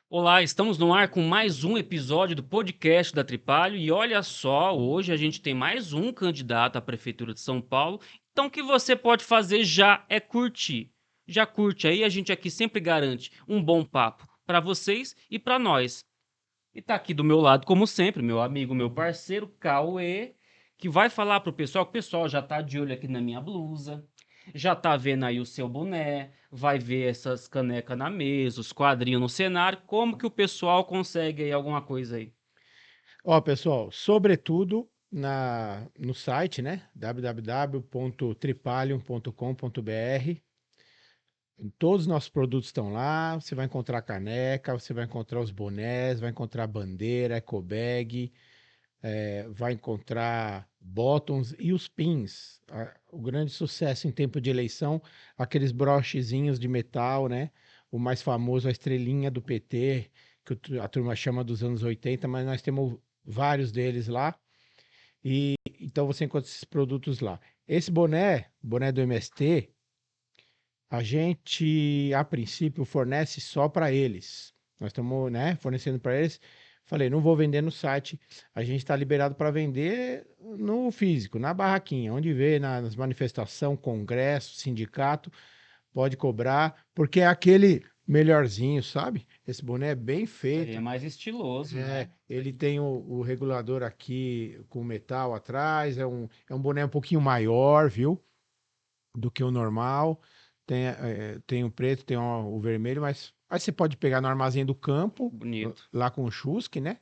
Olá, estamos no ar com mais um episódio do podcast da Tripalho e olha só, hoje a gente tem mais um candidato à Prefeitura de São Paulo, então o que você pode fazer já é curtir. Já curte aí, a gente aqui sempre garante um bom papo para vocês e para nós. E tá aqui do meu lado, como sempre, meu amigo, meu parceiro, Cauê, que vai falar pro pessoal, que o pessoal já tá de olho aqui na minha blusa, já tá vendo aí o seu boné, vai ver essas canecas na mesa, os quadrinhos no cenário, como que o pessoal consegue aí alguma coisa aí? Ó, pessoal, sobretudo no site, né? www.tripalium.com.br. Todos os nossos produtos estão lá. Você vai encontrar caneca, você vai encontrar os bonés, vai encontrar bandeira, eco bag, vai encontrar bottoms e os pins. O grande sucesso em tempo de eleição, aqueles brochezinhos de metal, né? O mais famoso, a estrelinha do PT, que a turma chama dos anos 80, mas nós temos vários deles lá. E então você encontra esses produtos lá. Esse boné do MST, a gente a princípio fornece só para eles. Nós estamos, né, fornecendo para eles. Falei, não vou vender no site. A gente está liberado para vender no físico, na barraquinha, onde vê nas manifestações, congresso, sindicato, pode cobrar, porque é aquele melhorzinho, sabe? Esse boné é bem Isso aí é feito. mais estiloso, É, né? Isso ele aí. tem o regulador aqui com metal atrás, é um boné um pouquinho maior, viu? Do que o normal. Tem o preto, tem o vermelho, mas aí você pode pegar no Armazém do Campo, Bonito. lá com o Chusque, né?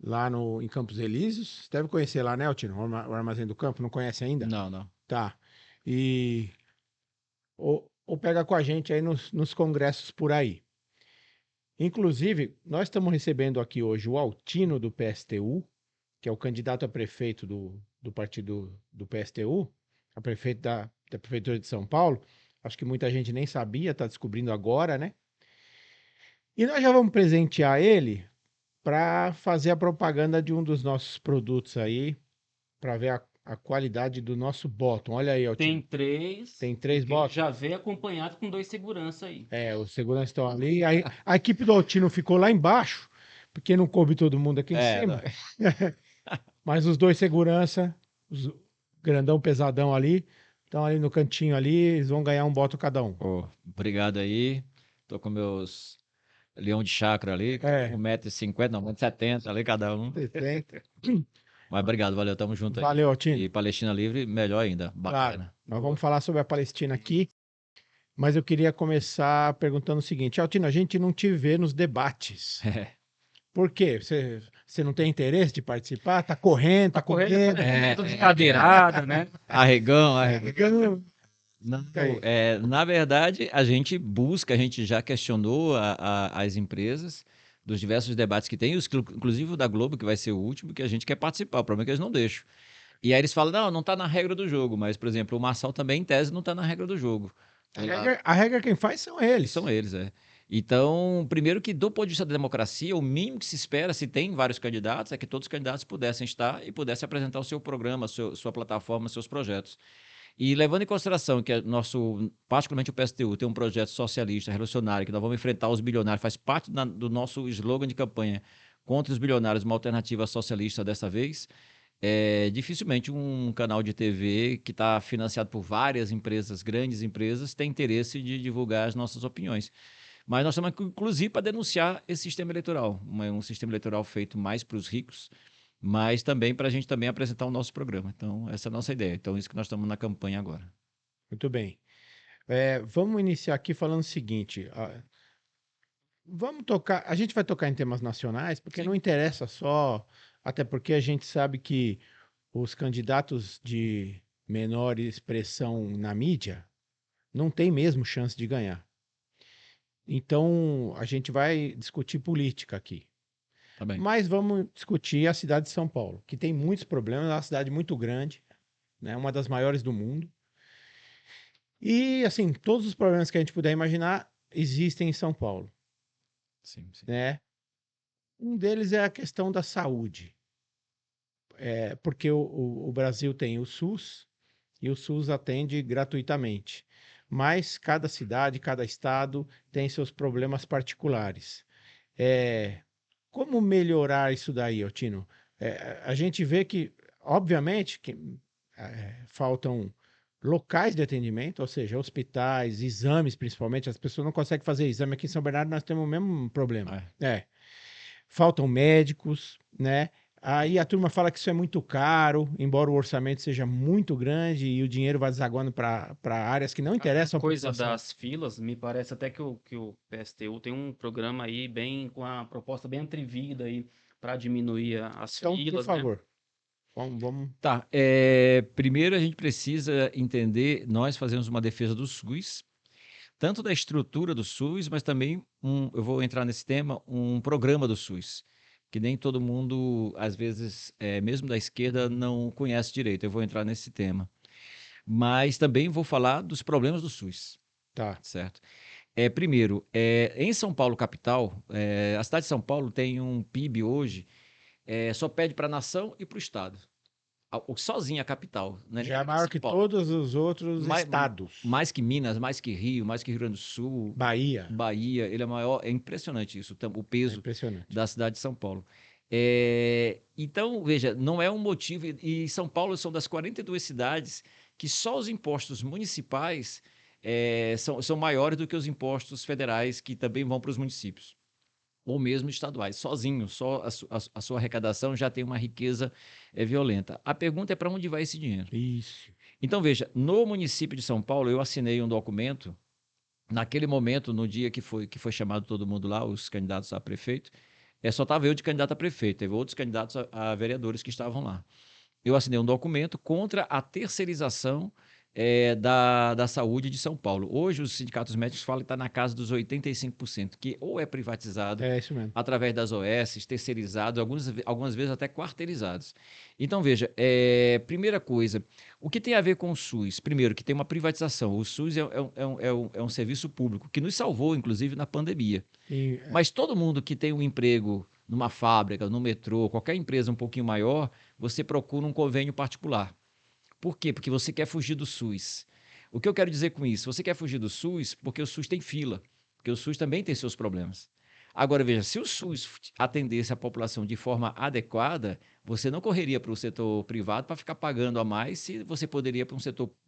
Lá no, em Campos Elíseos. Você deve conhecer lá, né, Altino? O Armazém do Campo, não conhece ainda? Não, não. Tá. E, ou pega com a gente aí nos congressos por aí. Inclusive, nós estamos recebendo aqui hoje o Altino do PSTU, que é o candidato a prefeito do partido do PSTU, a prefeito da Prefeitura de São Paulo. Acho que muita gente nem sabia, está descobrindo agora, né? E nós já vamos presentear ele para fazer a propaganda de um dos nossos produtos aí, para ver a qualidade do nosso bottom. Olha aí, Tem Altino. três, Tem três porque ele bottom? já veio acompanhado com dois segurança aí. É, os seguranças estão ali. Aí, a equipe do Altino ficou lá embaixo, porque não coube todo mundo aqui em Não. cima. Mas os dois segurança, os grandão pesadão ali, estão ali no cantinho ali, eles vão ganhar um voto cada um. Pô, obrigado aí. Tô com meus leão de chácara ali, É, 1,50 m, não, 1,70 m ali cada um. 60. Mas obrigado, valeu, tamo junto aí. Valeu, Altino. E Palestina Livre, melhor ainda, Claro, bacana. nós Boa. vamos falar sobre a Palestina aqui, mas eu queria começar perguntando o seguinte: Altino, a gente não te vê nos debates. Por quê? Você não tem interesse de participar? Tá correndo, tá Tá com correndo, medo? tudo de cadeirada, né? Arregão, arregão. Arregando? Não, E aí? na verdade, a gente busca, a gente já questionou as empresas dos diversos debates que tem, inclusive o da Globo, que vai ser o último, que a gente quer participar. O problema é que eles não deixam. E aí eles falam, não, não está na regra do jogo, mas, por exemplo, o Marçal também, em tese, não está na regra do jogo. A regra quem faz são eles. São eles, é. Então, primeiro que do ponto de vista da democracia, o mínimo que se espera, se tem vários candidatos, é que todos os candidatos pudessem estar e pudessem apresentar o seu programa, sua plataforma, seus projetos. E levando em consideração que particularmente o PSTU, tem um projeto socialista, revolucionário, que nós vamos enfrentar os bilionários, faz parte do nosso slogan de campanha contra os bilionários, uma alternativa socialista dessa vez, dificilmente um canal de TV que está financiado por várias empresas, grandes empresas, tem interesse de divulgar as nossas opiniões. Mas nós estamos aqui, inclusive, para denunciar esse sistema eleitoral, um sistema eleitoral feito mais para os ricos, mas também para a gente também apresentar o nosso programa. Então, essa é a nossa ideia. Então, isso que nós estamos na campanha agora. Muito bem. Vamos iniciar aqui falando o seguinte: vamos tocar. A gente vai tocar em temas nacionais, porque não Sim. interessa só, até porque a gente sabe que os candidatos de menor expressão na mídia não têm mesmo chance de ganhar. Então, a gente vai discutir política aqui. Tá bem. Mas vamos discutir a cidade de São Paulo, que tem muitos problemas, é uma cidade muito grande, né? Uma das maiores do mundo. E, assim, todos os problemas que a gente puder imaginar existem em São Paulo, Sim, sim. né? Um deles é a questão da saúde, porque o Brasil tem o SUS e o SUS atende gratuitamente. mas cada cidade, cada estado tem seus problemas particulares. É, como melhorar isso daí, Otino? A gente vê que, obviamente, que faltam locais de atendimento, ou seja, hospitais, exames principalmente. As pessoas não conseguem fazer exame. Aqui em São Bernardo nós temos o mesmo problema. Faltam médicos, né? Aí a turma fala que isso é muito caro, embora o orçamento seja muito grande e o dinheiro vai desaguando para áreas que não interessam à Coisa população. das filas, me parece até que o PSTU tem um programa aí bem com a proposta bem atrevida aí para diminuir as Então, por filas, né? favor, vamos. Tá. Primeiro a gente precisa entender, nós fazemos uma defesa do SUS, tanto da estrutura do SUS, mas também, eu vou entrar nesse tema, um programa do SUS, que nem todo mundo, às vezes, mesmo da esquerda, não conhece direito. Eu vou entrar nesse tema. Mas também vou falar dos problemas do SUS, Tá. certo? Primeiro, em São Paulo, capital, a cidade de São Paulo tem um PIB hoje, só pede para a nação e para o Estado. Sozinha a capital, não é nem Já é maior São que Paulo. todos os outros Mais, estados. mais que Minas, mais que Rio Grande do Sul, Bahia. Bahia, ele é maior. É impressionante isso, o É peso impressionante. da cidade de São Paulo. Então, veja, não é um motivo. E São Paulo são das 42 cidades que só os impostos municipais são maiores do que os impostos federais que também vão para os municípios. Ou mesmo estaduais, sozinho, só a sua arrecadação já tem uma riqueza violenta. A pergunta é para onde vai esse dinheiro? Isso. Então, veja, no município de São Paulo, eu assinei um documento, naquele momento, no dia que foi chamado todo mundo lá, os candidatos a prefeito, só estava eu de candidato a prefeito, teve outros candidatos a vereadores que estavam lá. Eu assinei um documento contra a terceirização da saúde de São Paulo. Hoje, os sindicatos médicos falam que está na casa dos 85%, que ou é privatizado É isso mesmo. através das OS, terceirizados, algumas vezes até quarteirizados. Então, veja, primeira coisa, o que tem a ver com o SUS? Primeiro, que tem uma privatização. O SUS é um serviço público que nos salvou, inclusive, na pandemia. E, Mas todo mundo que tem um emprego numa fábrica, no metrô, qualquer empresa um pouquinho maior, você procura um convênio particular. Por quê? Porque você quer fugir do SUS. O que eu quero dizer com isso? Você quer fugir do SUS porque o SUS tem fila, porque o SUS também tem seus problemas. Agora, veja, se o SUS atendesse a população de forma adequada, você não correria para o setor privado para ficar pagando a mais, se você poderia para um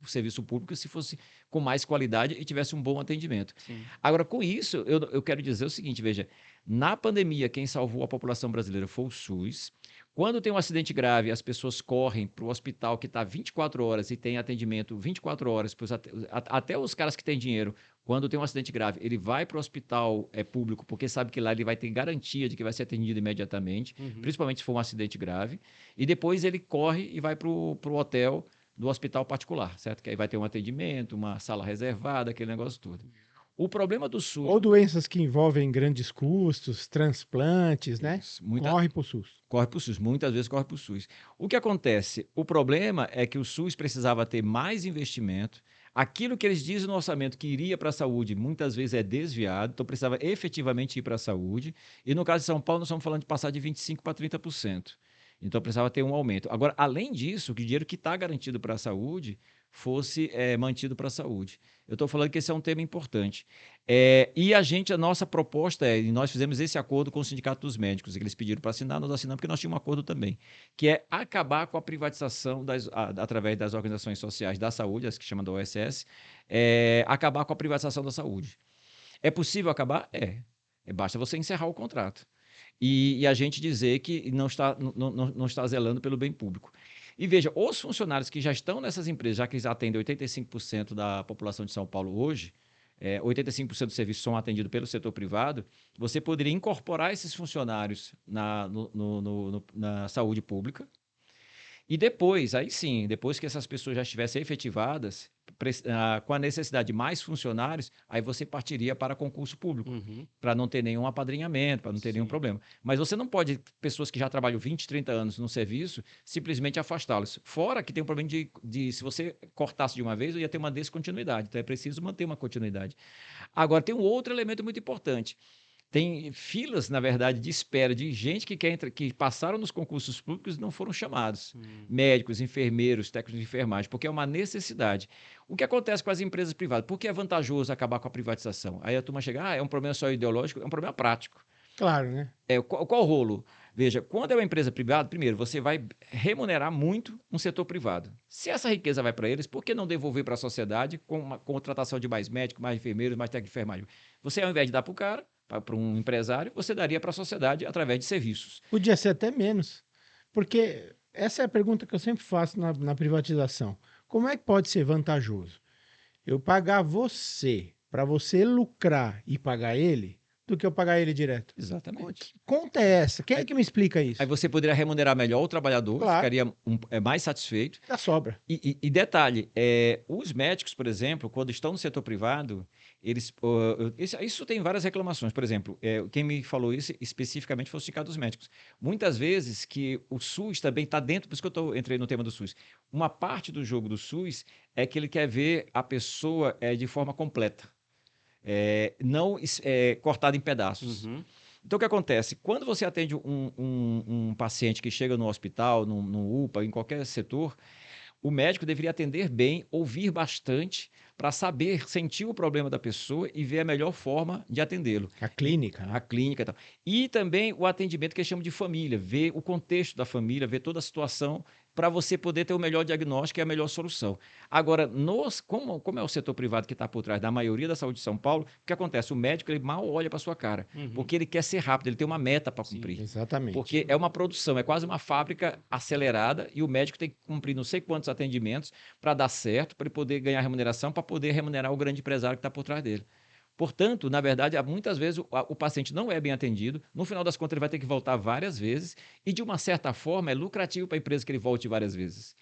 serviço público se fosse com mais qualidade e tivesse um bom atendimento. Sim. Agora, com isso, eu quero dizer o seguinte, veja, na pandemia, quem salvou a população brasileira foi o SUS. Quando tem um acidente grave, as pessoas correm para o hospital que está 24 horas e tem atendimento 24 horas, até os caras que têm dinheiro, quando tem um acidente grave, ele vai para o hospital público, porque sabe que lá ele vai ter garantia de que vai ser atendido imediatamente, principalmente se for um acidente grave, e depois ele corre e vai para o hotel do hospital particular, certo? Que aí vai ter um atendimento, uma sala reservada, aquele negócio todo. O problema do SUS... Ou doenças que envolvem grandes custos, transplantes, né? Isso, Corre para o SUS. Corre para o SUS, muitas vezes corre para o SUS. O que acontece? O problema é que o SUS precisava ter mais investimento. Aquilo que eles dizem no orçamento que iria para a saúde, muitas vezes é desviado, então precisava efetivamente ir para a saúde. E no caso de São Paulo, nós estamos falando de passar de 25% para 30%. Então precisava ter um aumento. Agora, além disso, que o dinheiro que está garantido para a saúde fosse mantido para a saúde. Eu estou falando que esse é um tema importante. E a nossa proposta e nós fizemos esse acordo com o Sindicato dos Médicos, que eles pediram para assinar, nós assinamos, porque nós tínhamos um acordo também, que é acabar com a privatização através das organizações sociais da saúde, as que chamam da OSS, acabar com a privatização da saúde. É possível acabar? Basta você encerrar o contrato. E a gente dizer que não está zelando pelo bem público. E veja, os funcionários que já estão nessas empresas, já que eles atendem 85% da população de São Paulo hoje, 85% dos serviços são atendidos pelo setor privado, você poderia incorporar esses funcionários na saúde pública. E depois, aí sim, depois que essas pessoas já estivessem efetivadas, com a necessidade de mais funcionários, aí você partiria para concurso público, para não ter nenhum apadrinhamento, para não ter nenhum problema. Mas você não pode, pessoas que já trabalham 20, 30 anos no serviço, simplesmente afastá-las. Fora que tem um problema se você cortasse de uma vez, ia ter uma descontinuidade. Então é preciso manter uma continuidade. Agora, tem um outro elemento muito importante. Tem filas, na verdade, de espera de gente que que passaram nos concursos públicos e não foram chamados. Médicos, enfermeiros, técnicos de enfermagem, porque é uma necessidade. O que acontece com as empresas privadas? Por que é vantajoso acabar com a privatização? Aí a turma chega, é um problema só ideológico, é um problema prático. Claro, né? Qual o rolo? Veja, quando é uma empresa privada, primeiro, você vai remunerar muito um setor privado. Se essa riqueza vai para eles, por que não devolver para a sociedade com uma contratação de mais médicos, mais enfermeiros, mais técnicos de enfermagem? Você, ao invés de dar para o cara, para um empresário, você daria para a sociedade através de serviços. Podia ser até menos. Porque essa é a pergunta que eu sempre faço na privatização. Como é que pode ser vantajoso eu pagar você para você lucrar e pagar ele do que eu pagar ele direto? Exatamente. Que conta é essa? Quem é que me explica isso? Aí você poderia remunerar melhor o trabalhador, Claro. ficaria mais satisfeito. Da sobra. E detalhe, os médicos, por exemplo, quando estão no setor privado, isso tem várias reclamações. Por exemplo, quem me falou isso especificamente foi o Sindicato dos Médicos. Muitas vezes que o SUS também está dentro, por isso que entrei no tema do SUS. Uma parte do jogo do SUS é que ele quer ver a pessoa de forma completa, não cortada em pedaços. Uhum. Então, o que acontece? Quando você atende um paciente que chega no hospital, no UPA, em qualquer setor, o médico deveria atender bem, ouvir bastante, para saber, sentir o problema da pessoa e ver a melhor forma de atendê-lo. A clínica, né? A clínica e tal. E também o atendimento que eles chamam de família, ver o contexto da família, ver toda a situação, para você poder ter o melhor diagnóstico e a melhor solução. Agora, como é o setor privado que está por trás da maioria da saúde de São Paulo, o que acontece? O médico ele mal olha para sua cara, porque ele quer ser rápido, ele tem uma meta para cumprir. Exatamente. Porque é uma produção, é quase uma fábrica acelerada e o médico tem que cumprir não sei quantos atendimentos para dar certo, para ele poder ganhar remuneração, para poder remunerar o grande empresário que está por trás dele. Portanto, na verdade, muitas vezes o paciente não é bem atendido, no final das contas ele vai ter que voltar várias vezes e, de uma certa forma, é lucrativo para a empresa que ele volte várias vezes.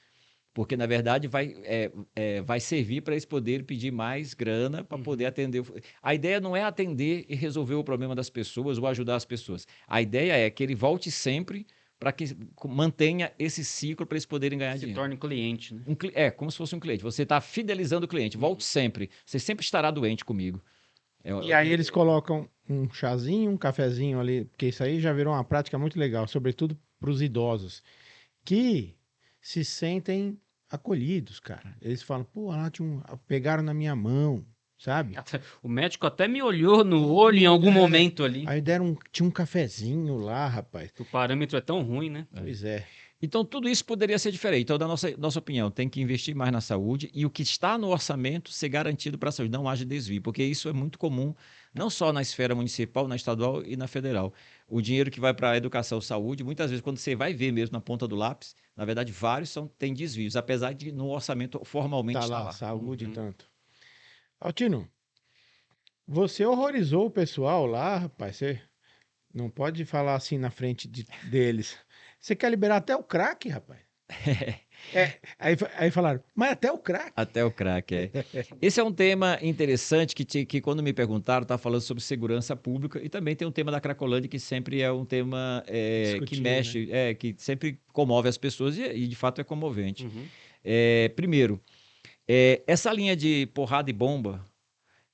Porque, na verdade, vai servir para eles poderem pedir mais grana para poder atender. A ideia não é atender e resolver o problema das pessoas ou ajudar as pessoas. A ideia é que ele volte sempre para que mantenha esse ciclo para eles poderem ganhar Se dinheiro. torne cliente, né? Como se fosse um cliente. Você está fidelizando o cliente. Volte sempre. Você sempre estará doente comigo. E aí eles colocam um chazinho, um cafezinho ali, porque isso aí já virou uma prática muito legal, sobretudo para os idosos, que se sentem acolhidos, cara. Eles falam, pô, lá pegaram na minha mão, sabe? O médico até me olhou no olho em algum momento ali. Aí tinha um cafezinho lá, rapaz. O parâmetro é tão ruim, né? Pois é. Então, tudo isso poderia ser diferente. Então, da nossa opinião, tem que investir mais na saúde e o que está no orçamento ser garantido para a saúde, não haja desvio, porque isso é muito comum, não só na esfera municipal, na estadual e na federal. O dinheiro que vai para a educação e saúde, muitas vezes, quando você vai ver mesmo na ponta do lápis, na verdade, vários têm desvios, apesar de no orçamento formalmente Tá estar lá, lá. saúde e tanto. Altino, você horrorizou o pessoal lá, rapaz. Você não pode falar assim na frente deles. Você quer liberar até o crack, rapaz? Aí falaram, mas até o crack? Até o crack, Esse é um tema interessante que quando me perguntaram, está falando sobre segurança pública e também tem um tema da Cracolândia que sempre é um tema que Discutido, mexe, que sempre comove as pessoas e de fato é comovente. Uhum. Primeiro, essa linha de porrada e bomba,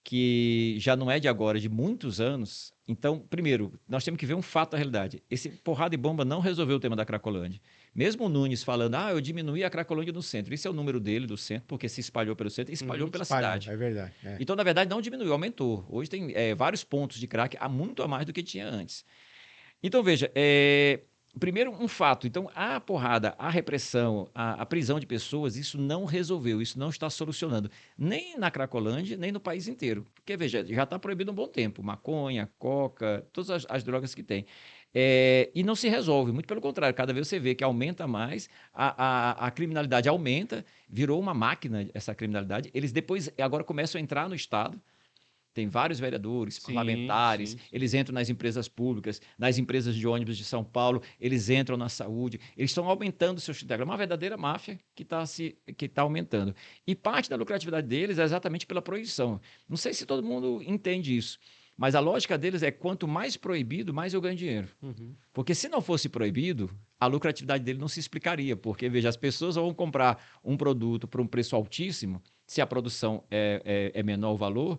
que já não é de agora, é de muitos anos. Então, primeiro, nós temos que ver um fato da realidade. Esse porrada e bomba não resolveu o tema da Cracolândia. Mesmo o Nunes falando, eu diminuí a Cracolândia no centro. Isso é o número dele, do centro, porque se espalhou pelo centro e espalhou pela cidade. É verdade. É. Então, na verdade, não diminuiu, aumentou. Hoje tem vários pontos de crack, há muito a mais do que tinha antes. Então, veja, primeiro, um fato. Então, a porrada, a repressão, a prisão de pessoas, isso não resolveu, isso não está solucionando. Nem na Cracolândia, nem no país inteiro. Porque, veja, já está proibido há um bom tempo. Maconha, coca, todas as drogas que tem. E não se resolve, muito pelo contrário, cada vez você vê que aumenta mais, a criminalidade aumenta, virou uma máquina essa criminalidade. Eles depois, agora começam a entrar no Estado. Tem vários vereadores, parlamentares, sim. eles entram nas empresas públicas, nas empresas de ônibus de São Paulo, eles entram na saúde, eles estão aumentando seus títulos. É uma verdadeira máfia que está aumentando. E parte da lucratividade deles é exatamente pela proibição. Não sei se todo mundo entende isso, mas a lógica deles é quanto mais proibido, mais eu ganho dinheiro. Uhum. Porque se não fosse proibido, a lucratividade dele não se explicaria. Porque, veja, as pessoas vão comprar um produto por um preço altíssimo, se a produção é menor o valor,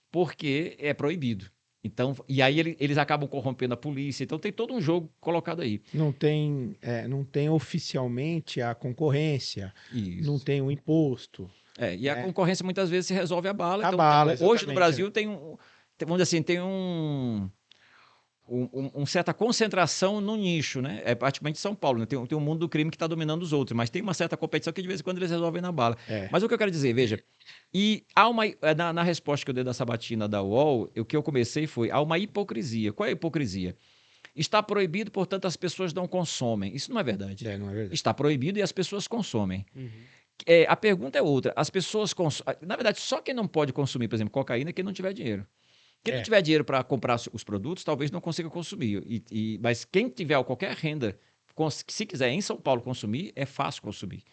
porque é proibido. Então, e aí eles acabam corrompendo a polícia. Então tem todo um jogo colocado aí. Não tem oficialmente a concorrência, não Isso. tem o imposto, E a né? concorrência muitas vezes se resolve a bala. A Então, bala, hoje no exatamente. Brasil vamos dizer assim, tem certa concentração no nicho, né? É praticamente São Paulo, né? Tem um mundo do crime que está dominando os outros, mas tem uma certa competição que de vez em quando eles resolvem na bala. É. Mas o que eu quero dizer, veja, e há na resposta que eu dei da sabatina da UOL, o que eu comecei foi, há uma hipocrisia. Qual é a hipocrisia? Está proibido, portanto, as pessoas não consomem. Isso não é verdade. Não é verdade. Está proibido e as pessoas consomem. Uhum. A pergunta é outra. As pessoas consomem. Na verdade, só quem não pode consumir, por exemplo, cocaína é quem não tiver dinheiro. Quem não tiver dinheiro para comprar os produtos, talvez não consiga consumir. Mas quem tiver qualquer renda, se quiser em São Paulo consumir, é fácil consumir.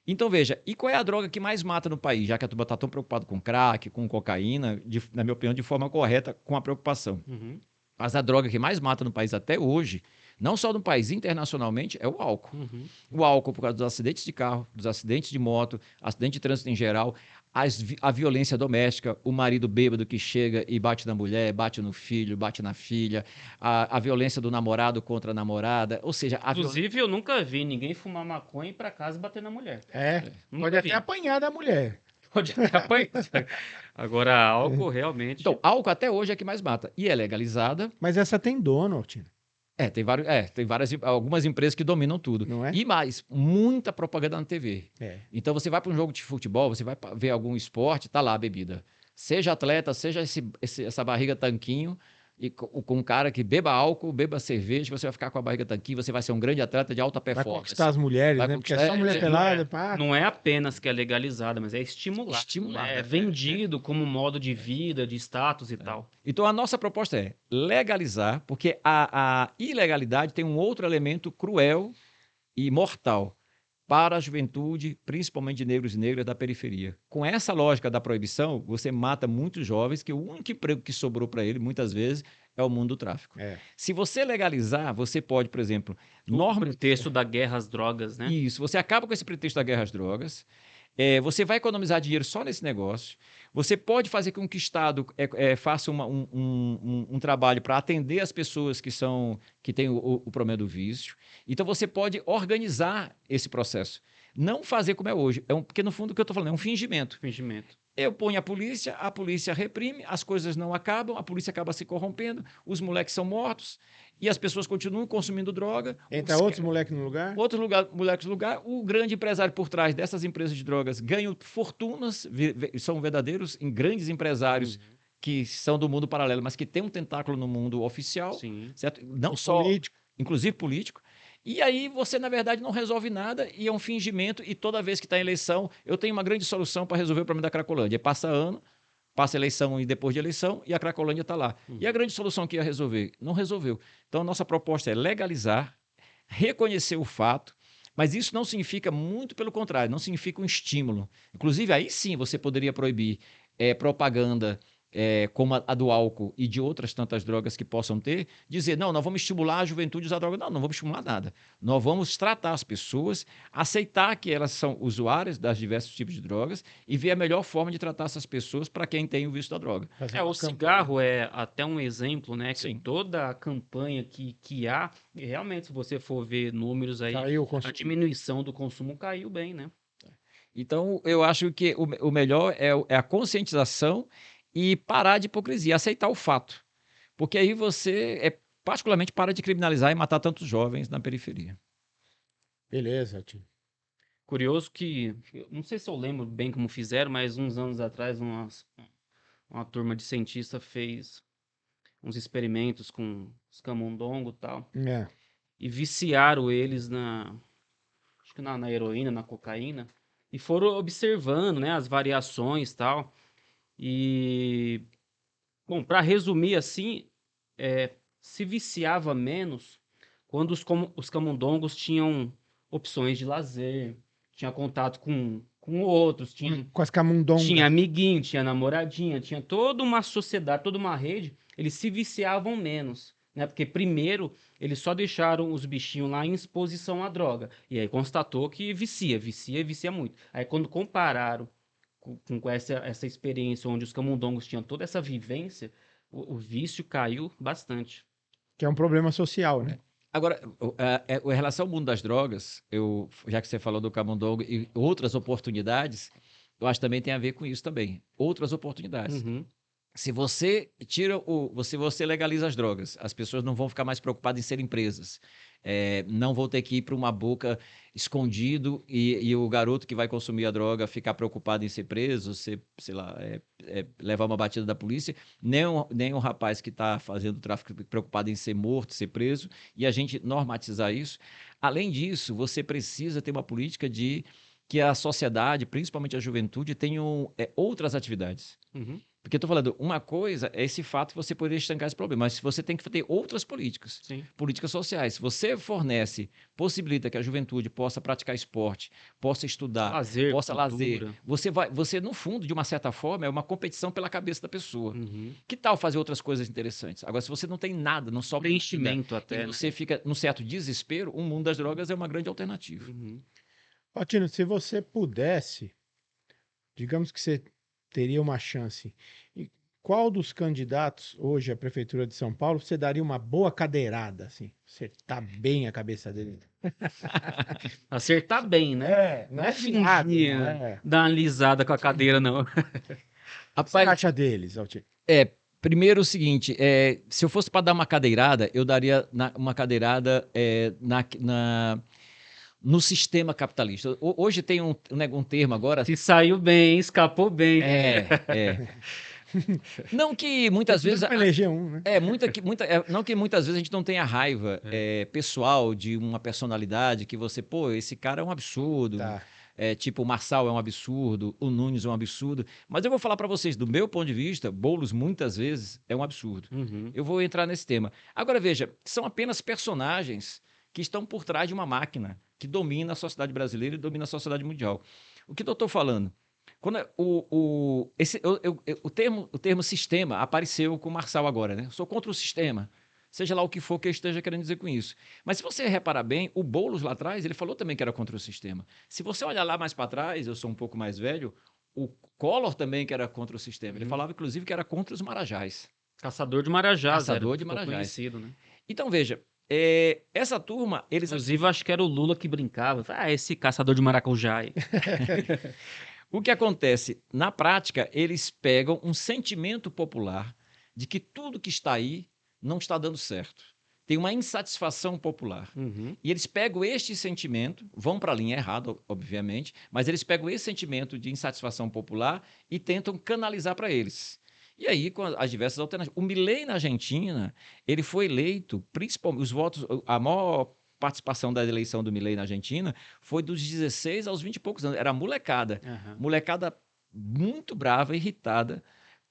Então, veja, e qual é a droga que mais mata no país? Já que a turma está tão preocupada com crack, com cocaína, na minha opinião, de forma correta, com a preocupação. Uhum. Mas a droga que mais mata no país até hoje, não só no país, internacionalmente, é o álcool. Uhum. O álcool por causa dos acidentes de carro, dos acidentes de moto, acidente de trânsito em geral, a violência doméstica, o marido bêbado que chega e bate na mulher, bate no filho, bate na filha, a violência do namorado contra a namorada, ou seja... Inclusive, eu nunca vi ninguém fumar maconha e ir pra casa e bater na mulher. Nunca Pode vi. até apanhar da mulher. Pode até apanhar. Agora, álcool realmente... Então, álcool até hoje é que mais mata. E é legalizada. Mas essa tem dono, Altino. Tem algumas empresas que dominam tudo. Não é? E mais, muita propaganda na TV. É. Então você vai para um jogo de futebol, você vai ver algum esporte, tá lá a bebida. Seja atleta, seja essa barriga tanquinho, e com um cara que beba álcool, beba cerveja, você vai ficar com a barriga tanquinho, você vai ser um grande atleta de alta Vai performance. conquistar as mulheres, Vai né? Porque é conquistar- só mulher pelada, pá. Não é apenas que é legalizada, mas é estimulada. Estimulada, É vendido como modo de vida, de status e tal. Então a nossa proposta é legalizar, porque a ilegalidade tem um outro elemento cruel e mortal para a juventude, principalmente de negros e negras da periferia. Com essa lógica da proibição, você mata muitos jovens que o único emprego que sobrou para ele, muitas vezes, é o mundo do tráfico. É. Se você legalizar, você pode, por exemplo, O pretexto da guerra às drogas, né? Isso, você acaba com esse pretexto da guerra às drogas. Você vai economizar dinheiro só nesse negócio. Você pode fazer com que o Estado faça um trabalho para atender as pessoas que têm o problema do vício. Então, você pode organizar esse processo. Não fazer como é hoje. Porque, no fundo, o que eu estou falando é um fingimento. Fingimento. Eu ponho a polícia reprime, as coisas não acabam, a polícia acaba se corrompendo, os moleques são mortos e as pessoas continuam consumindo droga. Entra outros moleques no lugar? Moleques no lugar. O grande empresário por trás dessas empresas de drogas ganha fortunas, são verdadeiros grandes empresários que são do mundo paralelo, mas que têm um tentáculo no mundo oficial, Sim. certo? Não só político, inclusive político. E aí você, na verdade, não resolve nada e é um fingimento. E toda vez que está em eleição, eu tenho uma grande solução para resolver o problema da Cracolândia. Passa ano, passa eleição e depois de eleição, e a Cracolândia está lá. E a grande solução que ia resolver? Não resolveu. Então, a nossa proposta é legalizar, reconhecer o fato, mas isso não significa, muito pelo contrário, não significa um estímulo. Inclusive, aí sim você poderia proibir propaganda como a do álcool e de outras tantas drogas que possam ter, dizer, não, nós vamos estimular a juventude a usar droga. Não vamos estimular nada. Nós vamos tratar as pessoas, aceitar que elas são usuárias das diversos tipos de drogas e ver a melhor forma de tratar essas pessoas para quem tem o vício da droga. O cigarro é até um exemplo, né? Que Sim. toda a campanha que há, e realmente, se você for ver números aí, Caiu o a consumo. diminuição do consumo caiu bem, né? Então, eu acho que o melhor é a conscientização e parar de hipocrisia, aceitar o fato. Porque aí você, particularmente, para de criminalizar e matar tantos jovens na periferia. Beleza, Altino. Curioso que, não sei se eu lembro bem como fizeram, mas uns anos atrás uma turma de cientistas fez uns experimentos com os camundongos e tal, É. e viciaram eles acho que na heroína, na cocaína, e foram observando, né, as variações e tal. E, bom, para resumir assim, se viciava menos quando os camundongos tinham opções de lazer, tinha contato com outros, Com as camundongas. tinha amiguinho, tinha namoradinha, tinha toda uma sociedade, toda uma rede, eles se viciavam menos, né? Porque primeiro eles só deixaram os bichinhos lá em exposição à droga, e aí constatou que vicia muito. Aí quando compararam com essa experiência onde os camundongos tinham toda essa vivência, o vício caiu bastante. Que é um problema social, né? Agora, em relação ao mundo das drogas, já que você falou do camundongo e outras oportunidades, eu acho que também tem a ver com isso também. Outras oportunidades. Uhum. Se você se você legaliza as drogas, as pessoas não vão ficar mais preocupadas em serem presas. Não vão ter que ir para uma boca escondido e o garoto que vai consumir a droga ficar preocupado em ser preso, sei lá, levar uma batida da polícia, nem o rapaz que está fazendo tráfico preocupado em ser morto, ser preso, e a gente normatizar isso. Além disso, você precisa ter uma política de que a sociedade, principalmente a juventude, tenham outras atividades. Uhum. Porque eu estou falando, uma coisa é esse fato de você poder estancar esse problema, mas você tem que ter outras políticas, Sim. políticas sociais. Se você possibilita que a juventude possa praticar esporte, possa estudar, Lazer, possa lazer, cultura. você, no fundo, de uma certa forma, é uma competição pela cabeça da pessoa. Uhum. Que tal fazer outras coisas interessantes? Agora, se você não tem nada, não sobra nada, Preenchimento e até, né? você fica num certo desespero, o mundo das drogas é uma grande alternativa. Uhum. Ó, Tino, se você pudesse, digamos que você teria uma chance, e qual dos candidatos hoje à Prefeitura de São Paulo você daria uma boa cadeirada, assim? Acertar bem a cabeça dele. Acertar bem, né? Não é virado, fingir, não é. dar uma lisada com a cadeira, não. O que você Rapaz, acha deles, Altino? primeiro o seguinte, se eu fosse para dar uma cadeirada, eu daria uma cadeirada no sistema capitalista. Hoje tem um termo agora. Se saiu bem, escapou bem. Não que muitas vezes. Para eleger um, né? Não que muitas vezes a gente não tenha raiva pessoal de uma personalidade que você, pô, esse cara é um absurdo. Tá. Tipo, o Marçal é um absurdo, o Nunes é um absurdo. Mas eu vou falar para vocês, do meu ponto de vista, Boulos muitas vezes é um absurdo. Uhum. Eu vou entrar nesse tema. Agora, veja, são apenas personagens que estão por trás de uma máquina que domina a sociedade brasileira e domina a sociedade mundial. O que eu estou falando? Quando o termo sistema apareceu com o Marçal agora, né? Eu sou contra o sistema, seja lá o que for que eu esteja querendo dizer com isso. Mas se você reparar bem, o Boulos lá atrás, ele falou também que era contra o sistema. Se você olhar lá mais para trás, eu sou um pouco mais velho, o Collor também que era contra o sistema. Ele falava, inclusive, que era contra os marajás. Caçador de marajás. Caçador de ficou marajás. conhecido, né? Então, veja, essa turma, eles... Inclusive, acho que era o Lula que brincava. Esse caçador de maracujá aí. O que acontece? Na prática, eles pegam um sentimento popular de que tudo que está aí não está dando certo. Tem uma insatisfação popular. Uhum. E eles pegam este sentimento, vão para a linha errada, obviamente, mas eles pegam esse sentimento de insatisfação popular e tentam canalizar para eles. E aí, com as diversas alternativas. O Milei na Argentina, ele foi eleito, principalmente, os votos, a maior participação da eleição do Milei na Argentina foi dos 16 aos 20 e poucos anos. Era molecada. Uhum. Molecada muito brava, irritada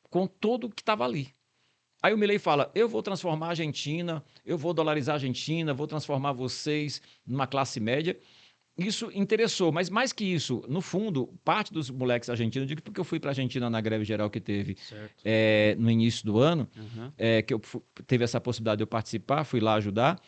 com tudo que estava ali. Aí o Milei fala, eu vou transformar a Argentina, eu vou dolarizar a Argentina, vou transformar vocês numa classe média. Isso interessou, mas mais que isso, no fundo, parte dos moleques argentinos, eu digo porque eu fui para a Argentina na greve geral que teve no início do ano, que teve essa possibilidade de eu participar, fui lá ajudar,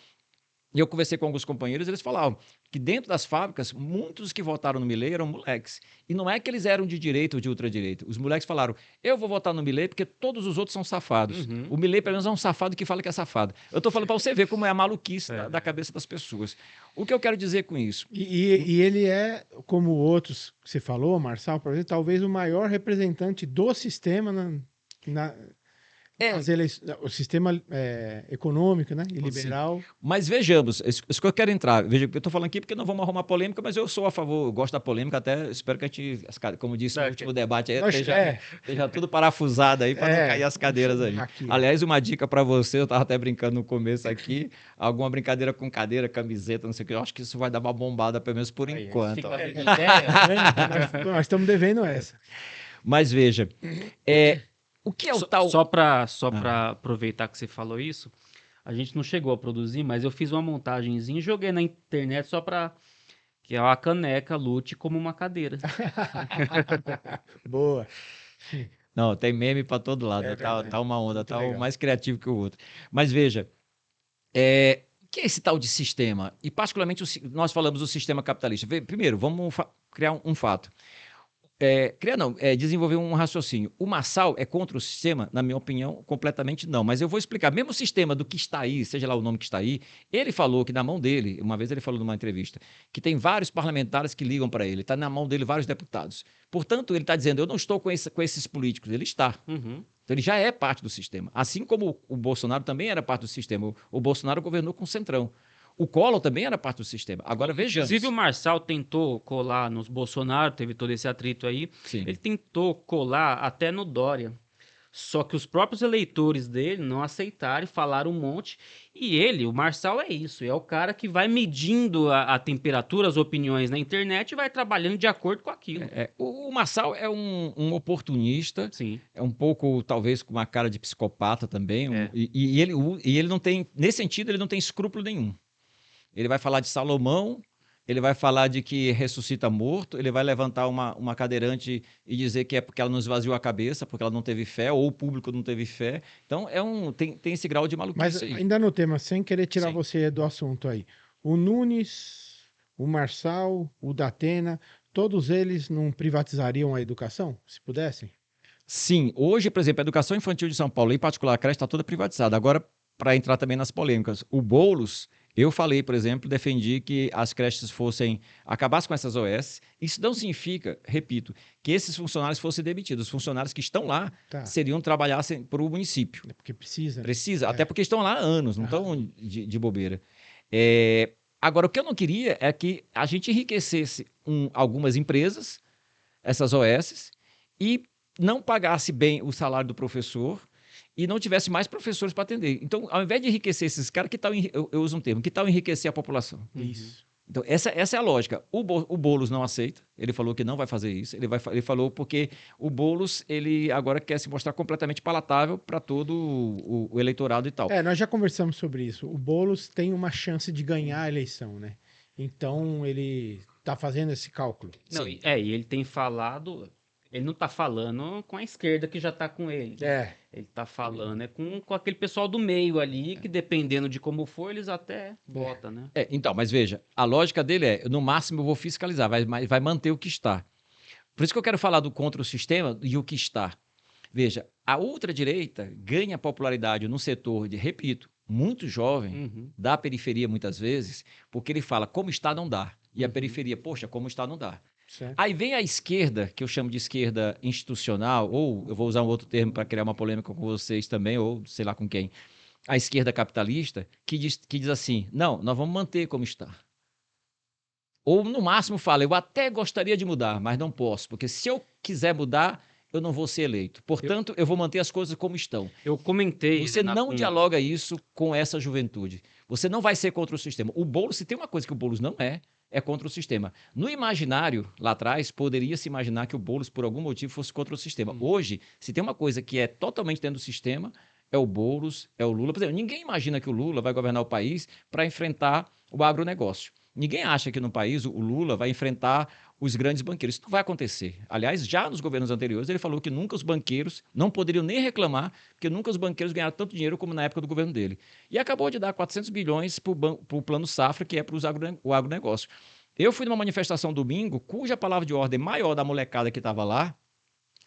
e eu conversei com alguns companheiros, eles falavam que dentro das fábricas, muitos que votaram no Milei eram moleques. E não é que eles eram de direita ou de ultradireita. Os moleques falaram, eu vou votar no Milei porque todos os outros são safados. Uhum. O Milei, pelo menos, é um safado que fala que é safado. Eu estou falando para você ver como é a maluquice da cabeça das pessoas. O que eu quero dizer com isso? E ele é, como outros que você falou, Marçal, por exemplo, talvez o maior representante do sistema o sistema econômico, né? E liberal. Mas vejamos, isso que eu quero entrar. Veja, eu estou falando aqui porque não vamos arrumar polêmica, mas eu sou a favor, eu gosto da polêmica, até espero que a gente, como disse no último debate, esteja tudo parafusado aí para não cair as cadeiras aí. Aqui, Aliás, uma dica para você, eu estava até brincando no começo aqui, alguma brincadeira com cadeira, camiseta, não sei o que, eu acho que isso vai dar uma bombada, pelo menos por enquanto. Nós estamos devendo essa. Mas veja, o que é o tal... Só para aproveitar que você falou isso, a gente não chegou a produzir, mas eu fiz uma montagenzinha e joguei na internet só para que a caneca lute como uma cadeira. Boa. Não, tem meme para todo lado, tá uma onda, tá um mais criativo que o outro. Mas veja, o que é esse tal de sistema? E particularmente nós falamos do sistema capitalista. Primeiro, vamos criar um fato. Desenvolver um raciocínio. O Marçal é contra o sistema? Na minha opinião, completamente não. Mas eu vou explicar. Mesmo o sistema do que está aí, seja lá o nome que está aí, ele falou que na mão dele, uma vez ele falou numa entrevista, que tem vários parlamentares que ligam para ele, está na mão dele vários deputados. Portanto, ele está dizendo, eu não estou com esses políticos. Ele está. Uhum. Então, ele já é parte do sistema. Assim como o Bolsonaro também era parte do sistema. O Bolsonaro governou com o Centrão. O Collor também era parte do sistema. Agora, vejamos. Inclusive, o Marçal tentou colar nos Bolsonaro, teve todo esse atrito aí. Sim. Ele tentou colar até no Dória. Só que os próprios eleitores dele não aceitaram e falaram um monte. E ele, o Marçal, é isso. É o cara que vai medindo a temperatura, as opiniões na internet e vai trabalhando de acordo com aquilo. O Marçal é um oportunista. Sim. É um pouco, talvez, com uma cara de psicopata também. É. E ele não tem, nesse sentido, ele não tem escrúpulo nenhum. Ele vai falar de Salomão, ele vai falar de que ressuscita morto, ele vai levantar uma cadeirante e dizer que é porque ela não esvaziou a cabeça, porque ela não teve fé, ou o público não teve fé. Então, tem esse grau de maluquice. Mas aí. ainda no tema, sem querer tirar Sim. você do assunto aí. O Nunes, o Marçal, o Datena, todos eles não privatizariam a educação, se pudessem? Sim, hoje, por exemplo, a educação infantil de São Paulo, em particular a creche, está toda privatizada. Agora, para entrar também nas polêmicas, o Boulos, eu falei, por exemplo, defendi que as creches acabassem com essas OS. Isso não significa, repito, que esses funcionários fossem demitidos. Os funcionários que estão lá trabalhassem para o município. É porque precisa. Né? Precisa, até porque estão lá há anos, não estão de bobeira. Agora, o que eu não queria é que a gente enriquecesse algumas empresas, essas OS, e não pagasse bem o salário do professor e não tivesse mais professores para atender. Então, ao invés de enriquecer esses caras, que tal, eu uso um termo, que tal enriquecer a população? Isso. Então, essa é a lógica. O Boulos não aceita, ele falou que não vai fazer isso, ele falou porque o Boulos, ele agora quer se mostrar completamente palatável para todo o eleitorado e tal. Nós já conversamos sobre isso. O Boulos tem uma chance de ganhar a eleição, né? Então, ele está fazendo esse cálculo. Não, e ele tem falado... Ele não tá falando com a esquerda que já tá com ele. Ele tá falando com aquele pessoal do meio ali, que dependendo de como for, eles até votam, né? Então, mas veja, a lógica dele no máximo eu vou fiscalizar, vai manter o que está. Por isso que eu quero falar do contra o sistema e o que está. Veja, a ultradireita ganha popularidade no setor repito, muito jovem, da periferia muitas vezes, porque ele fala como está não dá. E a periferia, poxa, como está não dá. Certo. Aí vem a esquerda, que eu chamo de esquerda institucional, ou eu vou usar um outro termo para criar uma polêmica com vocês também, ou sei lá com quem. A esquerda capitalista, que diz assim, não, nós vamos manter como está. Ou no máximo fala, eu até gostaria de mudar, mas não posso, porque se eu quiser mudar, eu não vou ser eleito. Portanto, eu vou manter as coisas como estão. Eu comentei... Você não dialoga isso com essa juventude. Você não vai ser contra o sistema. O Boulos, se tem uma coisa que o Boulos não é contra o sistema. No imaginário, lá atrás, poderia-se imaginar que o Boulos, por algum motivo, fosse contra o sistema. Hoje, se tem uma coisa que é totalmente dentro do sistema, é o Boulos, é o Lula. Por exemplo, ninguém imagina que o Lula vai governar o país para enfrentar o agronegócio. Ninguém acha que no país o Lula vai enfrentar os grandes banqueiros. Isso não vai acontecer. Aliás, já nos governos anteriores, ele falou que nunca os banqueiros não poderiam nem reclamar, porque nunca os banqueiros ganharam tanto dinheiro como na época do governo dele. E acabou de dar 400 bilhões para o Plano Safra, que é para o agronegócio. Eu fui numa manifestação domingo, cuja palavra de ordem maior da molecada que estava lá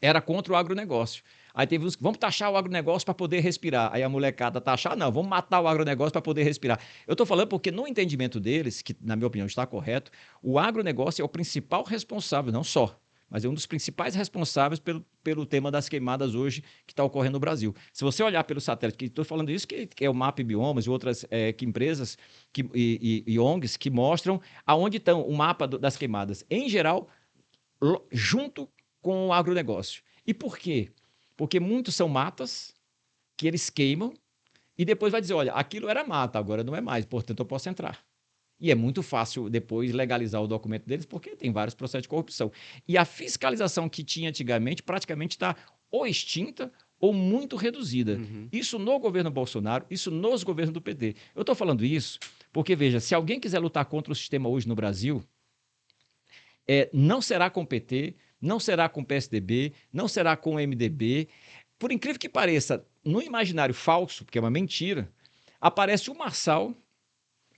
era contra o agronegócio. Aí teve uns que vamos taxar o agronegócio para poder respirar. Aí a molecada taxar, não, vamos matar o agronegócio para poder respirar. Eu estou falando porque no entendimento deles, que na minha opinião está correto, o agronegócio é o principal responsável, não só, mas é um dos principais responsáveis pelo tema das queimadas hoje que está ocorrendo no Brasil. Se você olhar pelo satélite, que estou falando isso, que é o MAP Biomas e outras empresas e ONGs que mostram aonde estão o mapa das queimadas, em geral, junto com o agronegócio. E por quê? Porque muitos são matas que eles queimam e depois vai dizer, olha, aquilo era mata, agora não é mais, portanto eu posso entrar. E é muito fácil depois legalizar o documento deles, porque tem vários processos de corrupção. E a fiscalização que tinha antigamente praticamente está ou extinta ou muito reduzida. Isso no governo Bolsonaro, isso nos governos do PT. Eu estou falando isso porque, veja, se alguém quiser lutar contra o sistema hoje no Brasil, não será com o PT, não será com o PSDB, não será com o MDB. Por incrível que pareça, no imaginário falso, porque é uma mentira, aparece o Marçal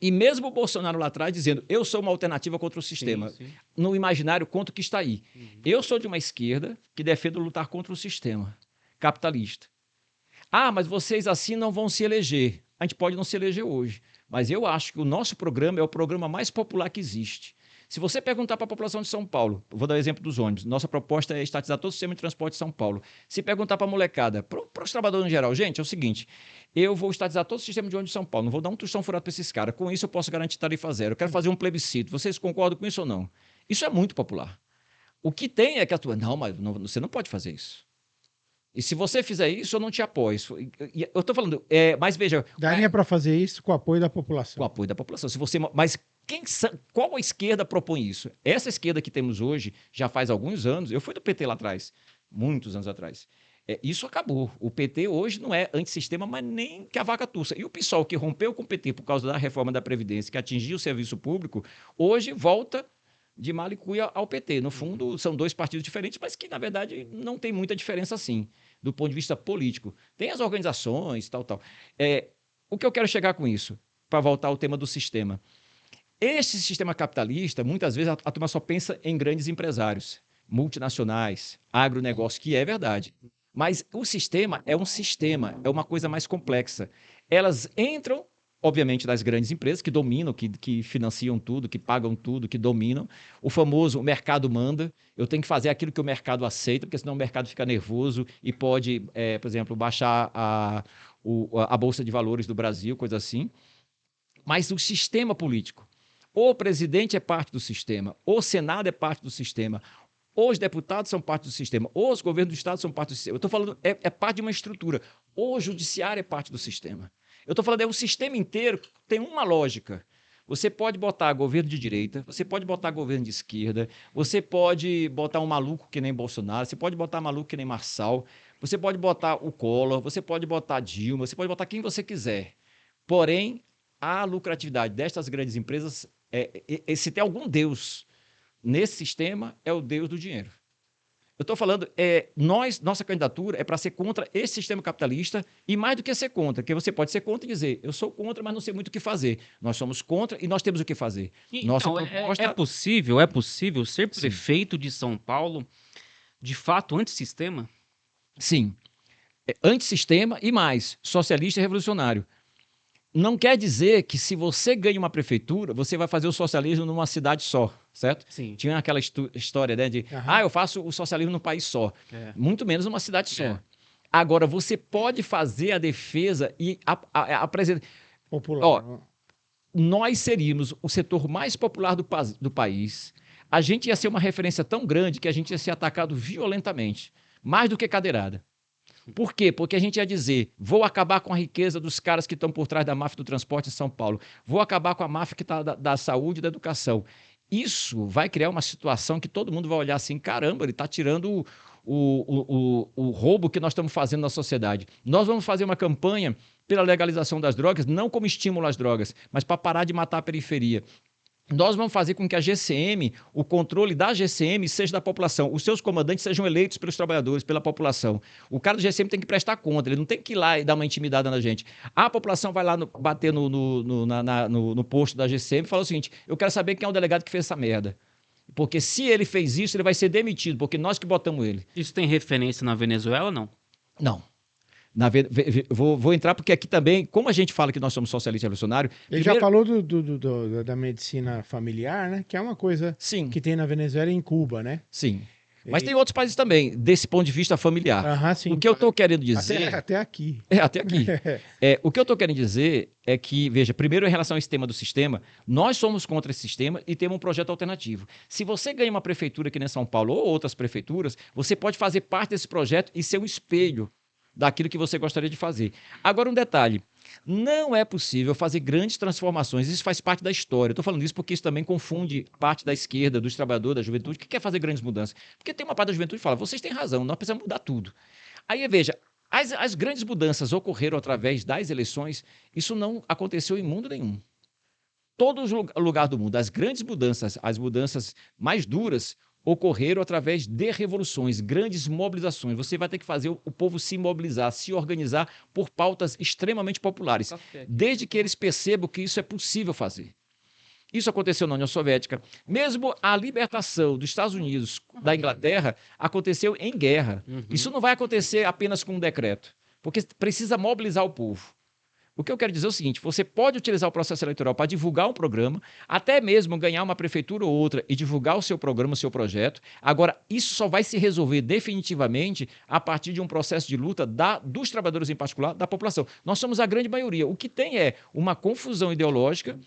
E mesmo o Bolsonaro lá atrás dizendo, eu sou uma alternativa contra o sistema, Sim, sim. no imaginário quanto que está aí. Uhum. Eu sou de uma esquerda que defendo lutar contra o sistema capitalista. Ah, mas vocês assim não vão se eleger. A gente pode não se eleger hoje, mas eu acho que o nosso programa é o programa mais popular que existe. Se você perguntar para a população de São Paulo, vou dar o exemplo dos ônibus, nossa proposta é estatizar todo o sistema de transporte de São Paulo. Se perguntar para a molecada, para os trabalhadores em geral, gente, é o seguinte, eu vou estatizar todo o sistema de ônibus de São Paulo, não vou dar um tostão furado para esses caras, com isso eu posso garantir tarifa zero, eu quero fazer um plebiscito, vocês concordam com isso ou não? Isso é muito popular. O que tem é que a tua, não, mas você não pode fazer isso. E se você fizer isso, eu não te apoio. Eu estou falando, mas veja, Daria para fazer isso com o apoio da com o população. apoio da população. Se você, mas qual a esquerda propõe isso? Essa esquerda que temos hoje já faz alguns anos. Eu fui do PT lá atrás, muitos anos atrás. Isso acabou. O PT hoje não é antissistema, mas nem que a vaca tussa. E o PSOL que rompeu com o PT por causa da reforma da Previdência, que atingiu o serviço público, hoje volta de mal e cuia ao PT. No fundo, são dois partidos diferentes, mas que, na verdade, não tem muita diferença assim, do ponto de vista político. Tem as organizações, tal. O que eu quero chegar com isso, para voltar ao tema do sistema. Esse sistema capitalista, muitas vezes, a turma só pensa em grandes empresários, multinacionais, agronegócio, que é verdade. Mas o sistema é um sistema, é uma coisa mais complexa. Elas entram, obviamente, das grandes empresas que dominam, que financiam tudo, que pagam tudo, que dominam. O famoso mercado manda. Eu tenho que fazer aquilo que o mercado aceita, porque senão o mercado fica nervoso e pode, por exemplo, baixar a Bolsa de Valores do Brasil, coisa assim. Mas o sistema político, o presidente é parte do sistema, o Senado é parte do sistema, os deputados são parte do sistema, os governos do Estado são parte do sistema. Eu estou falando, é parte de uma estrutura. O judiciário é parte do sistema. Eu estou falando, o sistema inteiro tem uma lógica. Você pode botar governo de direita, você pode botar governo de esquerda, você pode botar um maluco que nem Bolsonaro, você pode botar maluco que nem Marçal, você pode botar o Collor, você pode botar Dilma, você pode botar quem você quiser. Porém, a lucratividade destas grandes empresas, se tem algum Deus nesse sistema, é o Deus do dinheiro. Eu estou falando, nossa candidatura é para ser contra esse sistema capitalista e mais do que ser contra, porque você pode ser contra e dizer, eu sou contra, mas não sei muito o que fazer. Nós somos contra e nós temos o que fazer. Nossa Então, proposta... é possível ser prefeito de São Paulo, de fato, antissistema? Sim. Antissistema e mais, socialista e revolucionário. Não quer dizer que se você ganha uma prefeitura, você vai fazer o socialismo numa cidade só, certo? Sim. Tinha aquela história, né, de, eu faço o socialismo num país só. Muito menos numa cidade só. Agora, você pode fazer a defesa e apresentar... Popular. Nós seríamos o setor mais popular do país. A gente ia ser uma referência tão grande que a gente ia ser atacado violentamente, mais do que cadeirada. Por quê? Porque a gente ia dizer, vou acabar com a riqueza dos caras que estão por trás da máfia do transporte em São Paulo, vou acabar com a máfia que está da saúde e da educação. Isso vai criar uma situação que todo mundo vai olhar assim, caramba, ele está tirando o roubo que nós estamos fazendo na sociedade. Nós vamos fazer uma campanha pela legalização das drogas, não como estímulo às drogas, mas para parar de matar a periferia. Nós vamos fazer com que a GCM, o controle da GCM seja da população. Os seus comandantes sejam eleitos pelos trabalhadores, pela população. O cara do GCM tem que prestar conta, ele não tem que ir lá e dar uma intimidada na gente. A população vai lá bater no posto da GCM e fala o seguinte, eu quero saber quem é o delegado que fez essa merda. Porque se ele fez isso, ele vai ser demitido, porque nós que botamos ele. Isso tem referência na Venezuela, não? Não. Vou entrar porque aqui também, como a gente fala que nós somos socialistas revolucionários... Ele já falou da medicina familiar, né? Que é uma coisa que tem na Venezuela e em Cuba, né? Sim. Mas tem outros países também, desse ponto de vista familiar. Sim. O que eu estou querendo dizer... Até aqui. Até aqui. O que eu estou querendo dizer é que, veja, primeiro em relação ao sistema do sistema, nós somos contra esse sistema e temos um projeto alternativo. Se você ganha uma prefeitura aqui em São Paulo ou outras prefeituras, você pode fazer parte desse projeto e ser um espelho daquilo que você gostaria de fazer. Agora, um detalhe. Não é possível fazer grandes transformações. Isso faz parte da história. Estou falando isso porque isso também confunde parte da esquerda, dos trabalhadores, da juventude, que quer fazer grandes mudanças. Porque tem uma parte da juventude que fala, vocês têm razão, nós precisamos mudar tudo. Aí, veja, as grandes mudanças ocorreram através das eleições. Isso não aconteceu em mundo nenhum. Todos os lugares do mundo, as grandes mudanças, as mudanças mais duras, ocorreram através de revoluções, grandes mobilizações. Você vai ter que fazer o povo se mobilizar, se organizar por pautas extremamente populares, desde que eles percebam que isso é possível fazer. Isso aconteceu na União Soviética. Mesmo a libertação dos Estados Unidos da Inglaterra aconteceu em guerra. Isso não vai acontecer apenas com um decreto, porque precisa mobilizar o povo. O que eu quero dizer é o seguinte: você pode utilizar o processo eleitoral para divulgar um programa, até mesmo ganhar uma prefeitura ou outra e divulgar o seu programa, o seu projeto. Agora, isso só vai se resolver definitivamente a partir de um processo de luta dos trabalhadores em particular, da população. Nós somos a grande maioria. O que tem é uma confusão ideológica.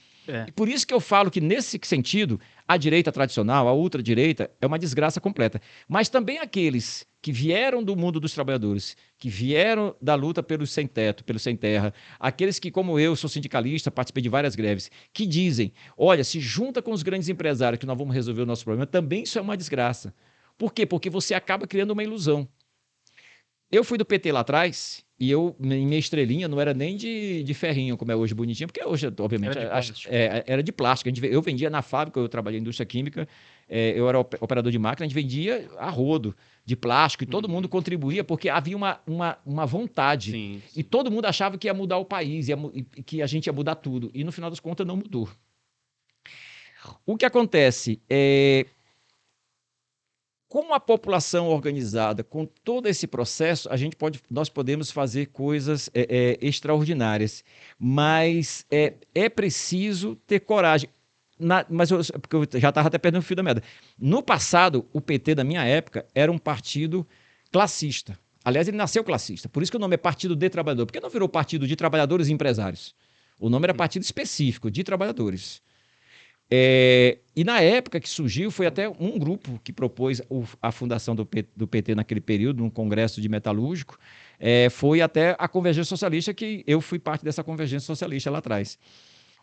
E por isso que eu falo que, nesse sentido, a direita tradicional, a ultradireita, é uma desgraça completa. Mas também aqueles que vieram do mundo dos trabalhadores, que vieram da luta pelos sem-teto, pelos sem-terra, aqueles que, como eu, sou sindicalista, participei de várias greves, que dizem, olha, se junta com os grandes empresários que nós vamos resolver o nosso problema, também isso é uma desgraça. Por quê? Porque você acaba criando uma ilusão. Eu fui do PT lá atrás e minha estrelinha não era nem de ferrinho, como é hoje, bonitinha, porque hoje, obviamente, era de plástico. Eu vendia na fábrica, eu trabalhei em indústria química, eu era operador de máquina, a gente vendia a rodo de plástico e todo mundo contribuía porque havia uma vontade. Sim. E todo mundo achava que ia mudar o país, e que a gente ia mudar tudo. E no final das contas não mudou. O que acontece é, com a população organizada, com todo esse processo, nós podemos fazer coisas extraordinárias, mas é preciso ter coragem. Porque eu já estava até perdendo o fio da meada. No passado, o PT da minha época era um partido classista. Aliás, ele nasceu classista. Por isso que o nome é Partido de Trabalhador. Por que não virou Partido de Trabalhadores e Empresários? O nome era Partido Específico, de Trabalhadores. E na época que surgiu, foi até um grupo que propôs a fundação do PT naquele período, num congresso de metalúrgico, foi até a Convergência Socialista, que eu fui parte dessa Convergência Socialista lá atrás.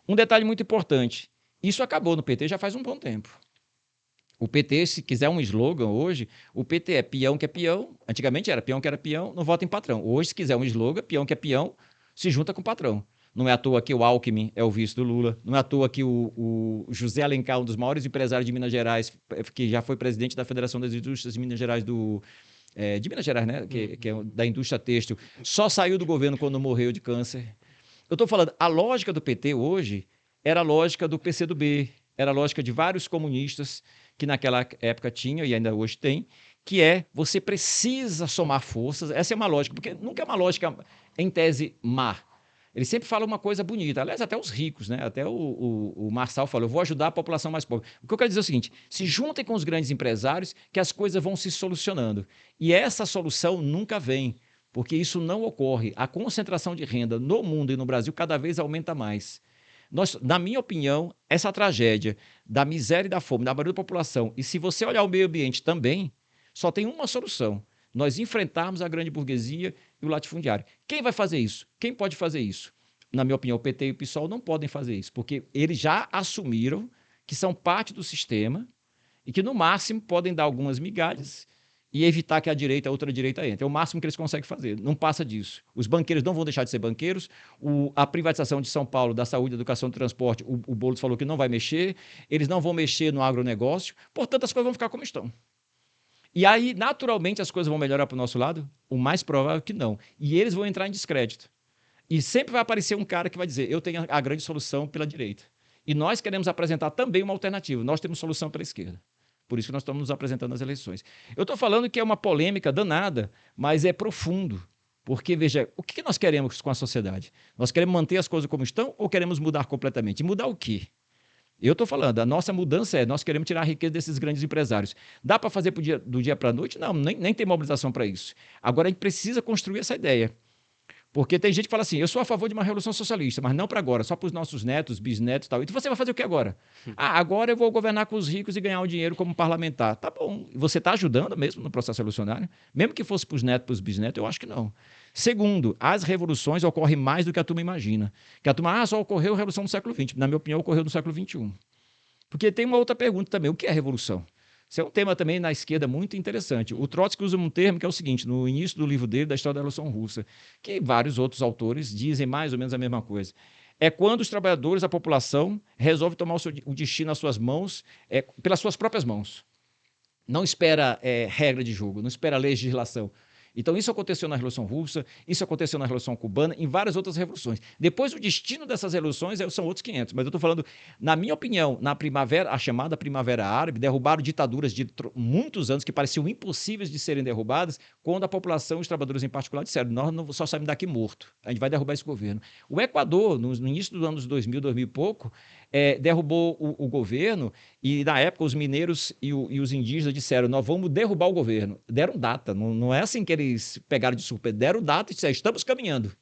Um detalhe muito importante, isso acabou no PT já faz um bom tempo. O PT, se quiser um slogan hoje, o PT é peão que é peão, antigamente era peão que era peão, não vota em patrão. Hoje, se quiser um slogan, peão que é peão, se junta com o patrão. Não é à toa que o Alckmin é o vice do Lula, não é à toa que o José Alencar, um dos maiores empresários de Minas Gerais, que já foi presidente da Federação das Indústrias de Minas Gerais de Minas Gerais, né? Que é da indústria têxtil, só saiu do governo quando morreu de câncer. Eu estou falando, a lógica do PT hoje era a lógica do PCdoB, era a lógica de vários comunistas que naquela época tinham e ainda hoje tem, que você precisa somar forças. Essa é uma lógica, porque nunca é uma lógica em tese má. Ele sempre fala uma coisa bonita. Aliás, até os ricos, né? Até o Marçal falou, eu vou ajudar a população mais pobre. O que eu quero dizer é o seguinte, se juntem com os grandes empresários que as coisas vão se solucionando. E essa solução nunca vem, porque isso não ocorre. A concentração de renda no mundo e no Brasil cada vez aumenta mais. Na minha opinião, essa tragédia da miséria e da fome, da maioria da população, e se você olhar o meio ambiente também, só tem uma solução. Nós enfrentarmos a grande burguesia e o latifundiário. Quem vai fazer isso? Quem pode fazer isso? Na minha opinião, o PT e o PSOL não podem fazer isso, porque eles já assumiram que são parte do sistema e que, no máximo, podem dar algumas migalhas e evitar que a outra direita entre. É o máximo que eles conseguem fazer, não passa disso. Os banqueiros não vão deixar de ser banqueiros, a privatização de São Paulo, da saúde, da educação e do transporte, o Boulos falou que não vai mexer, eles não vão mexer no agronegócio, portanto, as coisas vão ficar como estão. E aí, naturalmente, as coisas vão melhorar para o nosso lado? O mais provável é que não. E eles vão entrar em descrédito. E sempre vai aparecer um cara que vai dizer, eu tenho a grande solução pela direita. E nós queremos apresentar também uma alternativa. Nós temos solução pela esquerda. Por isso que nós estamos nos apresentando nas eleições. Eu estou falando que é uma polêmica danada, mas é profundo. Porque, veja, o que nós queremos com a sociedade? Nós queremos manter as coisas como estão ou queremos mudar completamente? E mudar o quê? Eu estou falando, a nossa mudança nós queremos tirar a riqueza desses grandes empresários. Dá para fazer do dia para a noite? Não, nem tem mobilização para isso. Agora a gente precisa construir essa ideia. Porque tem gente que fala assim, eu sou a favor de uma revolução socialista, mas não para agora, só para os nossos netos, bisnetos e tal. Então você vai fazer o que agora? Agora eu vou governar com os ricos e ganhar o dinheiro como parlamentar. Tá bom, você está ajudando mesmo no processo revolucionário? Mesmo que fosse para os netos, para os bisnetos, eu acho que não. Segundo, as revoluções ocorrem mais do que a turma imagina. Que a turma, só ocorreu a revolução no século XX. Na minha opinião, ocorreu no século XXI. Porque tem uma outra pergunta também, o que é revolução? Isso é um tema também na esquerda muito interessante. O Trotsky usa um termo que é o seguinte, no início do livro dele, da História da Revolução Russa, que vários outros autores dizem mais ou menos a mesma coisa. É quando os trabalhadores, a população, resolve tomar o destino nas suas mãos, pelas suas próprias mãos. não espera regra de jogo, não espera legislação. Então, isso aconteceu na Revolução Russa, isso aconteceu na Revolução Cubana, em várias outras revoluções. Depois, o destino dessas revoluções são outros 500. Mas eu estou falando, na minha opinião, na primavera, a chamada Primavera Árabe, derrubaram ditaduras de muitos anos que pareciam impossíveis de serem derrubadas, quando a população, os trabalhadores em particular, disseram: nós não só saímos daqui morto, a gente vai derrubar esse governo. O Equador, no início dos anos 2000, 2000 e pouco, derrubou o governo, e na época os mineiros e os indígenas disseram: nós vamos derrubar o governo. Deram data, não é assim que eles pegaram de surpresa, deram data e disseram: estamos caminhando.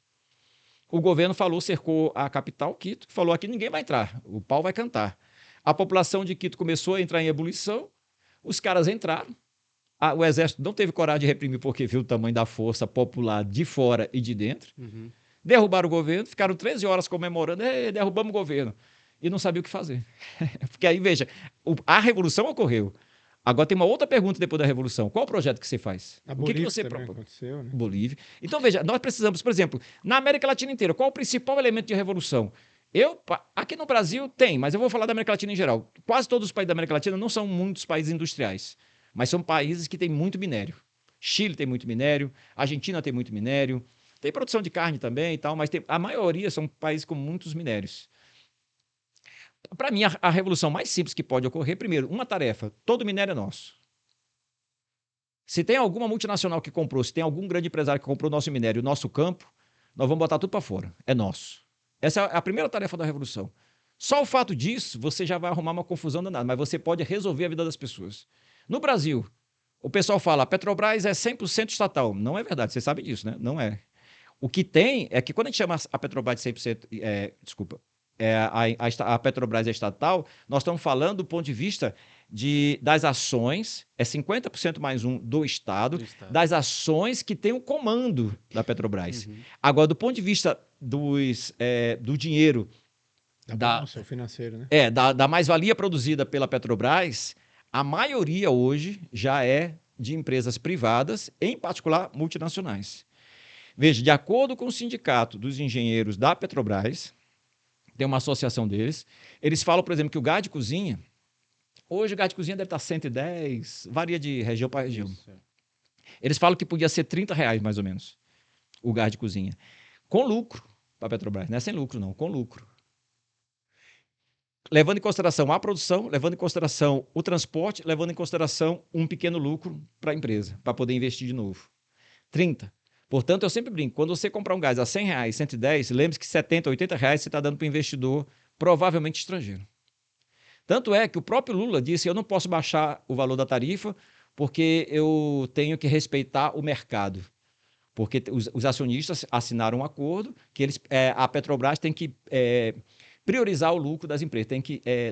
O governo falou, cercou a capital, Quito, falou: aqui ninguém vai entrar, o pau vai cantar. A população de Quito começou a entrar em ebulição, os caras entraram, o exército não teve coragem de reprimir porque viu o tamanho da força popular de fora e de dentro. Uhum. Derrubaram o governo, ficaram 13 horas comemorando: derrubamos o governo. E não sabia o que fazer. Porque aí, veja, a revolução ocorreu. Agora tem uma outra pergunta depois da revolução: qual o projeto que você faz? Na O Bolívia que você também propõe? aconteceu, né? Bolívia. Então, veja, nós precisamos, por exemplo, na América Latina inteira, qual o principal elemento de revolução? Aqui no Brasil tem, mas eu vou falar da América Latina em geral. Quase todos os países da América Latina não são muitos países industriais, mas são países que têm muito minério. Chile tem muito minério, Argentina tem muito minério, tem produção de carne também e tal, mas a maioria são países com muitos minérios. Para mim, a revolução mais simples que pode ocorrer, primeiro, uma tarefa: todo minério é nosso. Se tem alguma multinacional que comprou, se tem algum grande empresário que comprou o nosso minério, o nosso campo, nós vamos botar tudo para fora. É nosso. Essa é a primeira tarefa da revolução. Só o fato disso, você já vai arrumar uma confusão danada, mas você pode resolver a vida das pessoas. No Brasil, o pessoal fala: a Petrobras é 100% estatal. Não é verdade, você sabe disso, né? Não é. O que tem é que quando a gente chama a Petrobras de 100%, a Petrobras é estatal, nós estamos falando do ponto de vista das ações, 50% mais um do Estado, das ações que tem o comando da Petrobras. Uhum. Agora, do ponto de vista do dinheiro, Balanço financeiro, né? da mais-valia produzida pela Petrobras, a maioria hoje já é de empresas privadas, em particular multinacionais. Veja, de acordo com o Sindicato dos Engenheiros da Petrobras, tem uma associação deles, eles falam, por exemplo, que o gás de cozinha, hoje o gás de cozinha deve estar 110, varia de região para região. Isso. Eles falam que podia ser R$30 mais ou menos, o gás de cozinha. Com lucro para a Petrobras, não é sem lucro não, com lucro. Levando em consideração a produção, levando em consideração o transporte, levando em consideração um pequeno lucro para a empresa, para poder investir de novo. 30. Portanto, eu sempre brinco: quando você comprar um gás a R$100, 110, lembre-se que R$70, R$80 você está dando para o investidor, provavelmente estrangeiro. Tanto é que o próprio Lula disse: eu não posso baixar o valor da tarifa porque eu tenho que respeitar o mercado. Porque os acionistas assinaram um acordo que a Petrobras tem que priorizar o lucro das empresas,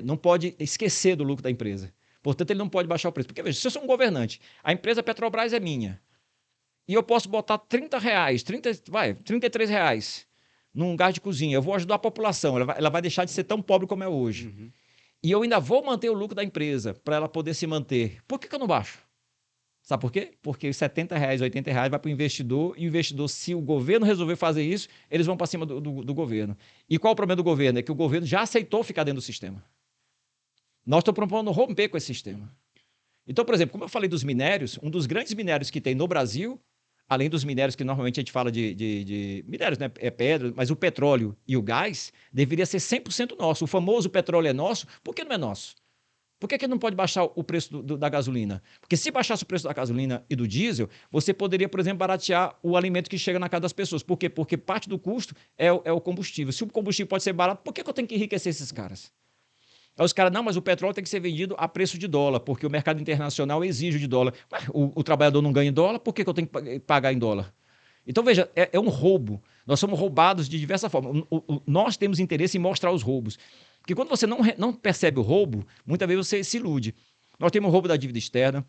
não pode esquecer do lucro da empresa. Portanto, ele não pode baixar o preço. Porque, veja, se eu sou um governante, a empresa Petrobras é minha, e eu posso botar R$30, R$33 num gás de cozinha, eu vou ajudar a população, ela vai deixar de ser tão pobre como é hoje. Uhum. E eu ainda vou manter o lucro da empresa para ela poder se manter. Por que eu não baixo? Sabe por quê? Porque os R$70, R$80 vai para o investidor, e o investidor, se o governo resolver fazer isso, eles vão para cima do governo. E qual o problema do governo? É que o governo já aceitou ficar dentro do sistema. Nós estamos propondo romper com esse sistema. Então, por exemplo, como eu falei dos minérios, um dos grandes minérios que tem no Brasil, além dos minérios que normalmente a gente fala de minérios, né? É pedra, mas o petróleo e o gás deveria ser 100% nosso. O famoso petróleo é nosso. Por que não é nosso? Por que não pode baixar o preço da gasolina? Porque se baixasse o preço da gasolina e do diesel, você poderia, por exemplo, baratear o alimento que chega na casa das pessoas. Por quê? Porque parte do custo é o combustível. Se o combustível pode ser barato, por que eu tenho que enriquecer esses caras? Aí os caras: não, mas o petróleo tem que ser vendido a preço de dólar, porque o mercado internacional exige de dólar. Ué, o trabalhador não ganha em dólar, por que eu tenho que pagar em dólar? Então, veja, é um roubo. Nós somos roubados de diversas formas. Nós temos interesse em mostrar os roubos. Porque quando você não percebe o roubo, muitas vezes você se ilude. Nós temos o roubo da dívida externa,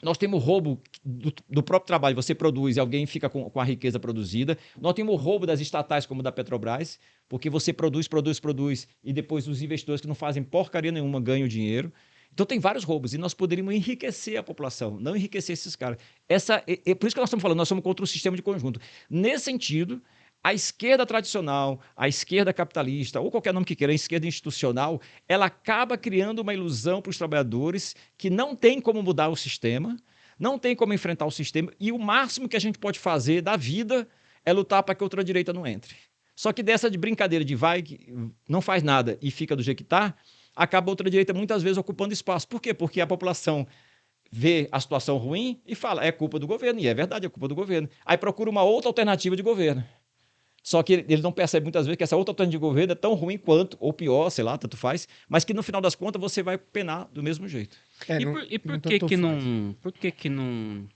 nós temos o roubo do próprio trabalho, você produz e alguém fica com a riqueza produzida. Nós temos o roubo das estatais, como da Petrobras, porque você produz e depois os investidores que não fazem porcaria nenhuma ganham dinheiro. Então tem vários roubos e nós poderíamos enriquecer a população, não enriquecer esses caras. Por isso que nós estamos falando, nós somos contra o sistema de conjunto. Nesse sentido, A esquerda tradicional, a esquerda capitalista, ou qualquer nome que queira, a esquerda institucional, ela acaba criando uma ilusão para os trabalhadores que não tem como mudar o sistema, não tem como enfrentar o sistema, e o máximo que a gente pode fazer da vida é lutar para que a ultradireita não entre. Só que dessa de brincadeira de vai, não faz nada e fica do jeito que está, acaba a ultradireita muitas vezes ocupando espaço. Por quê? Porque a população vê a situação ruim e fala, é culpa do governo, e é verdade, é culpa do governo. Aí procura uma outra alternativa de governo. Só que ele não percebe muitas vezes que essa outra alternativa de governo é tão ruim quanto, ou pior, sei lá, tanto faz, mas que no final das contas você vai penar do mesmo jeito. Por que que não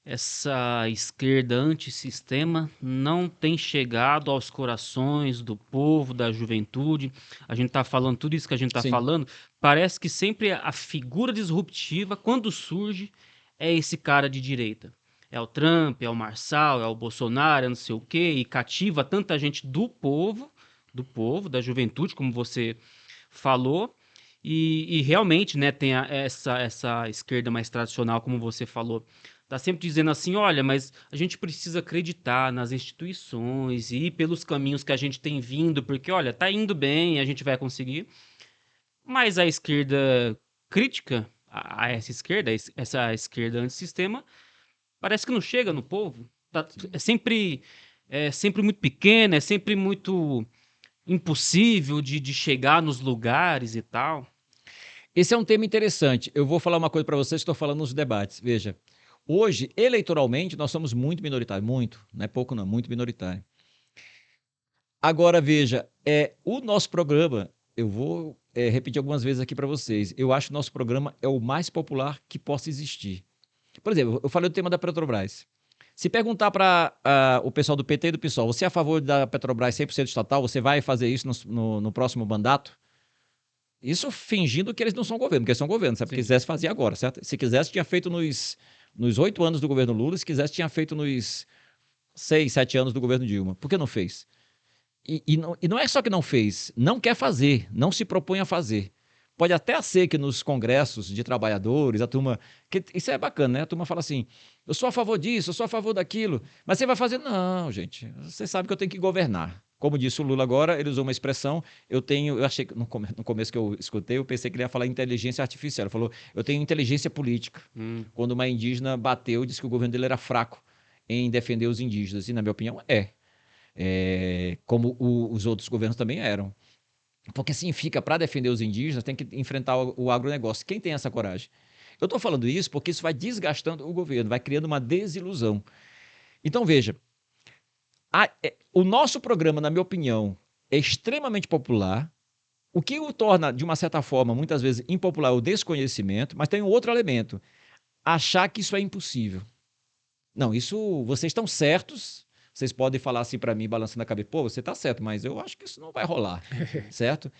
essa esquerda antissistema não tem chegado aos corações do povo, da juventude? A gente está falando tudo isso que a gente está Sim. falando, parece que sempre a figura disruptiva, quando surge, é esse cara de direita. É o Trump, é o Marçal, é o Bolsonaro, é não sei o quê, e cativa tanta gente do povo, da juventude, como você falou, e realmente, né, tem essa esquerda mais tradicional, como você falou, tá sempre dizendo assim, olha, mas a gente precisa acreditar nas instituições e ir pelos caminhos que a gente tem vindo, porque, olha, tá indo bem, a gente vai conseguir. Mas a esquerda crítica a essa esquerda, essa esquerda antissistema, parece que não chega no povo. É sempre muito pequena, é sempre muito impossível de chegar nos lugares e tal. Esse é um tema interessante. Eu vou falar uma coisa para vocês que estou falando nos debates. Veja, hoje, eleitoralmente, nós somos muito minoritários. Muito, não é pouco não, muito minoritário. Agora, veja, o nosso programa, eu vou repetir algumas vezes aqui para vocês. Eu acho que o nosso programa é o mais popular que possa existir. Por exemplo, eu falei do tema da Petrobras. Se perguntar para o pessoal do PT e do PSOL, você é a favor da Petrobras 100% estatal? Você vai fazer isso no próximo mandato? Isso fingindo que eles não são governo, porque eles são governo. Se quisesse, fazia agora, certo? Se quisesse, tinha feito nos 8 anos do governo Lula. Se quisesse, tinha feito nos 6, 7 anos do governo Dilma. Por que não fez? E não é só que não fez, não quer fazer, não se propõe a fazer. Pode até ser que nos congressos de trabalhadores, a turma. Isso é bacana, né? A turma fala assim: eu sou a favor disso, eu sou a favor daquilo. Mas você vai fazer? Não, gente. Você sabe que eu tenho que governar. Como disse o Lula agora, ele usou uma expressão. Eu achei que no começo que eu escutei, eu pensei que ele ia falar inteligência artificial. Ele falou: eu tenho inteligência política. Quando uma indígena bateu, disse que o governo dele era fraco em defender os indígenas. E, na minha opinião, como os outros governos também eram. Porque significa, para defender os indígenas, tem que enfrentar o agronegócio. Quem tem essa coragem? Eu estou falando isso porque isso vai desgastando o governo, vai criando uma desilusão. Então, veja, o nosso programa, na minha opinião, é extremamente popular. O que o torna, de uma certa forma, muitas vezes impopular é o desconhecimento, mas tem um outro elemento: achar que isso é impossível. Não, isso vocês estão certos. Vocês podem falar assim para mim, balançando a cabeça, pô, você está certo, mas eu acho que isso não vai rolar, certo?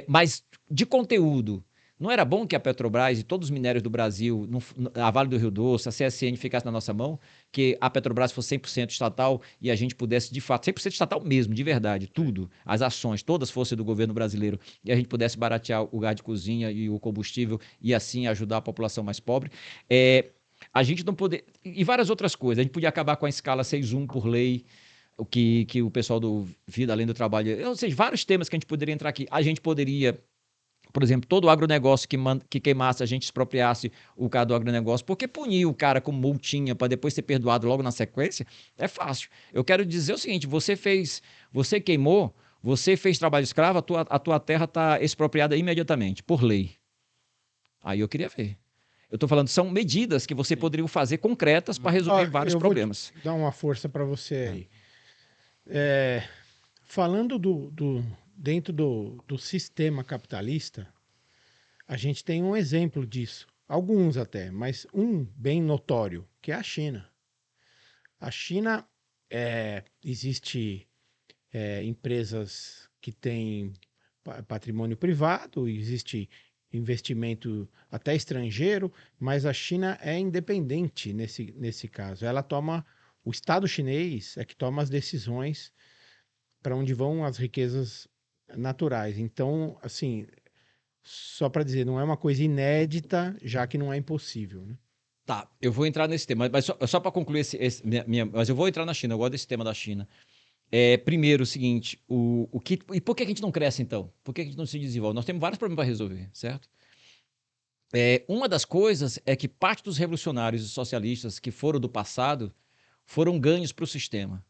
Mas de conteúdo, não era bom que a Petrobras e todos os minérios do Brasil, a Vale do Rio Doce, a CSN ficasse na nossa mão, que a Petrobras fosse 100% estatal e a gente pudesse, de fato, 100% estatal mesmo, de verdade, tudo, as ações, todas fossem do governo brasileiro e a gente pudesse baratear o gás de cozinha e o combustível e assim ajudar a população mais pobre. A gente não poder. E várias outras coisas. A gente podia acabar com a escala 6.1 por lei, o que o pessoal do Vida Além do Trabalho. Ou seja, vários temas que a gente poderia entrar aqui. A gente poderia, por exemplo, todo o agronegócio que queimasse, a gente expropriasse o cara do agronegócio, porque punir o cara com multinha para depois ser perdoado logo na sequência é fácil. Eu quero dizer o seguinte: você queimou, você fez trabalho escravo, a tua terra está expropriada imediatamente, por lei. Aí eu queria ver. Eu estou falando, são medidas que você poderia fazer concretas para resolver vários problemas. Vou dar uma força para você aí. Falando dentro do sistema capitalista, a gente tem um exemplo disso. Alguns até, mas um bem notório, que é a China. A China, existe empresas que têm patrimônio privado, existe investimento até estrangeiro, mas a China é independente nesse caso. O Estado chinês é que toma as decisões para onde vão as riquezas naturais. Então, assim, só para dizer, não é uma coisa inédita, já que não é impossível, né? Tá, eu vou entrar nesse tema, mas só para concluir mas eu vou entrar na China, eu gosto desse tema da China. Primeiro, o seguinte, e por que a gente não cresce, então? Por que a gente não se desenvolve? Nós temos vários problemas para resolver, certo? Uma das coisas é que parte dos revolucionários e socialistas que foram do passado foram ganhos para o sistema.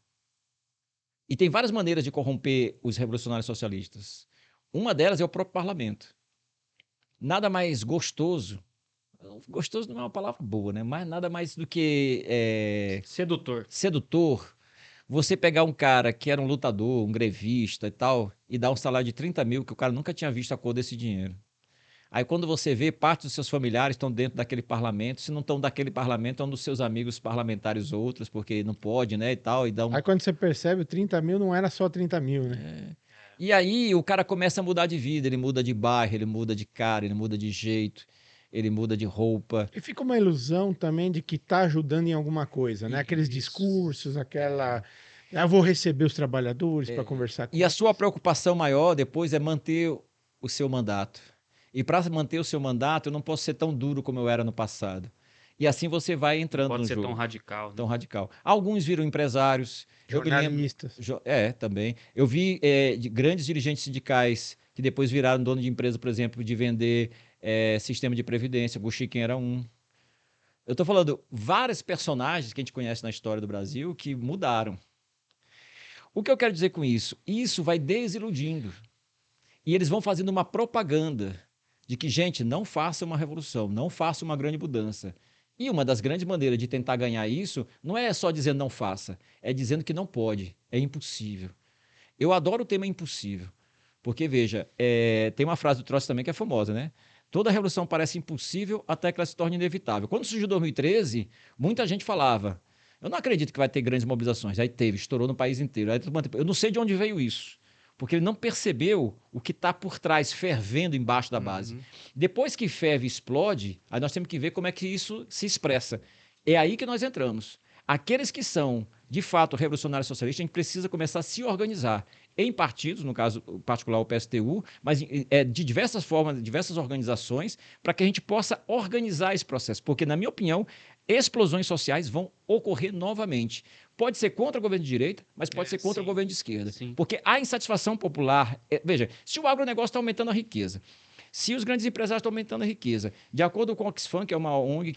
E tem várias maneiras de corromper os revolucionários socialistas. Uma delas é o próprio parlamento. Nada mais gostoso não é uma palavra boa, né? Mas nada mais do que sedutor. Você pegar um cara que era um lutador, um grevista e tal, e dar um salário de 30 mil, que o cara nunca tinha visto a cor desse dinheiro. Aí quando você vê, parte dos seus familiares estão dentro daquele parlamento, se não estão daquele parlamento, é um dos seus amigos parlamentares outros, porque não pode, né, e tal, e dá um... Aí quando você percebe, 30 mil não era só 30 mil, né? E aí o cara começa a mudar de vida, ele muda de bairro, ele muda de cara, ele muda de jeito, ele muda de roupa. E fica uma ilusão também de que tá ajudando em alguma coisa, né? Aqueles discursos, aquela... Eu vou receber os trabalhadores para conversar com E a sua preocupação maior depois é manter o seu mandato. E para manter o seu mandato, eu não posso ser tão duro como eu era no passado. E assim você vai entrando Pode no ser jogo. tão radical. Né? Tão radical. Alguns viram empresários. jornalistas. Também. Eu vi de grandes dirigentes sindicais que depois viraram dono de empresa, por exemplo, de vender sistema de previdência. O Chiquinho era um. Eu estou falando vários personagens que a gente conhece na história do Brasil que mudaram. O que eu quero dizer com isso? Isso vai desiludindo. E eles vão fazendo uma propaganda de que, gente, não faça uma revolução, não faça uma grande mudança. E uma das grandes maneiras de tentar ganhar isso não é só dizendo não faça, é dizendo que não pode, é impossível. Eu adoro o tema impossível, porque, veja, tem uma frase do Trotsky também que é famosa, né? Toda revolução parece impossível até que ela se torne inevitável. Quando surgiu 2013, muita gente falava, eu não acredito que vai ter grandes mobilizações. Aí teve, estourou no país inteiro. Eu não sei de onde veio isso, porque ele não percebeu o que está por trás, fervendo embaixo da base. Depois que ferve e explode, aí nós temos que ver como é que isso se expressa. É aí que nós entramos. Aqueles que são, de fato, revolucionários socialistas, a gente precisa começar a se organizar em partidos, no caso particular o PSTU, mas de diversas formas, diversas organizações, para que a gente possa organizar esse processo. Porque, na minha opinião, explosões sociais vão ocorrer novamente. Pode ser contra o governo de direita, mas pode ser contra o governo de esquerda. Sim. Porque a insatisfação popular... veja, se o agronegócio está aumentando a riqueza, se os grandes empresários estão aumentando a riqueza, de acordo com o Oxfam, que é uma ONG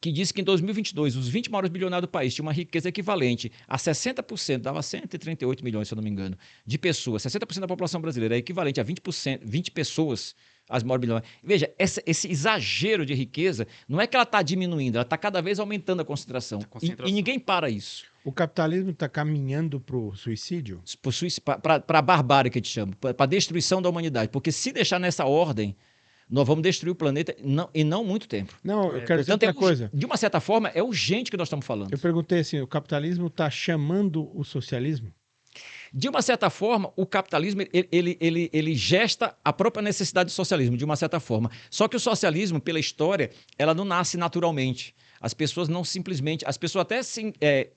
que disse que em 2022 os 20 maiores bilionários do país tinham uma riqueza equivalente a 60%, dava 138 milhões, se eu não me engano, de pessoas. 60% da população brasileira é equivalente a 20 pessoas as maiores bilionárias. Veja, esse exagero de riqueza, não é que ela está diminuindo, ela está cada vez aumentando a concentração. E ninguém para isso. O capitalismo está caminhando para o suicídio? Para a barbárie, que a gente chama, para a destruição da humanidade. Porque se deixar nessa ordem, nós vamos destruir o planeta em não muito tempo. Não, eu quero dizer outra coisa. De uma certa forma, é urgente que nós estamos falando. Eu perguntei assim, o capitalismo está chamando o socialismo? De uma certa forma, o capitalismo ele gesta a própria necessidade do socialismo, de uma certa forma. Só que o socialismo, pela história, ela não nasce naturalmente. As pessoas não simplesmente... As pessoas até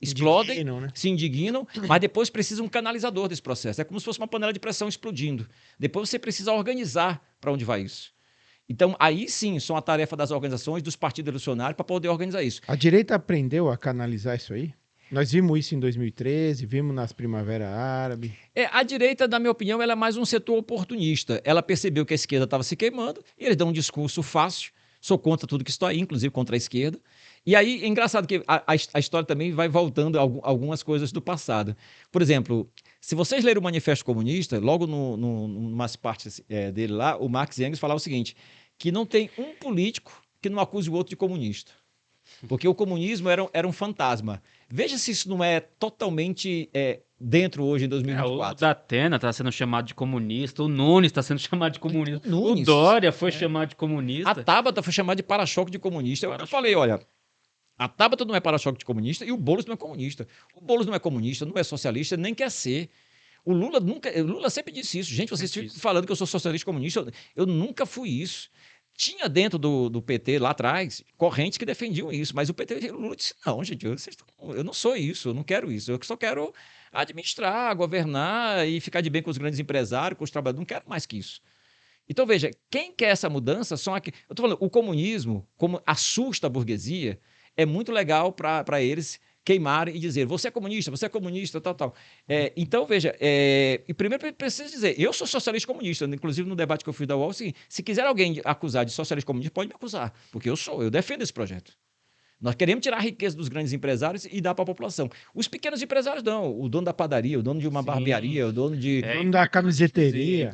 explodem, se indignam, mas depois precisam um canalizador desse processo. É como se fosse uma panela de pressão explodindo. Depois você precisa organizar para onde vai isso. Então, aí sim, são a tarefa das organizações, dos partidos revolucionários, para poder organizar isso. A direita aprendeu a canalizar isso aí? Nós vimos isso em 2013, vimos nas Primavera Árabe. A direita, na minha opinião, ela é mais um setor oportunista. Ela percebeu que a esquerda estava se queimando, e eles dão um discurso fácil, sou contra tudo que está aí, inclusive contra a esquerda. E aí, é engraçado que a história também vai voltando a algumas coisas do passado. Por exemplo, se vocês lerem o Manifesto Comunista, logo numas partes dele lá, o Marx e Engels falavam o seguinte, que não tem um político que não acuse o outro de comunista. Porque o comunismo era um fantasma. Veja se isso não é totalmente dentro hoje, em 2024. O Datena está sendo chamado de comunista, o Nunes está sendo chamado de comunista, Nunes, o Dória foi chamado de comunista. A Tabata foi chamada de para-choque de comunista. Eu falei, olha, a Tabata não é para-choque de comunista e o Boulos não é comunista. O Boulos não é comunista, não é socialista, nem quer ser. O Lula sempre disse isso. Gente, vocês ficam falando que eu sou socialista comunista. Eu nunca fui isso. Tinha dentro do PT, lá atrás, correntes que defendiam isso, mas o PT, o Lula disse, não, gente, eu não sou isso, eu não quero isso, eu só quero administrar, governar e ficar de bem com os grandes empresários, com os trabalhadores, não quero mais que isso. Então, veja, quem quer essa mudança são aqui. Eu estou falando, o comunismo, como assusta a burguesia, é muito legal para eles queimarem e dizer, você é comunista, tal, tal. Então, veja, e primeiro preciso dizer, eu sou socialista comunista, inclusive no debate que eu fiz da UOL, assim, se quiser alguém acusar de socialista comunista, pode me acusar, porque eu defendo esse projeto. Nós queremos tirar a riqueza dos grandes empresários e dar para a população. Os pequenos empresários não. O dono da padaria, o dono de uma barbearia, o dono de... dono da camiseteria.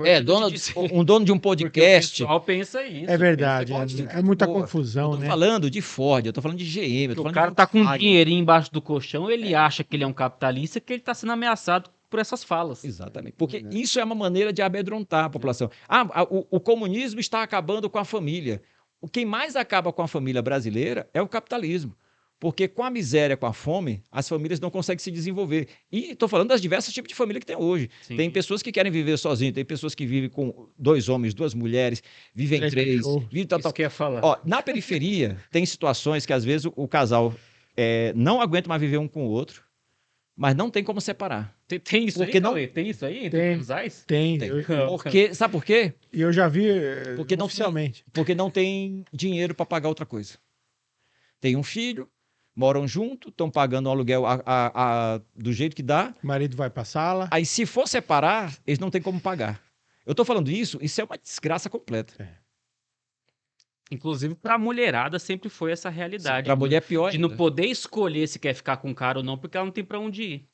Um dono de um podcast. Porque o pessoal pensa isso. É verdade, é muita confusão, eu tô né? falando de Ford, eu tô falando de GM, eu tô O falando cara de tá com um Volkswagen. dinheirinho embaixo do colchão, ele acha que ele é um capitalista, que ele tá sendo ameaçado por essas falas. Exatamente. Porque isso é uma maneira de amedrontar a população. O comunismo está acabando com a família. Quem mais acaba com a família brasileira é o capitalismo. Porque com a miséria, com a fome, as famílias não conseguem se desenvolver. E estou falando das diversos tipos de família que tem hoje. Sim. Tem pessoas que querem viver sozinhas, tem pessoas que vivem com 2 homens, 2 mulheres, vivem 3, vivem tal, tal. Isso que eu ia falar. Ó, na periferia, tem situações que às vezes o casal não aguenta mais viver um com o outro, mas não tem como separar. Tem isso Porque aí, não- Cauê? Tem isso aí? Tem. Casais? Tem. Tem. Não. Sabe por quê? E eu já vi Porque não oficialmente. Porque não tem dinheiro para pagar outra coisa. Tem um filho, moram junto, estão pagando o aluguel do jeito que dá. O marido vai pra sala. Aí, se for separar, eles não têm como pagar. Eu estou falando isso é uma desgraça completa. Inclusive, pra mulherada sempre foi essa realidade. Para a mulher é pior De não ainda. poder escolher se quer ficar com o cara ou não, porque ela não tem pra onde ir.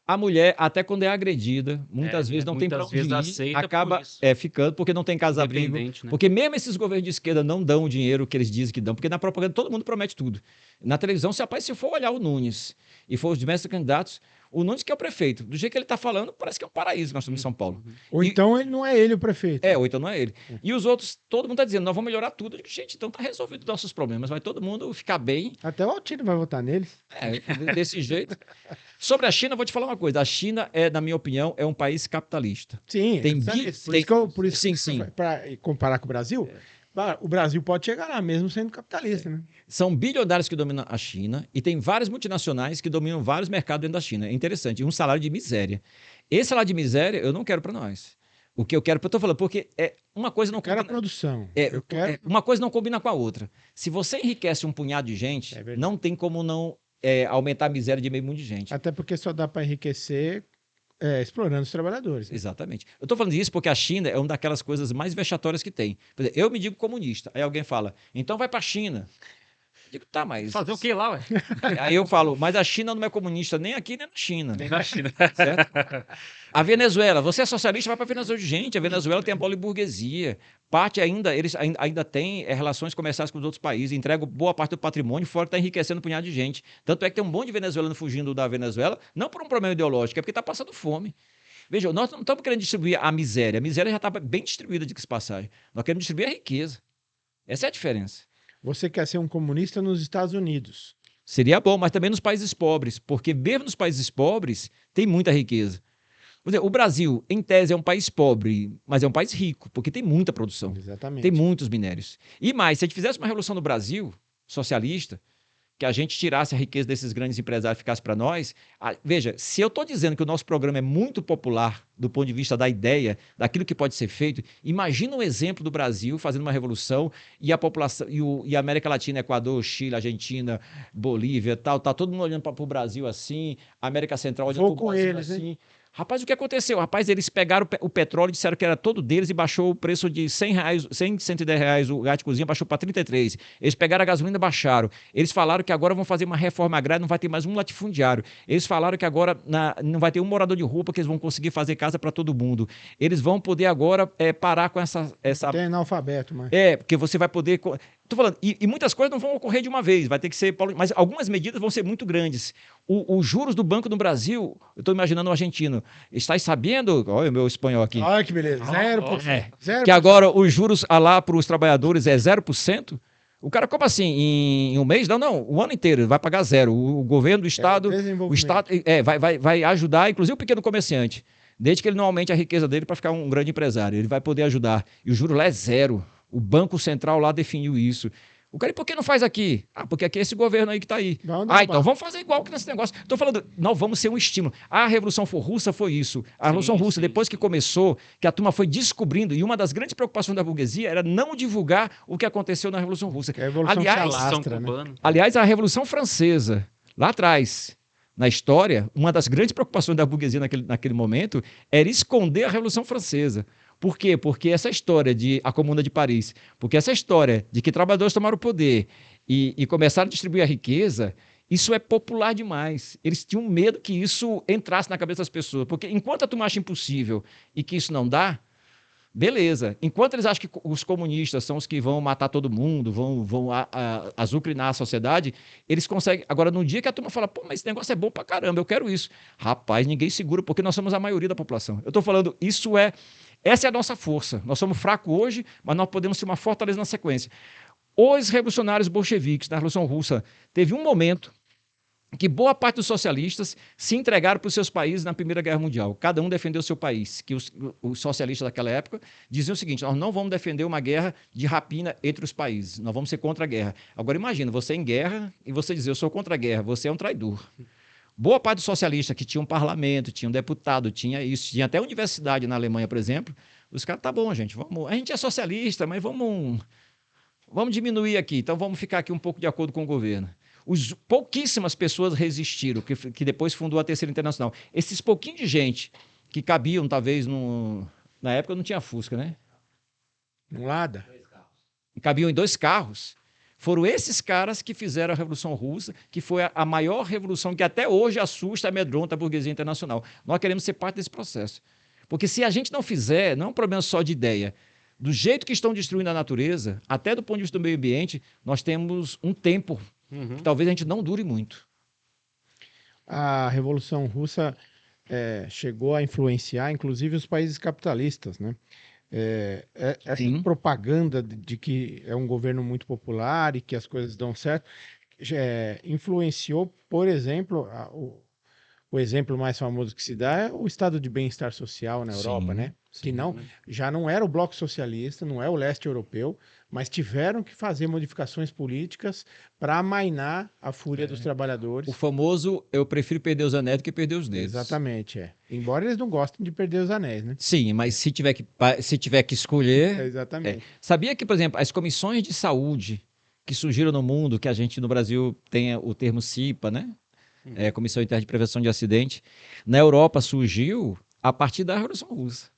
A mulher, até quando é agredida, muitas vezes não tem para muitas onde vezes ir, aceita acaba por isso. ficando porque não tem casa-abrigo. Independente, né? Porque mesmo esses governos de esquerda não dão o dinheiro que eles dizem que dão, porque na propaganda todo mundo promete tudo. Na televisão, se for olhar o Nunes e for os diversos candidatos, o Nunes que é o prefeito, do jeito que ele está falando, parece que é um paraíso que nós estamos em São Paulo. Ou então ele não é ele o prefeito. Ou então não é ele. E os outros, todo mundo está dizendo, nós vamos melhorar tudo. Eu digo, gente, então está resolvido os nossos problemas, vai todo mundo ficar bem. Até o Altino vai votar neles. Desse jeito. Sobre a China, eu vou te falar uma coisa. A China, na minha opinião, é um país capitalista. Sim, Tem sabe, bi- por tem- isso que eu, por isso sim, que sim. para comparar com o Brasil, o Brasil pode chegar lá mesmo sendo capitalista, né? São bilionários que dominam a China e tem várias multinacionais que dominam vários mercados dentro da China. É interessante. E um salário de miséria. Esse salário de miséria eu não quero para nós. O que eu quero, eu estou falando, porque uma coisa não Eu quero a combina. produção. Eu quero. Uma coisa não combina com a outra. Se você enriquece um punhado de gente, É verdade. não tem como não aumentar a miséria de meio mundo de gente. Até porque só dá para enriquecer explorando os trabalhadores. Exatamente. Eu estou falando isso porque a China é uma daquelas coisas mais vexatórias que tem. Por exemplo, eu me digo comunista. Aí alguém fala, então vai para a China. Eu digo, tá, mas... Fazer o que lá, ué? Aí eu falo, mas a China não é comunista nem aqui nem na China. Nem na China. Certo? A Venezuela, você é socialista, vai para a Venezuela. Gente, a Venezuela tem a poliburguesia. Eles ainda têm relações comerciais com os outros países, entregam boa parte do patrimônio, fora que está enriquecendo um punhado de gente. Tanto é que tem um monte de venezuelano fugindo da Venezuela, não por um problema ideológico, é porque está passando fome. Veja, nós não estamos querendo distribuir a miséria já está bem distribuída, de passagem. Nós queremos distribuir a riqueza. Essa é a diferença. Você quer ser um comunista nos Estados Unidos. Seria bom, mas também nos países pobres, porque mesmo nos países pobres tem muita riqueza. Por exemplo, o Brasil, em tese, é um país pobre, mas é um país rico, porque tem muita produção, Exatamente. tem muitos minérios. E mais, se a gente fizesse uma revolução no Brasil, socialista, que a gente tirasse a riqueza desses grandes empresários e ficasse para nós, veja, se eu estou dizendo que o nosso programa é muito popular do ponto de vista da ideia, daquilo que pode ser feito, imagina um exemplo do Brasil fazendo uma revolução e a população, e a América Latina, Equador, Chile, Argentina, Bolívia, tal, todo mundo olhando para o Brasil assim, a América Central olhando Vou para o com Brasil eles, assim. hein? Rapaz, o que aconteceu? Rapaz, eles pegaram o petróleo, disseram que era todo deles e baixou o preço de R$100, 110 reais o gás de cozinha, baixou para 33. Eles pegaram a gasolina e baixaram. Eles falaram que agora vão fazer uma reforma agrária, não vai ter mais um latifundiário. Eles falaram que agora não vai ter um morador de rua, porque eles vão conseguir fazer casa para todo mundo. Eles vão poder agora parar com essa... Tem analfabeto, mas... porque você vai poder... Tô falando, e muitas coisas não vão ocorrer de uma vez, vai ter que ser... Mas algumas medidas vão ser muito grandes. Os juros do banco no Brasil, eu estou imaginando o argentino, está sabendo... Olha o meu espanhol aqui. Olha que beleza, 0%. 0%. Que agora os juros lá para os trabalhadores é 0%. O cara, como assim? Em um mês? Não, o ano inteiro, vai pagar zero. O governo do Estado... O Estado vai ajudar, inclusive o pequeno comerciante. Desde que ele não aumente a riqueza dele para ficar um grande empresário. Ele vai poder ajudar. E o juro lá é zero. O Banco Central lá definiu isso. O cara, e por que não faz aqui? Porque aqui é esse governo aí que está aí. Então vamos fazer igual que nesse negócio. Estou falando, nós vamos ser um estímulo. A Revolução Russa foi isso. A Revolução Russa, depois que começou, que a turma foi descobrindo, e uma das grandes preocupações da burguesia era não divulgar o que aconteceu na Revolução Russa. A Revolução aliás, Salastra, né? aliás, a Revolução Francesa, lá atrás, na história, uma das grandes preocupações da burguesia naquele momento era esconder a Revolução Francesa. Por quê? Porque essa história de a Comuna de Paris, porque essa história de que trabalhadores tomaram o poder e começaram a distribuir a riqueza, isso é popular demais. Eles tinham medo que isso entrasse na cabeça das pessoas, porque enquanto a turma acha impossível e que isso não dá, beleza. Enquanto eles acham que os comunistas são os que vão matar todo mundo, vão azucrinar a sociedade, eles conseguem. Agora, no dia que a turma fala, pô, mas esse negócio é bom pra caramba, eu quero isso. Rapaz, ninguém segura, porque nós somos a maioria da população. Eu estou falando, essa é a nossa força. Nós somos fracos hoje, mas nós podemos ser uma fortaleza na sequência. Os revolucionários bolcheviques na Revolução Russa teve um momento que boa parte dos socialistas se entregaram para os seus países na Primeira Guerra Mundial. Cada um defendeu o seu país. Que os socialistas daquela época diziam o seguinte: nós não vamos defender uma guerra de rapina entre os países, nós vamos ser contra a guerra. Agora imagina, você em guerra e você dizer eu sou contra a guerra, você é um traidor. Boa parte dos socialistas que tinham um parlamento, tinham um deputado, tinha isso, tinha até universidade na Alemanha, por exemplo, os caras, tá bom, gente, a gente é socialista, mas vamos diminuir aqui, então vamos ficar aqui um pouco de acordo com o governo. Pouquíssimas pessoas resistiram, que depois fundou a Terceira Internacional. Esses pouquinhos de gente que cabiam, talvez, na época não tinha Fusca, né? Um Lada. Cabiam em 2 carros. Foram esses caras que fizeram a Revolução Russa, que foi a maior revolução que até hoje assusta e amedronta a burguesia internacional. Nós queremos ser parte desse processo. Porque se a gente não fizer, não é um problema só de ideia. Do jeito que estão destruindo a natureza, até do ponto de vista do meio ambiente, nós temos um tempo que talvez a gente não dure muito. A Revolução Russa chegou a influenciar, inclusive, os países capitalistas, né? Essa Sim. propaganda de que é um governo muito popular e que as coisas dão certo, influenciou, por exemplo, o exemplo mais famoso que se dá é o estado de bem-estar social na Europa, né? Que já não era o bloco socialista, não é o leste europeu, mas tiveram que fazer modificações políticas para amainar a fúria dos trabalhadores. O famoso, eu prefiro perder os anéis do que perder os dedos. Exatamente, Embora eles não gostem de perder os anéis, né? Sim, mas se tiver que escolher... Exatamente. Sabia que, por exemplo, as comissões de saúde que surgiram no mundo, que a gente no Brasil tem o termo CIPA, né? Comissão Interna de Prevenção de Acidente, na Europa surgiu a partir da Revolução Russa.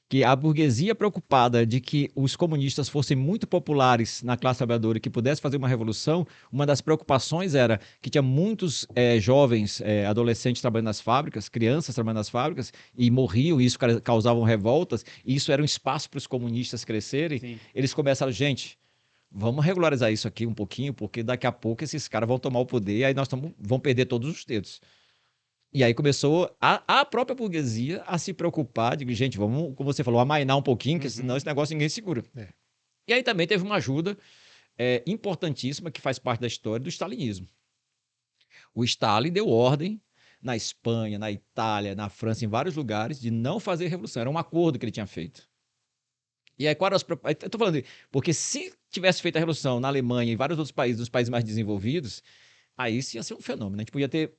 Que a burguesia preocupada de que os comunistas fossem muito populares na classe trabalhadora e que pudesse fazer uma revolução, uma das preocupações era que tinha muitos jovens, adolescentes trabalhando nas fábricas, crianças trabalhando nas fábricas, e morriam, e isso causavam revoltas, e isso era um espaço para os comunistas crescerem. Sim. Eles começaram, gente, vamos regularizar isso aqui um pouquinho, porque daqui a pouco esses caras vão tomar o poder e aí nós vamos perder todos os dedos. E aí começou a própria burguesia a se preocupar de, gente, vamos, como você falou, amainar um pouquinho, porque senão esse negócio ninguém segura. E aí também teve uma ajuda importantíssima, que faz parte da história do stalinismo. O Stalin deu ordem na Espanha, na Itália, na França, em vários lugares, de não fazer revolução. Era um acordo que ele tinha feito. E aí, qual era eu estou falando, porque se tivesse feito a revolução na Alemanha e em vários outros países, nos países mais desenvolvidos, aí isso ia ser um fenômeno. A gente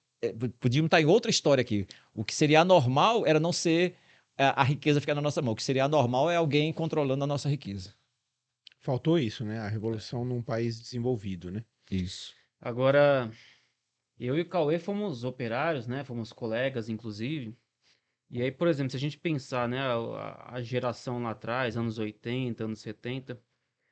podíamos estar em outra história aqui. O que seria anormal era não ser a riqueza ficar na nossa mão. O que seria anormal é alguém controlando a nossa riqueza. Faltou isso, né? A revolução num país desenvolvido, né? Isso. Agora, eu e o Cauê fomos operários, né? Fomos colegas, inclusive. E aí, por exemplo, se a gente pensar, né, a geração lá atrás, anos 80, anos 70,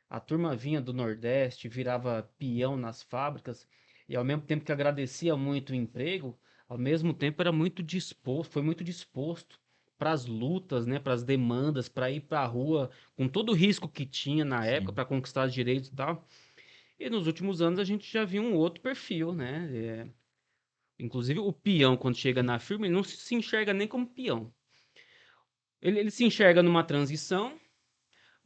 a turma vinha do Nordeste, virava peão nas fábricas, e ao mesmo tempo que agradecia muito o emprego, ao mesmo tempo era muito disposto, foi muito disposto para as lutas, né, para as demandas, para ir para a rua, com todo o risco que tinha na época para conquistar os direitos e tal. E nos últimos anos a gente já viu um outro perfil, né? Inclusive o peão, quando chega na firma, ele não se enxerga nem como peão. Ele se enxerga numa transição,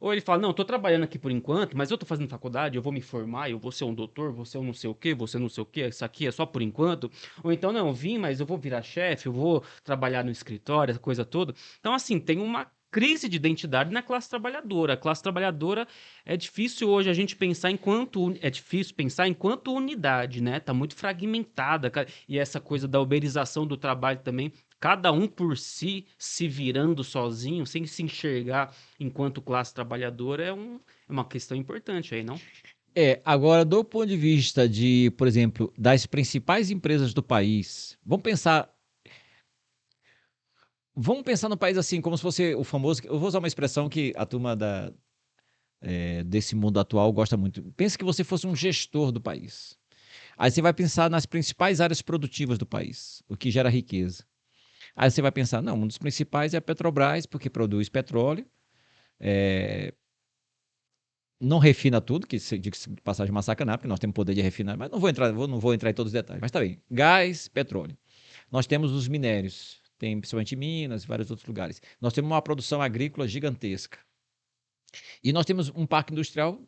ou ele fala, não, tô trabalhando aqui por enquanto, mas eu tô fazendo faculdade, eu vou me formar, eu vou ser um doutor, vou ser um não sei o quê, vou ser não sei o quê, isso aqui é só por enquanto. Ou então, não, eu vim, mas eu vou virar chefe, eu vou trabalhar no escritório, essa coisa toda. Então, assim, tem uma crise de identidade na classe trabalhadora. A classe trabalhadora é difícil hoje a gente pensar enquanto unidade, né? Tá muito fragmentada. E essa coisa da uberização do trabalho também, cada um por si, se virando sozinho, sem se enxergar enquanto classe trabalhadora, é uma questão importante aí, não? Agora, do ponto de vista de, por exemplo, das principais empresas do país, vamos pensar no país assim, como se fosse o famoso, eu vou usar uma expressão que a turma desse mundo atual gosta muito. Pensa que você fosse um gestor do país. Aí você vai pensar nas principais áreas produtivas do país, o que gera riqueza. Aí você vai pensar, não, um dos principais é a Petrobras, porque produz petróleo, não refina tudo, que de passagem uma sacanagem, porque nós temos poder de refinar, mas não vou entrar em todos os detalhes. Mas tá bem, gás, petróleo. Nós temos os minérios, tem principalmente Minas e vários outros lugares. Nós temos uma produção agrícola gigantesca. E nós temos um parque industrial,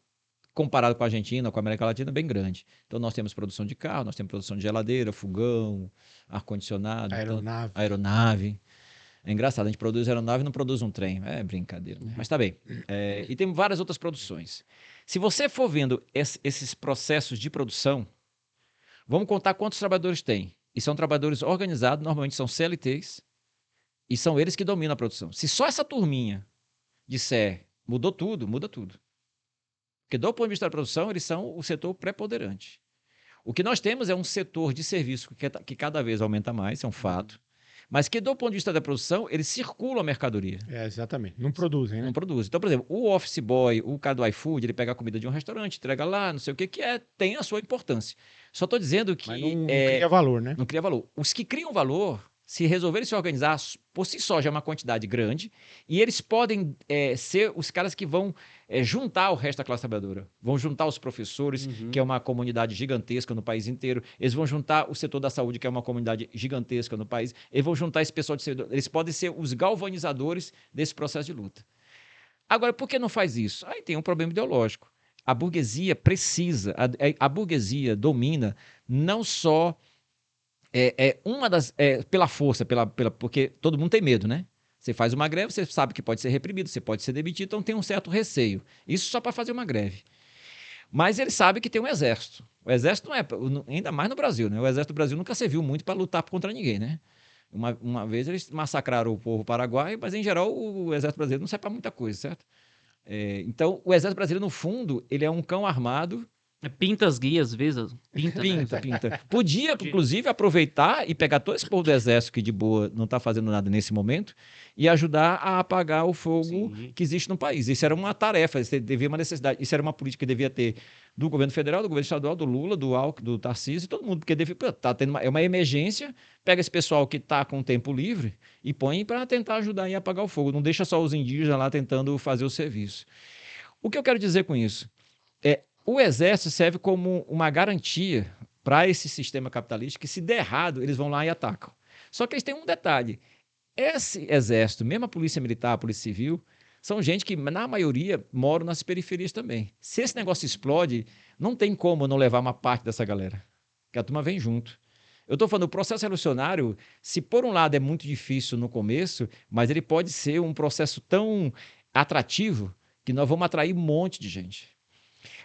comparado com a Argentina, com a América Latina, bem grande. Então nós temos produção de carro, nós temos produção de geladeira, fogão, ar-condicionado, aeronave. É engraçado, a gente produz aeronave e não produz um trem. É brincadeira, né? Mas tá bem. E tem várias outras produções. Se você for vendo esses processos de produção, vamos contar quantos trabalhadores tem. E são trabalhadores organizados, normalmente são CLTs, e são eles que dominam a produção. Se só essa turminha disser mudou tudo, muda tudo. Porque do ponto de vista da produção, eles são o setor preponderante. O que nós temos é um setor de serviço que cada vez aumenta mais, é um fato, mas que do ponto de vista da produção, eles circulam a mercadoria. Exatamente. Não produzem, né? Não produzem. Então, por exemplo, o office boy, o cara do iFood, ele pega a comida de um restaurante, entrega lá, não sei o que tem a sua importância. Só estou dizendo que... Mas não cria valor, né? Não cria valor. Os que criam valor, se resolverem se organizar, por si só já é uma quantidade grande, e eles podem ser os caras que vão juntar o resto da classe trabalhadora. Vão juntar os professores, que é uma comunidade gigantesca no país inteiro. Eles vão juntar o setor da saúde, que é uma comunidade gigantesca no país. Eles vão juntar esse pessoal de servidor. Eles podem ser os galvanizadores desse processo de luta. Agora, por que não faz isso? Aí tem um problema ideológico. A burguesia precisa, a burguesia domina não só... uma das. Pela força, porque todo mundo tem medo, né? Você faz uma greve, você sabe que pode ser reprimido, você pode ser demitido, então tem um certo receio. Isso só para fazer uma greve. Mas ele sabe que tem um exército. O exército não é. Ainda mais no Brasil, né? O exército do Brasil nunca serviu muito para lutar contra ninguém, né? Uma vez eles massacraram o povo paraguaio, mas em geral o exército brasileiro não serve para muita coisa, certo? Então o exército brasileiro, no fundo, ele é um cão armado. Pinta as guias, às vezes. Pinta. Podia, inclusive, aproveitar e pegar todo esse povo do exército que de boa não está fazendo nada nesse momento e ajudar a apagar o fogo que existe no país. Isso era uma tarefa, isso devia uma necessidade. Isso era uma política que devia ter do governo federal, do governo estadual, do Lula, do Alckmin, do Tarcísio e todo mundo, porque tá tendo uma emergência, pega esse pessoal que está com tempo livre e põe para tentar ajudar a apagar o fogo. Não deixa só os indígenas lá tentando fazer o serviço. O que eu quero dizer com isso? O exército serve como uma garantia para esse sistema capitalista que, se der errado, eles vão lá e atacam. Só que eles têm um detalhe. Esse exército, mesmo a polícia militar, a polícia civil, são gente que, na maioria, moram nas periferias também. Se esse negócio explode, não tem como não levar uma parte dessa galera, que a turma vem junto. Eu estou falando, o processo revolucionário, se por um lado é muito difícil no começo, mas ele pode ser um processo tão atrativo que nós vamos atrair um monte de gente.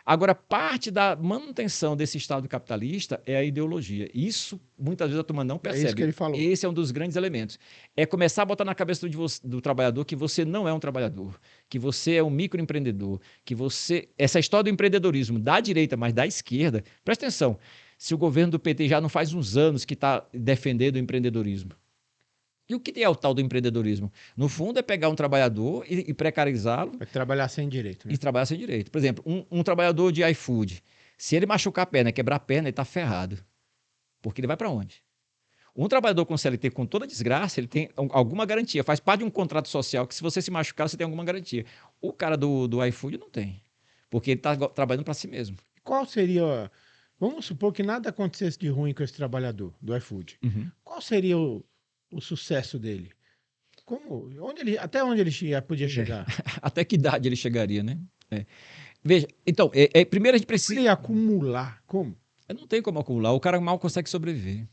Agora, parte da manutenção desse Estado capitalista é a ideologia. Isso, muitas vezes, a turma não percebe. É isso que ele falou. Esse é um dos grandes elementos. É começar a botar na cabeça do trabalhador que você não é um trabalhador, que você é um microempreendedor, que você... Essa história do empreendedorismo da direita, mas da esquerda, presta atenção, se o governo do PT já não faz uns anos que está defendendo o empreendedorismo. E o que é o tal do empreendedorismo? No fundo, é pegar um trabalhador e precarizá-lo. Vai trabalhar sem direito, né? E trabalhar sem direito. Por exemplo, um trabalhador de iFood, se ele machucar a perna, quebrar a perna, ele está ferrado. Porque ele vai para onde? Um trabalhador com CLT, com toda desgraça, ele tem alguma garantia. Faz parte de um contrato social que, se você se machucar, você tem alguma garantia. O cara do iFood não tem. Porque ele está trabalhando para si mesmo. Qual seria... Vamos supor que nada acontecesse de ruim com esse trabalhador do iFood. Qual seria o sucesso dele? Até onde ele podia chegar? Até que idade ele chegaria, né? Veja, então, primeiro a gente precisa... Se ele acumular, como? Não tem como acumular, o cara mal consegue sobreviver.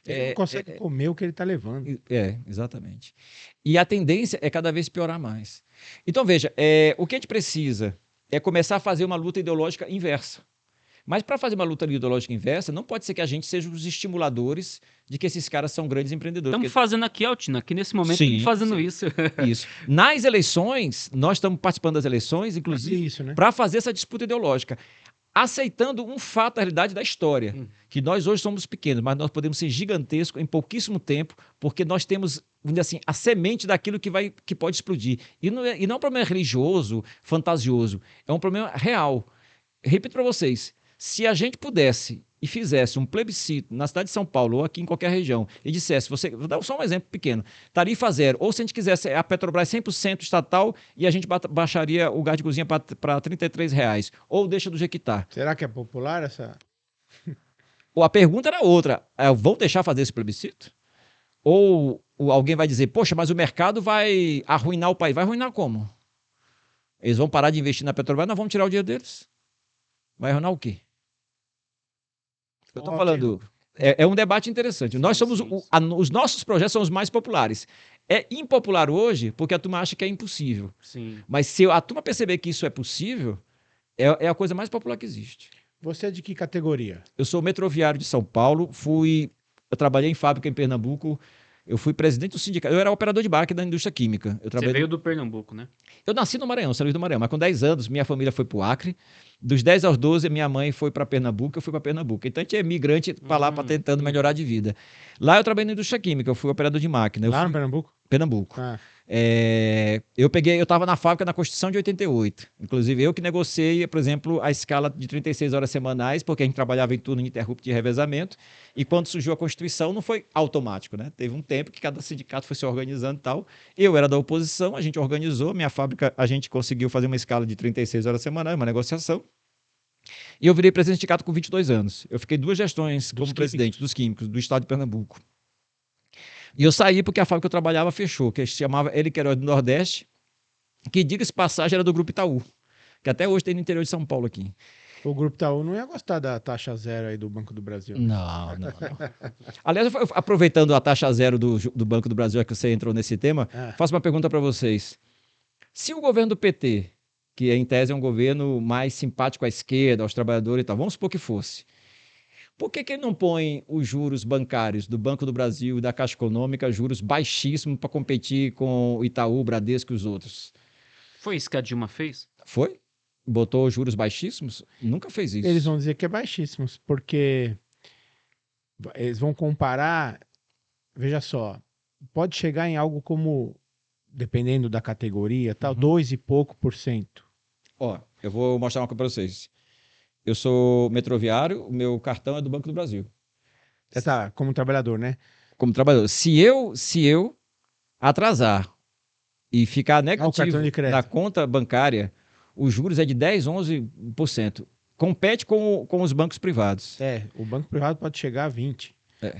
Ele não consegue comer o que ele está levando. Exatamente. E a tendência é cada vez piorar mais. Então, veja, o que a gente precisa é começar a fazer uma luta ideológica inversa. Mas para fazer uma luta ideológica inversa, não pode ser que a gente seja os estimuladores de que esses caras são grandes empreendedores. Estamos fazendo aqui, Altino, aqui nesse momento, estamos fazendo isso. Isso. Nas eleições, nós estamos participando das eleições, inclusive, né? para fazer essa disputa ideológica. aceitando um fato da realidade da história, que nós hoje somos pequenos, mas nós podemos ser gigantescos em pouquíssimo tempo, porque nós temos, vamos dizer assim, a semente daquilo que pode explodir. E não é um problema religioso, fantasioso, é um problema real. Repito para vocês, se a gente pudesse e fizesse um plebiscito na cidade de São Paulo ou aqui em qualquer região e dissesse, vou dar só um exemplo pequeno, tarifa zero, ou se a gente quisesse a Petrobras 100% estatal e a gente baixaria o gás de cozinha para R$ 33, ou deixa do Jequitá. Será que é popular essa? Ou a pergunta era outra, vão deixar fazer esse plebiscito? Ou alguém vai dizer, poxa, mas o mercado vai arruinar o país. Vai arruinar como? Eles vão parar de investir na Petrobras, nós vamos tirar o dinheiro deles. Vai arruinar o quê? Eu estou falando, é um debate interessante. Nós somos, os nossos projetos são os mais populares. É impopular hoje porque a turma acha que é impossível. Sim. Mas se a turma perceber que isso é possível, é a coisa mais popular que existe. Você é de que categoria? Eu sou metroviário de São Paulo, eu trabalhei em fábrica em Pernambuco, eu fui presidente do sindicato, eu era operador de barco da indústria química. Você veio do Pernambuco, né? Eu nasci no Maranhão, São Luís do Maranhão, mas com 10 anos minha família foi para o Acre, dos 10 aos 12 minha mãe foi para Pernambuco, eu fui para Pernambuco. Então a gente é migrante para lá, para tentando melhorar de vida. Lá eu trabalhei na indústria química, eu fui operador de máquina. Lá no Pernambuco? Pernambuco. Ah. Eu estava na fábrica na Constituição de 88. Inclusive, eu que negociei, por exemplo, a escala de 36 horas semanais, porque a gente trabalhava em turno ininterrupto de revezamento. E quando surgiu a Constituição, não foi automático, né? Teve um tempo que cada sindicato foi se organizando e tal. Eu era da oposição, a gente organizou, minha fábrica, a gente conseguiu fazer uma escala de 36 horas semanais, uma negociação. E eu virei presidente do sindicato com 22 anos. Eu fiquei 2 gestões como presidente dos químicos do estado de Pernambuco. E eu saí porque a fábrica que eu trabalhava fechou, que se chamava Eliqueiroz do Nordeste, que, diga-se passagem, era do Grupo Itaú, que até hoje tem no interior de São Paulo aqui. O Grupo Itaú não ia gostar da taxa zero aí do Banco do Brasil. Não. Aliás, aproveitando a taxa zero do Banco do Brasil, que você entrou nesse tema, faço uma pergunta para vocês. Se o governo do PT, que em tese é um governo mais simpático à esquerda, aos trabalhadores e tal, vamos supor que fosse, por que ele não põe os juros bancários do Banco do Brasil e da Caixa Econômica, juros baixíssimos para competir com o Itaú, o Bradesco e os outros? Foi isso que a Dilma fez? Foi? Botou juros baixíssimos? Nunca fez isso. Eles vão dizer que é baixíssimos, porque eles vão comparar, veja só, pode chegar em algo como, dependendo da categoria, tal, 2 e pouco %. Ó, eu vou mostrar uma coisa para vocês. Eu sou metroviário, o meu cartão é do Banco do Brasil. Você tá como trabalhador, né? Como trabalhador. Se eu atrasar e ficar negativo na conta bancária, os juros é de 10, 11%. Compete com os bancos privados. O banco privado pode chegar a 20%.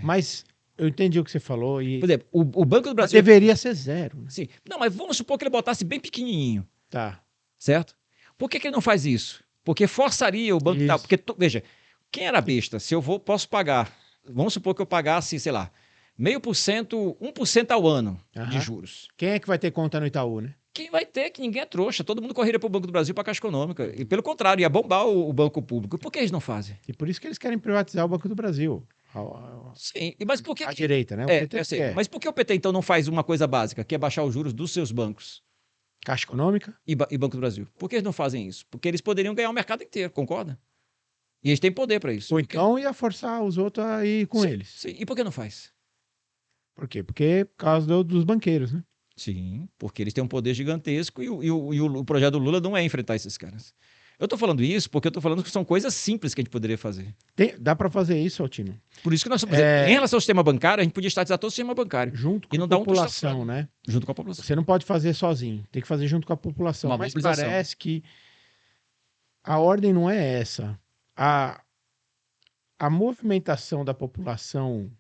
Mas eu entendi o que você falou. Por exemplo, o Banco do Brasil... deveria ser zero. Né? Sim. Não, mas vamos supor que ele botasse bem pequenininho. Tá. Certo? Por que ele não faz isso? Porque forçaria o banco... Porque, veja, quem era besta? Se eu posso pagar... Vamos supor que eu pagasse, sei lá, 0,5%, 1% ao ano de juros. Quem é que vai ter conta no Itaú, né? Quem vai ter, que ninguém é trouxa. Todo mundo correria para o Banco do Brasil, para a Caixa Econômica. E, pelo contrário, ia bombar o banco público. Por que eles não fazem? E por isso que eles querem privatizar o Banco do Brasil. Sim, mas por que... A direita, né? Mas por que o PT, então, não faz uma coisa básica, que é baixar os juros dos seus bancos? Caixa Econômica e Banco do Brasil. Por que eles não fazem isso? Porque eles poderiam ganhar o mercado inteiro, concorda? E eles têm poder para isso. Ou então ia forçar os outros a ir com eles. Sim. E por que não faz? Por quê? Porque por causa dos banqueiros, né? Sim, porque eles têm um poder gigantesco e o projeto do Lula não é enfrentar esses caras. Eu estou falando isso porque eu estou falando que são coisas simples que a gente poderia fazer. Dá para fazer isso, Altino. Por isso que nós, em relação ao sistema bancário, a gente podia estatizar todo o sistema bancário. Junto com a população, né? Junto com a população. Você não pode fazer sozinho, tem que fazer junto com a população. Mas parece que a ordem não é essa. A movimentação da população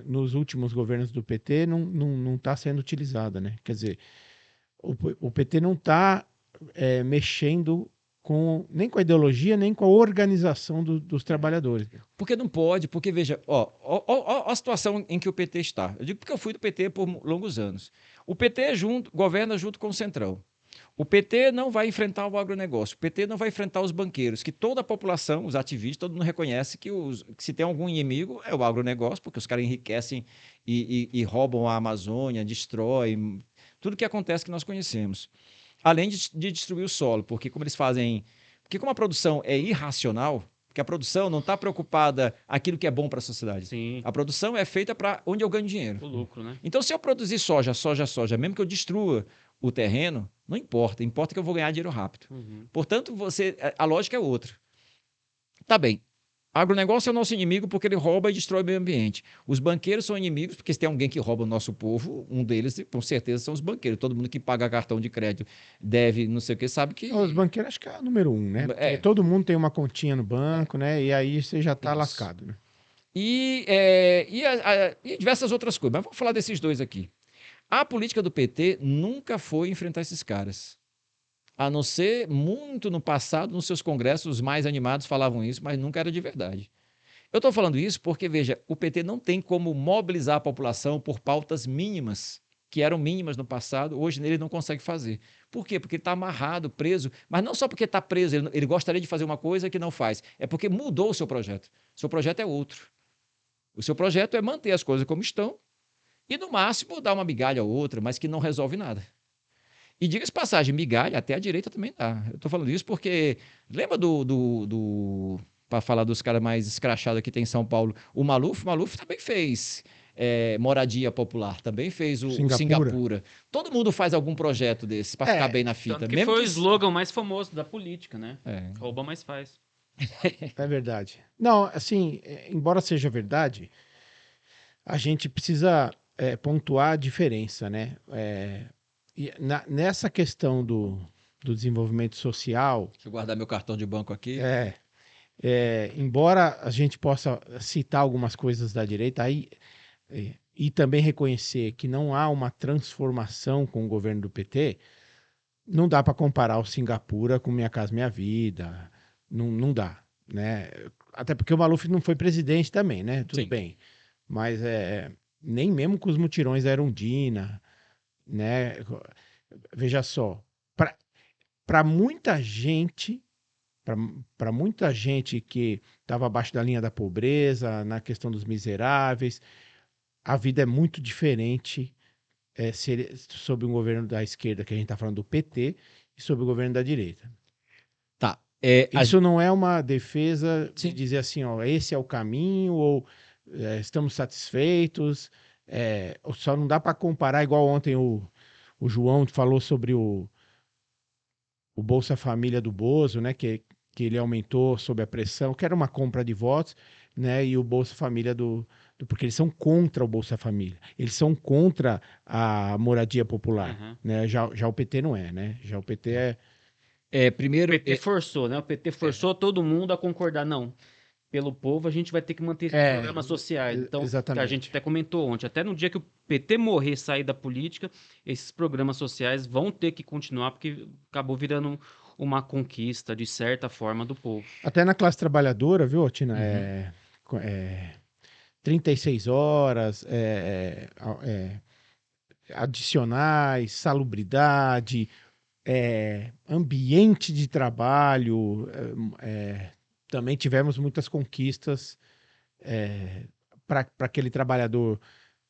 nos últimos governos do PT não está sendo utilizada, né? Quer dizer, o PT não está mexendo nem com a ideologia, nem com a organização dos trabalhadores. Porque não pode, porque veja, ó a situação em que o PT está. Eu digo porque eu fui do PT por longos anos. O PT governa junto com o Centrão. O PT não vai enfrentar o agronegócio, o PT não vai enfrentar os banqueiros, que toda a população, os ativistas, todo mundo reconhece que se tem algum inimigo é o agronegócio, porque os caras enriquecem e roubam a Amazônia, destroem, tudo que acontece que nós conhecemos. Além de destruir o solo, porque como eles fazem Porque como a produção é irracional, porque a produção não está preocupada aquilo que é bom para a sociedade. Sim, A produção é feita para onde eu ganho dinheiro. o lucro, né? Então, se eu produzir soja, mesmo que eu destrua o terreno, não importa. Importa que eu vou ganhar dinheiro rápido. Uhum. Portanto, a lógica é outra. Tá bem. Agronegócio é o nosso inimigo porque ele rouba e destrói o meio ambiente. Os banqueiros são inimigos porque se tem alguém que rouba o nosso povo, um deles, com certeza, são os banqueiros. Todo mundo que paga cartão de crédito deve, não sei o que, sabe que... Os banqueiros acho que é o número 1, né? Porque É. todo mundo tem uma continha no banco, né? E aí você já tá Isso. lascado, né? E diversas outras coisas. Mas vamos falar desses dois aqui. A política do PT nunca foi enfrentar esses caras. A não ser muito no passado, nos seus congressos, os mais animados falavam isso, mas nunca era de verdade. Eu estou falando isso porque, veja, o PT não tem como mobilizar a população por pautas mínimas, que eram mínimas no passado, hoje ele não consegue fazer. Por quê? Porque ele está amarrado, preso, mas não só porque está preso, ele gostaria de fazer uma coisa que não faz, é porque mudou o seu projeto. O seu projeto é outro. O seu projeto é manter as coisas como estão e, no máximo, dar uma migalha ou outra, mas que não resolve nada. E diga-se passagem, migalha até a direita também dá. Eu estou falando isso porque lembra para falar dos caras mais escrachados que tem em São Paulo, o Maluf também fez moradia popular, também fez o Singapura. Todo mundo faz algum projeto desse para ficar bem na fita. Tanto que foi o slogan mais famoso da política, né? Rouba, mas faz. É verdade. Não, assim, embora seja verdade, a gente precisa pontuar a diferença, né? Nessa questão do desenvolvimento social. Deixa eu guardar meu cartão de banco aqui. Embora a gente possa citar algumas coisas da direita, e também reconhecer que não há uma transformação com o governo do PT, não dá para comparar o Singapura com Minha Casa Minha Vida. Não dá, né? Até porque o Maluf não foi presidente também, né? Tudo Sim. bem. Mas nem mesmo com os mutirões da Erundina, né? Veja só, para muita gente, para muita gente que estava abaixo da linha da pobreza, na questão dos miseráveis, a vida é muito diferente sob um governo da esquerda, que a gente está falando do PT, e sob o governo da direita. Tá. Isso não é uma defesa Sim. de dizer assim, ó, esse é o caminho, ou estamos satisfeitos. Só não dá para comparar, igual ontem o João falou sobre o Bolsa Família do Bozo, né, que ele aumentou sob a pressão, que era uma compra de votos, né, e o Bolsa Família porque eles são contra o Bolsa Família, eles são contra a moradia popular, né, já o PT não é, né, já o PT primeiro... O PT forçou, né? O PT forçou todo mundo a concordar, não. Pelo povo, a gente vai ter que manter esses programas sociais. Então, exatamente. que a gente até comentou ontem, até no dia que o PT morrer e sair da política, esses programas sociais vão ter que continuar, porque acabou virando uma conquista, de certa forma, do povo. Até na classe trabalhadora, viu, Tina? 36 horas, adicionais, salubridade, ambiente de trabalho, também tivemos muitas conquistas para aquele trabalhador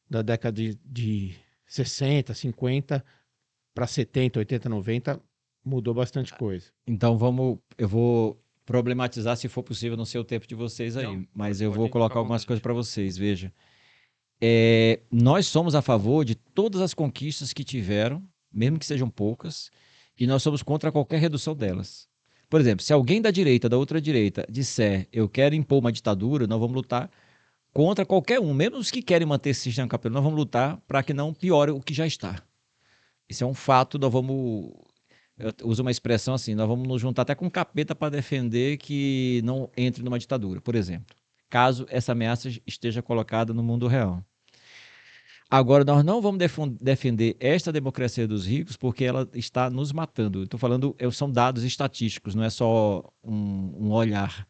da década de 60, 50 para 70, 80, 90, mudou bastante coisa. Então eu vou problematizar, se for possível, no seu tempo de vocês aí, Não, mas pode, eu vou pode, colocar fica à algumas vontade. coisas para vocês, veja. Nós somos a favor de todas as conquistas que tiveram, mesmo que sejam poucas, e nós somos contra qualquer redução delas. Por exemplo, se alguém da direita, da outra direita, disser eu quero impor uma ditadura, nós vamos lutar contra qualquer um, mesmo os que querem manter esse sistema capitalista, nós vamos lutar para que não piore o que já está. Isso é um fato, eu uso uma expressão assim, nós vamos nos juntar até com capeta para defender que não entre numa ditadura, por exemplo, caso essa ameaça esteja colocada no mundo real. Agora, nós não vamos defender esta democracia dos ricos porque ela está nos matando. Estou falando, são dados estatísticos, não é só um olhar.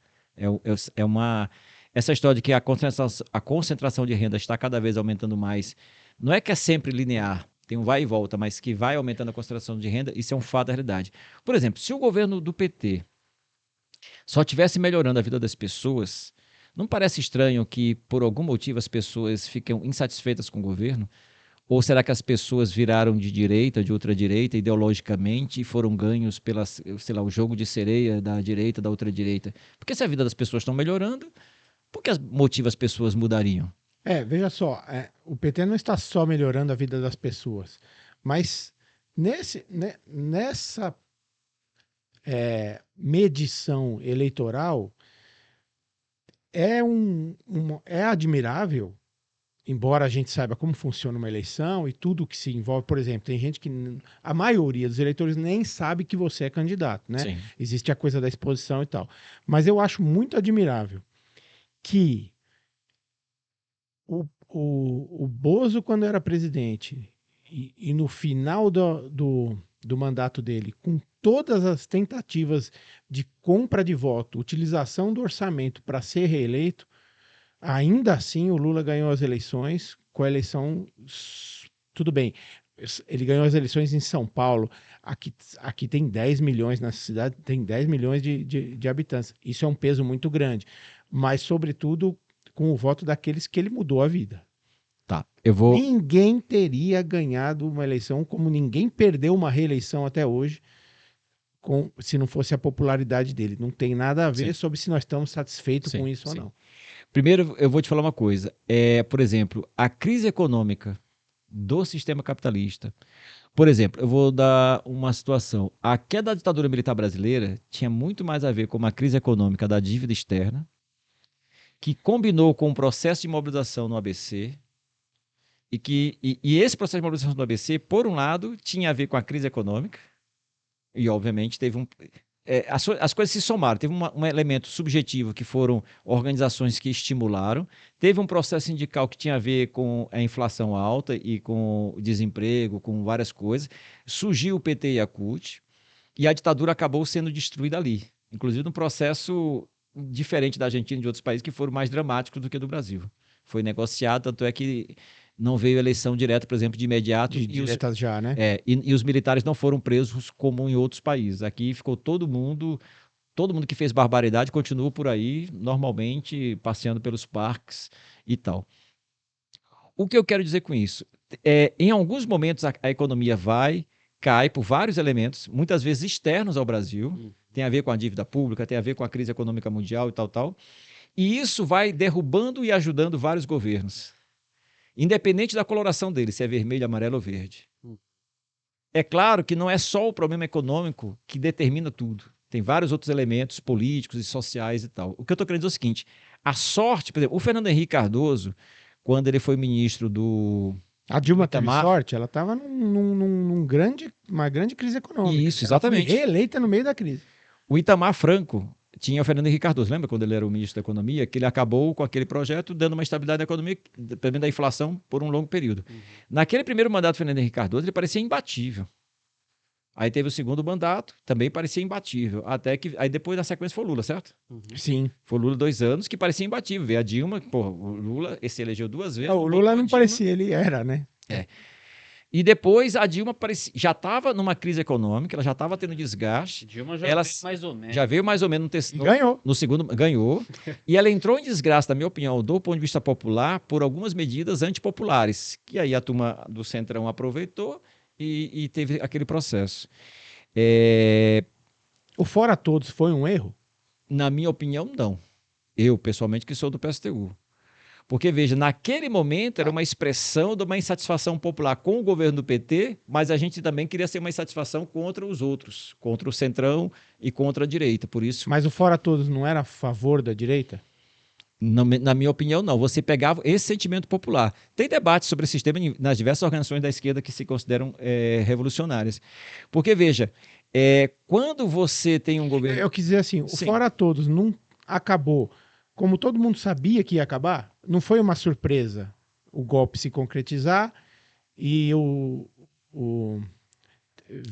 Essa história de que a concentração de renda está cada vez aumentando mais, não é que é sempre linear, tem um vai e volta, mas que vai aumentando a concentração de renda, isso é um fato da realidade. Por exemplo, se o governo do PT só estivesse melhorando a vida das pessoas, não parece estranho que, por algum motivo, as pessoas fiquem insatisfeitas com o governo? Ou será que as pessoas viraram de direita, de ultradireita, ideologicamente, e foram ganhos pela, sei lá, o jogo de sereia da direita, da ultradireita? Porque se a vida das pessoas estão melhorando, por que motivos as pessoas mudariam? Veja só, o PT não está só melhorando a vida das pessoas, mas nessa medição eleitoral é admirável, embora a gente saiba como funciona uma eleição e tudo que se envolve. Por exemplo, tem gente que a maioria dos eleitores nem sabe que você é candidato, né? Sim. Existe a coisa da exposição e tal. Mas eu acho muito admirável que o Bozo, quando era presidente, e no final do mandato dele, com todas as tentativas de compra de voto, utilização do orçamento para ser reeleito, ainda assim o Lula ganhou as eleições com a eleição. Tudo bem, ele ganhou as eleições em São Paulo. Aqui tem 10 milhões na cidade, tem 10 milhões de habitantes. Isso é um peso muito grande. Mas, sobretudo, com o voto daqueles que ele mudou a vida. Tá, eu vou. Ninguém teria ganhado uma eleição, como ninguém perdeu uma reeleição até hoje, se não fosse a popularidade dele. Não tem nada a ver Sim. sobre se nós estamos satisfeitos Sim, com isso sim. ou não. Primeiro, eu vou te falar uma coisa. Por exemplo, a crise econômica do sistema capitalista. Por exemplo, eu vou dar uma situação. A queda da ditadura militar brasileira tinha muito mais a ver com uma crise econômica da dívida externa, que combinou com o processo de mobilização no ABC, e esse processo de mobilização do ABC, por um lado, tinha a ver com a crise econômica, e obviamente teve um. As coisas se somaram. Teve um elemento subjetivo que foram organizações que estimularam. Teve um processo sindical que tinha a ver com a inflação alta e com o desemprego, com várias coisas. Surgiu o PT e a CUT, e a ditadura acabou sendo destruída ali. Inclusive num processo diferente da Argentina e de outros países que foram mais dramáticos do que do Brasil. Foi negociado, tanto é que não veio eleição direta, por exemplo, de imediato. Diretas já, né? E os militares não foram presos como em outros países. Aqui ficou todo mundo que fez barbaridade continua por aí, normalmente passeando pelos parques e tal. O que eu quero dizer com isso? Em alguns momentos a economia cai por vários elementos, muitas vezes externos ao Brasil, tem a ver com a dívida pública, tem a ver com a crise econômica mundial e tal. E isso vai derrubando e ajudando vários governos. Independente da coloração dele, se é vermelho, amarelo ou verde. É claro que não é só o problema econômico que determina tudo. Tem vários outros elementos políticos e sociais e tal. O que eu estou querendo dizer é o seguinte, a sorte, por exemplo, o Fernando Henrique Cardoso, quando ele foi ministro do A Dilma teve Itamar, sorte, ela estava uma grande crise econômica. Isso, Ela foi exatamente. reeleita no meio da crise. O Itamar Franco tinha o Fernando Henrique Cardoso. Lembra quando ele era o ministro da Economia? Que ele acabou com aquele projeto dando uma estabilidade na economia, dependendo da inflação, por um longo período. Naquele primeiro mandato do Fernando Henrique Cardoso, ele parecia imbatível. Aí teve o segundo mandato, também parecia imbatível. Até que, aí depois da sequência foi o Lula, certo? Sim. Foi o Lula 2 anos, que parecia imbatível. Veio a Dilma, o Lula se elegeu 2 vezes. O Lula não parecia, ele era, né? E depois a Dilma já estava numa crise econômica, ela já estava tendo desgaste. Dilma já ela veio mais ou menos. Já veio mais ou menos Ganhou. no segundo, ganhou. E ela entrou em desgraça, na minha opinião, do ponto de vista popular, por algumas medidas antipopulares, que aí a turma do Centrão aproveitou e teve aquele processo. O Fora Todos foi um erro? Na minha opinião, não. Eu, pessoalmente, que sou do PSTU. Porque, veja, naquele momento era uma expressão de uma insatisfação popular com o governo do PT, mas a gente também queria ser uma insatisfação contra os outros, contra o Centrão e contra a direita. Por isso. Mas o Fora Todos não era a favor da direita? Na minha opinião, não. Você pegava esse sentimento popular. Tem debate sobre esse sistema nas diversas organizações da esquerda que se consideram revolucionárias. Porque, veja, quando você tem um governo. Eu quis dizer assim, o Fora Todos não acabou. Como todo mundo sabia que ia acabar, não foi uma surpresa o golpe se concretizar e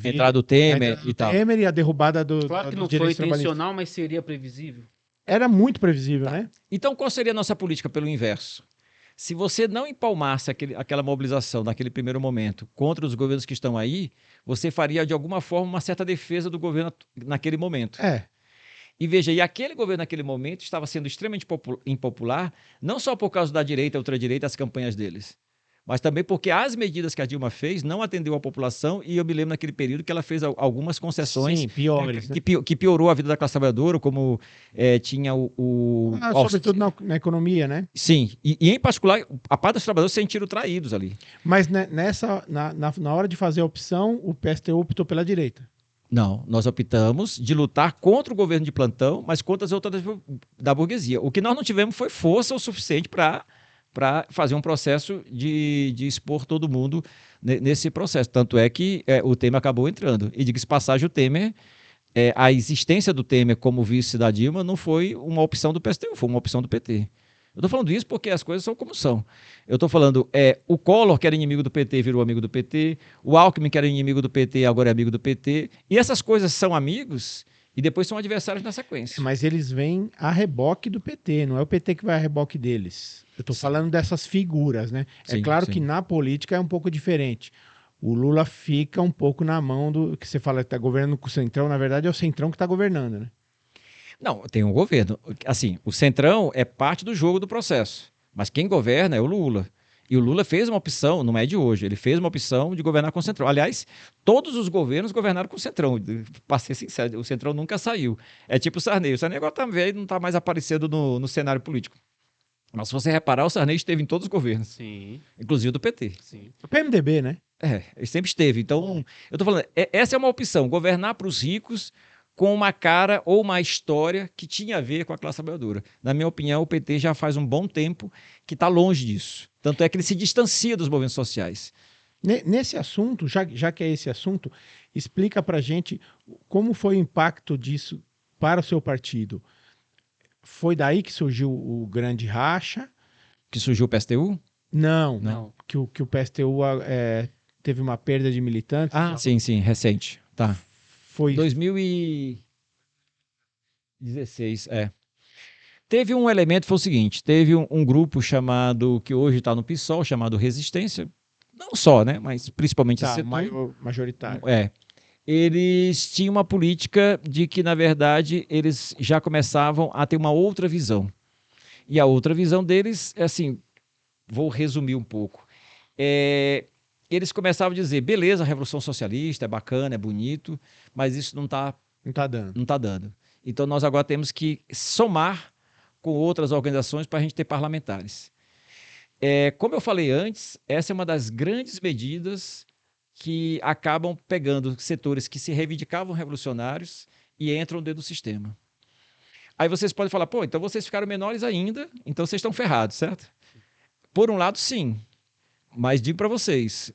entrada do Temer e tal. Temer e a derrubada Claro que não foi intencional, mas seria previsível. Era muito previsível, né? Então, qual seria a nossa política pelo inverso? Se você não empalmasse aquela mobilização naquele primeiro momento contra os governos que estão aí, você faria, de alguma forma, uma certa defesa do governo naquele momento. E veja, e aquele governo naquele momento estava sendo extremamente impopular, não só por causa da direita e ultradireita, as campanhas deles, mas também porque as medidas que a Dilma fez não atendeu a população, e eu me lembro naquele período que ela fez algumas concessões Sim, piores, né? que piorou a vida da classe trabalhadora, como tinha o Sobretudo na economia, né? Sim, e em particular, a parte dos trabalhadores se sentiram traídos ali. Mas na hora de fazer a opção, o PSTU optou pela direita. Não, nós optamos de lutar contra o governo de plantão, mas contra as outras da burguesia. O que nós não tivemos foi força o suficiente para fazer um processo de expor todo mundo nesse processo. Tanto é que o Temer acabou entrando. E diga-se passagem, o Temer, a existência do Temer como vice da Dilma não foi uma opção do PSTU, foi uma opção do PT. Eu estou falando isso porque as coisas são como são. Eu estou falando, o Collor, que era inimigo do PT, virou amigo do PT, o Alckmin, que era inimigo do PT, agora é amigo do PT, e essas coisas são amigos e depois são adversários na sequência. Mas eles vêm a reboque do PT, não é o PT que vai a reboque deles. Eu estou falando dessas figuras, né? Sim, é claro sim. que na política é um pouco diferente. O Lula fica um pouco na mão do que você fala que está governando com o Centrão, na verdade é o Centrão que está governando, né? Não, tem um governo. Assim, o Centrão é parte do jogo do processo, mas quem governa é o Lula. E o Lula fez uma opção, não é de hoje, ele fez uma opção de governar com o Centrão. Aliás, todos os governos governaram com o Centrão. Para ser sincero, o Centrão nunca saiu. É tipo o Sarney. O Sarney agora tá velho, não está mais aparecendo no cenário político. Mas se você reparar, o Sarney esteve em todos os governos, Sim, inclusive do PT. sim. O PMDB, né? Ele sempre esteve. Então, eu estou falando, essa é uma opção, governar para os ricos com uma cara ou uma história que tinha a ver com a classe trabalhadora. Na minha opinião, o PT já faz um bom tempo que está longe disso. Tanto é que ele se distancia dos movimentos sociais. Nesse assunto, já que é esse assunto, explica pra gente como foi o impacto disso para o seu partido. Foi daí que surgiu o grande racha? Que surgiu o PSTU? Não, Não. que o PSTU teve uma perda de militantes. Sim, recente. Tá. Foi 2016, Teve um elemento, foi o seguinte, teve um grupo chamado, que hoje está no PSOL, chamado Resistência, não só, né, mas principalmente esse setor. majoritário. Eles tinham uma política de que, na verdade, eles já começavam a ter uma outra visão. E a outra visão deles é assim, vou resumir um pouco. Eles começavam a dizer, beleza, a Revolução Socialista é bacana, é bonito, mas isso não está Não tá dando. não tá dando. Então nós agora temos que somar com outras organizações para a gente ter parlamentares. Como eu falei antes, essa é uma das grandes medidas que acabam pegando setores que se reivindicavam revolucionários e entram dentro do sistema. Aí vocês podem falar, pô, então vocês ficaram menores ainda, então vocês estão ferrados, certo? Por um lado, sim. Mas digo para vocês,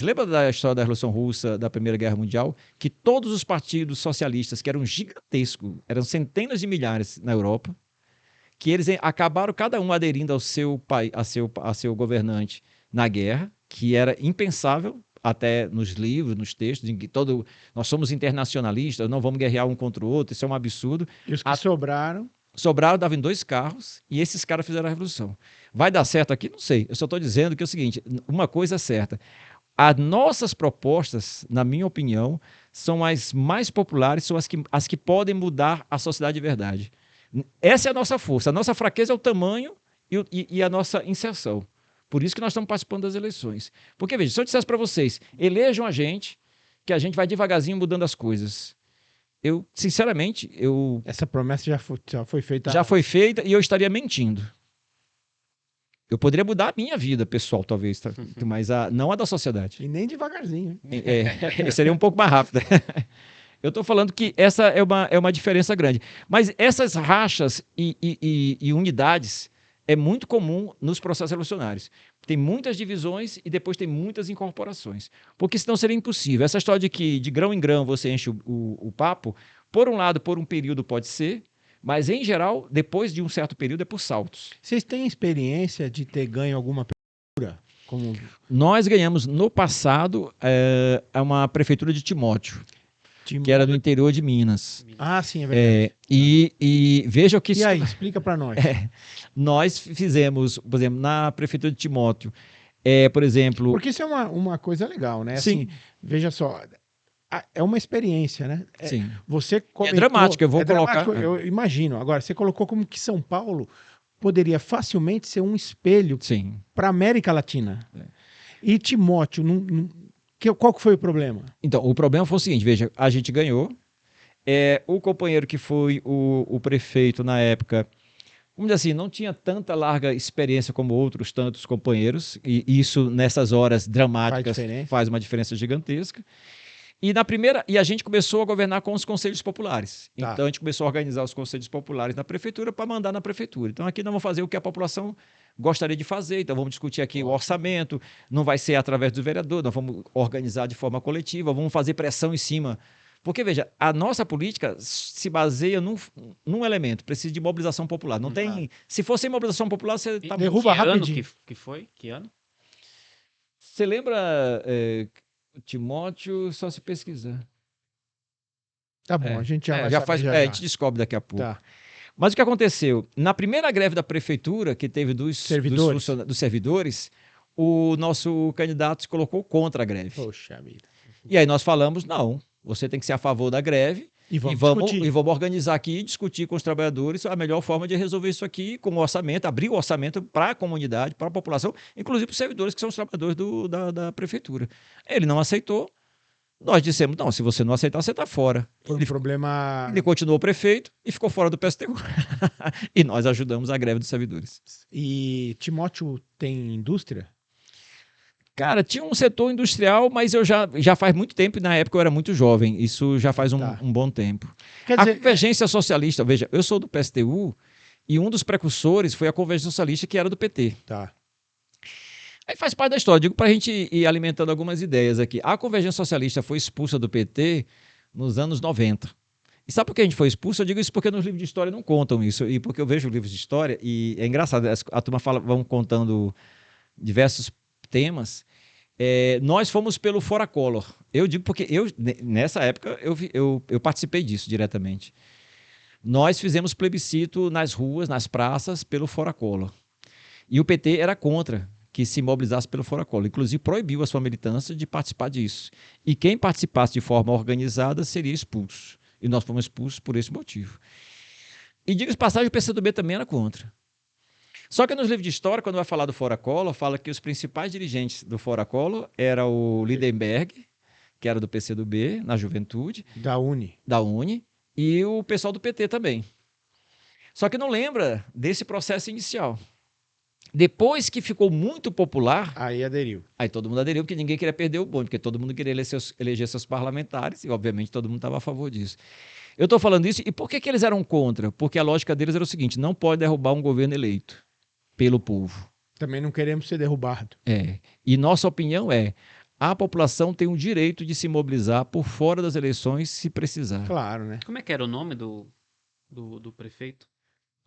lembra da história da Revolução Russa, da Primeira Guerra Mundial, que todos os partidos socialistas, que eram gigantescos, eram centenas de milhares na Europa, que eles acabaram cada um aderindo ao seu pai, a seu governante na guerra, que era impensável até nos livros, nos textos, em que nós somos internacionalistas, não vamos guerrear um contra o outro, isso é um absurdo. E os que sobraram? Sobraram, davam em 2 carros, e esses caras fizeram a revolução. Vai dar certo aqui? Não sei. Eu só estou dizendo que é o seguinte, uma coisa é certa. As nossas propostas, na minha opinião, são as mais populares, são as que podem mudar a sociedade de verdade. Essa é a nossa força. A nossa fraqueza é o tamanho e a nossa inserção. Por isso que nós estamos participando das eleições. Porque, veja, se eu dissesse para vocês, elejam a gente, que a gente vai devagarzinho mudando as coisas. Sinceramente, Essa promessa já foi feita. Já foi feita e eu estaria mentindo. Eu poderia mudar a minha vida pessoal, talvez, mas não a da sociedade. E nem devagarzinho. Hein? Seria um pouco mais rápido. Eu estou falando que essa é uma diferença grande. Mas essas rachas e unidades é muito comum nos processos revolucionários. Tem muitas divisões e depois tem muitas incorporações. Porque senão seria impossível. Essa história de que de grão em grão você enche o papo, por um lado, por um período pode ser, mas em geral, depois de um certo período, é por saltos. Vocês têm experiência de ter ganho alguma prefeitura? Nós ganhamos no passado uma prefeitura de Timóteo, que era do interior de Minas. Ah, sim, é verdade. E veja o que... E aí, explica para nós. Nós fizemos, por exemplo, na prefeitura de Timóteo, por exemplo... Porque isso é uma coisa legal, né? Sim. Assim, veja só, é uma experiência, né? Sim. Você comentou, dramático, eu vou colocar... Eu imagino. Agora, você colocou como que São Paulo poderia facilmente ser um espelho Sim. para a América Latina. É. E Timóteo, qual que foi o problema? Então, o problema foi o seguinte, veja, a gente ganhou, o companheiro que foi o prefeito na época, vamos dizer assim, não tinha tanta larga experiência como outros tantos companheiros, e isso nessas horas dramáticas faz uma diferença gigantesca. E a gente começou a governar com os conselhos populares. Tá. Então a gente começou a organizar os conselhos populares na prefeitura para mandar na prefeitura. Então aqui nós vamos fazer o que a população gostaria de fazer. Então vamos discutir aqui o orçamento, não vai ser através do vereador, nós vamos organizar de forma coletiva, vamos fazer pressão em cima. Porque, veja, a nossa política se baseia num elemento, precisa de mobilização popular. Não tem. Se fosse mobilização popular, você tá. Derruba Que ano rapidinho. que foi? Que ano? Você lembra, Timóteo, só se pesquisar. Tá bom, a gente já vai já saber faz, já. a gente descobre daqui a pouco. Tá. Mas o que aconteceu? Na primeira greve da prefeitura, que teve dos servidores, o nosso candidato se colocou contra a greve. Poxa vida. E aí nós falamos, não, você tem que ser a favor da greve E vamos organizar aqui e discutir com os trabalhadores a melhor forma de resolver isso aqui com o orçamento, abrir o orçamento para a comunidade, para a população, inclusive para os servidores que são os trabalhadores da prefeitura. Ele não aceitou. Nós dissemos, não, se você não aceitar, você está fora. Ele continuou prefeito e ficou fora do PSTU. E nós ajudamos a greve dos servidores. E Timóteo tem indústria? Cara, tinha um setor industrial, mas eu já faz muito tempo, e na época eu era muito jovem. Isso já faz um bom tempo. Quer A dizer, convergência socialista, veja, eu sou do PSTU e um dos precursores foi a convergência socialista, que era do PT. Tá. Aí faz parte da história, digo para a gente ir alimentando algumas ideias aqui. A convergência socialista foi expulsa do PT nos anos 90. E sabe por que a gente foi expulso? Eu digo isso porque nos livros de história não contam isso. E porque eu vejo livros de história e é engraçado, a turma vão contando diversos temas. Nós fomos pelo Fora Collor. Eu digo porque nessa época eu participei disso diretamente. Nós fizemos plebiscito nas ruas, nas praças, pelo Fora Collor. E o PT era contra que se mobilizasse pelo Fora Collor. Inclusive, proibiu a sua militância de participar disso. E quem participasse de forma organizada seria expulso. E nós fomos expulsos por esse motivo. E, diga-se de passagem, o PCdoB também era contra. Só que nos livros de história, quando vai falar do Fora Collor, fala que os principais dirigentes do Fora Collor era o Lindenberg, que era do PCdoB, na juventude. Da Uni. E o pessoal do PT também. Só que não lembra desse processo inicial. Depois que ficou muito popular... Aí aderiu. Aí todo mundo aderiu, porque ninguém queria perder o bonde, porque todo mundo queria eleger seus parlamentares, e obviamente todo mundo estava a favor disso. Eu estou falando isso, e por que eles eram contra? Porque a lógica deles era o seguinte, não pode derrubar um governo eleito pelo povo. Também não queremos ser derrubado. E nossa opinião a população tem o direito de se mobilizar por fora das eleições se precisar. Claro, né? Como é que era o nome do prefeito?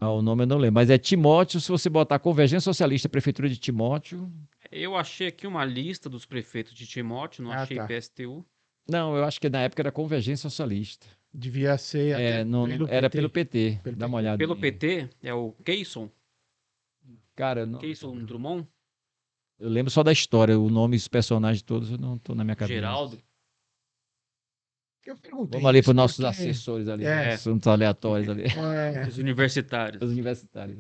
O nome eu não lembro, mas é Timóteo. Se você botar Convergência Socialista, Prefeitura de Timóteo... Eu achei aqui uma lista dos prefeitos de Timóteo, não achei PSTU. Não, eu acho que na época era Convergência Socialista. Devia ser era pelo PT. Dá uma olhada. Pelo PT é o Keyson? Cara, Keyson Drummond? Eu lembro só da história, o nome dos personagens todos eu não estou na minha cabeça. Geraldo? Eu perguntei. Vamos ali para os nossos assessores ali, assuntos aleatórios ali. Os universitários. Os universitários.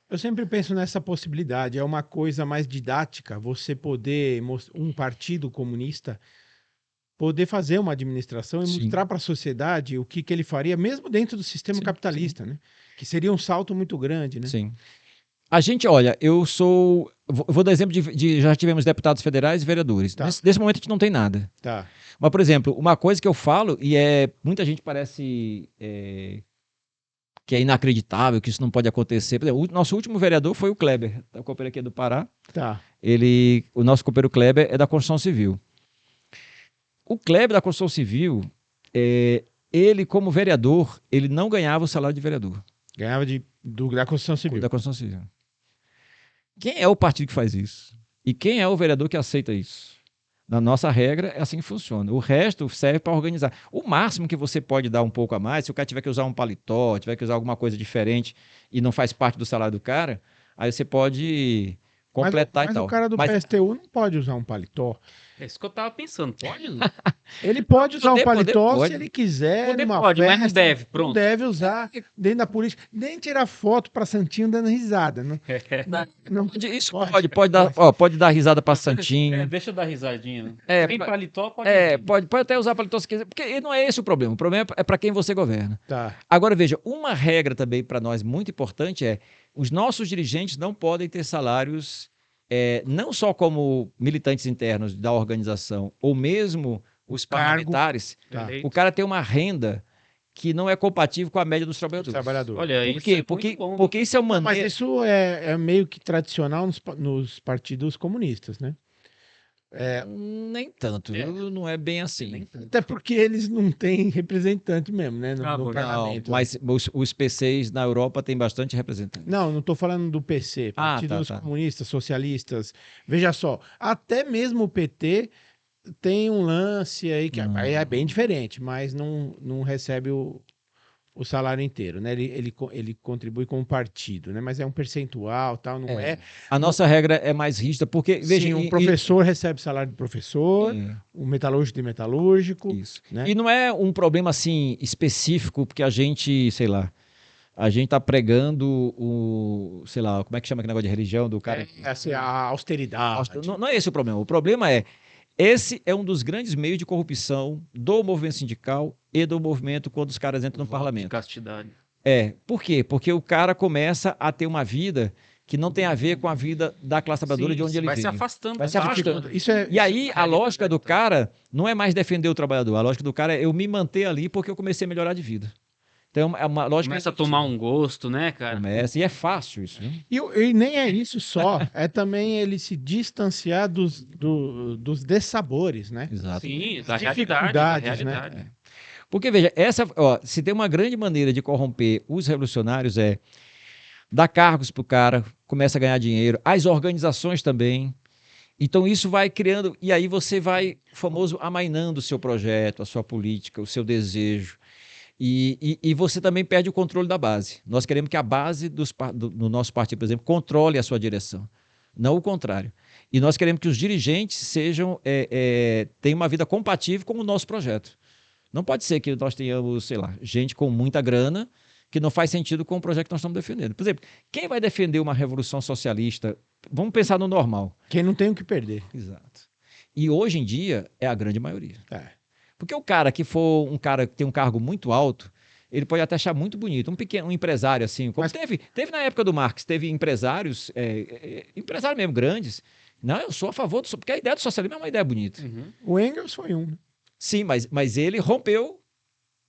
Eu sempre penso nessa possibilidade. É uma coisa mais didática você poder, um partido comunista, poder fazer uma administração e mostrar para a sociedade o que ele faria, mesmo dentro do sistema capitalista, né? Que seria um salto muito grande, né? Sim. A gente, olha, vou dar exemplo de já tivemos deputados federais e vereadores. Tá. Nesse momento a gente não tem nada. Tá. Mas, por exemplo, uma coisa que eu falo, e muita gente parece que é inacreditável, que isso não pode acontecer. Por exemplo, o nosso último vereador foi o Kleber, o companheiro aqui do Pará. Tá. O nosso companheiro Kleber é da Construção Civil. O Kleber da Construção Civil, ele como vereador, ele não ganhava o salário de vereador. Ganhava da Construção Civil. Da Construção Civil. Quem é o partido que faz isso? E quem é o vereador que aceita isso? Na nossa regra, é assim que funciona. O resto serve para organizar. O máximo que você pode dar um pouco a mais, se o cara tiver que usar um paletó, tiver que usar alguma coisa diferente e não faz parte do salário do cara, aí você pode completar mas e tal. o cara do Mas PSTU não pode usar um paletó. É isso que eu tava pensando. Pode? Ele pode usar um Poder paletó pode. se ele quiser, Poder numa pode, festa. mas não deve, Não pronto. deve usar dentro da política. Nem tirar foto pra Santinho dando risada. Não, isso Pode. pode dar, ó, pode dar risada pra Santinho. Deixa eu dar risadinha. É, Tem paletó, pode pode até usar paletó se quiser, porque não é esse o problema. O problema é para quem você governa. Tá. Agora, veja, uma regra também para nós muito importante é os nossos dirigentes não podem ter salários, não só como militantes internos da organização, ou mesmo os cargo. parlamentares, Tá. o cara tem uma renda que não é compatível com a média dos trabalhadores. Olha, Por isso quê? é Porque, muito bom. porque isso é uma Mas maneira... isso é meio que tradicional nos partidos comunistas, né? Nem tanto, viu? Não é bem assim. Até porque eles não têm representante mesmo, né? No bom. Não, parlamento. mas os PCs na Europa têm bastante representante. Não estou falando do PC, partidos tá. comunistas, socialistas. Veja só, até mesmo o PT tem um lance aí que aí é bem diferente, mas não recebe o salário inteiro, né? Ele contribui com o partido, né? Mas é um percentual, tal, não é. A nossa regra é mais rígida, porque, veja... Sim, um professor recebe salário de professor, É. um metalúrgico de metalúrgico. Isso. Né? E não é um problema, assim, específico, porque a gente, sei lá, a gente tá pregando sei lá, como é que chama aquele negócio de religião do cara? Essa é a austeridade. Não é esse o problema. O problema esse é um dos grandes meios de corrupção do movimento sindical e do movimento quando os caras entram no De parlamento. castidade. Por quê? Porque o cara começa a ter uma vida que não tem a ver com a vida da classe trabalhadora de onde ele vai veio. se afastando. Vai se afastando. E aí, a lógica do cara não é mais defender o trabalhador. A lógica do cara é eu me manter ali porque eu comecei a melhorar de vida. Então, é uma lógica... Começa a tomar um gosto, né, cara? Começa, e é fácil isso. Né? E nem é isso só, é também ele se distanciar dos dessabores, né? Exato. Sim, da Dificuldades, realidade. né? Porque, veja, se tem uma grande maneira de corromper os revolucionários dar cargos pro cara, começa a ganhar dinheiro, as organizações também. Então isso vai criando, e aí você vai, famoso, amainando o seu projeto, a sua política, o seu desejo. E você também perde o controle da base. Nós queremos que a base do nosso partido, por exemplo, controle a sua direção, não o contrário. E nós queremos que os dirigentes tenham uma vida compatível com o nosso projeto. Não pode ser que nós tenhamos, sei lá, gente com muita grana que não faz sentido com o projeto que nós estamos defendendo. Por exemplo, quem vai defender uma revolução socialista? Vamos pensar no normal. Quem não tem o que perder. Exato. E hoje em dia é a grande maioria. Porque o cara que for um cara que tem um cargo muito alto, ele pode até achar muito bonito. Um empresário assim, como teve na época do Marx, teve empresários, empresários mesmo grandes. Não, eu sou a favor porque a ideia do socialismo é uma ideia bonita. Uhum. O Engels foi um. Sim, mas ele rompeu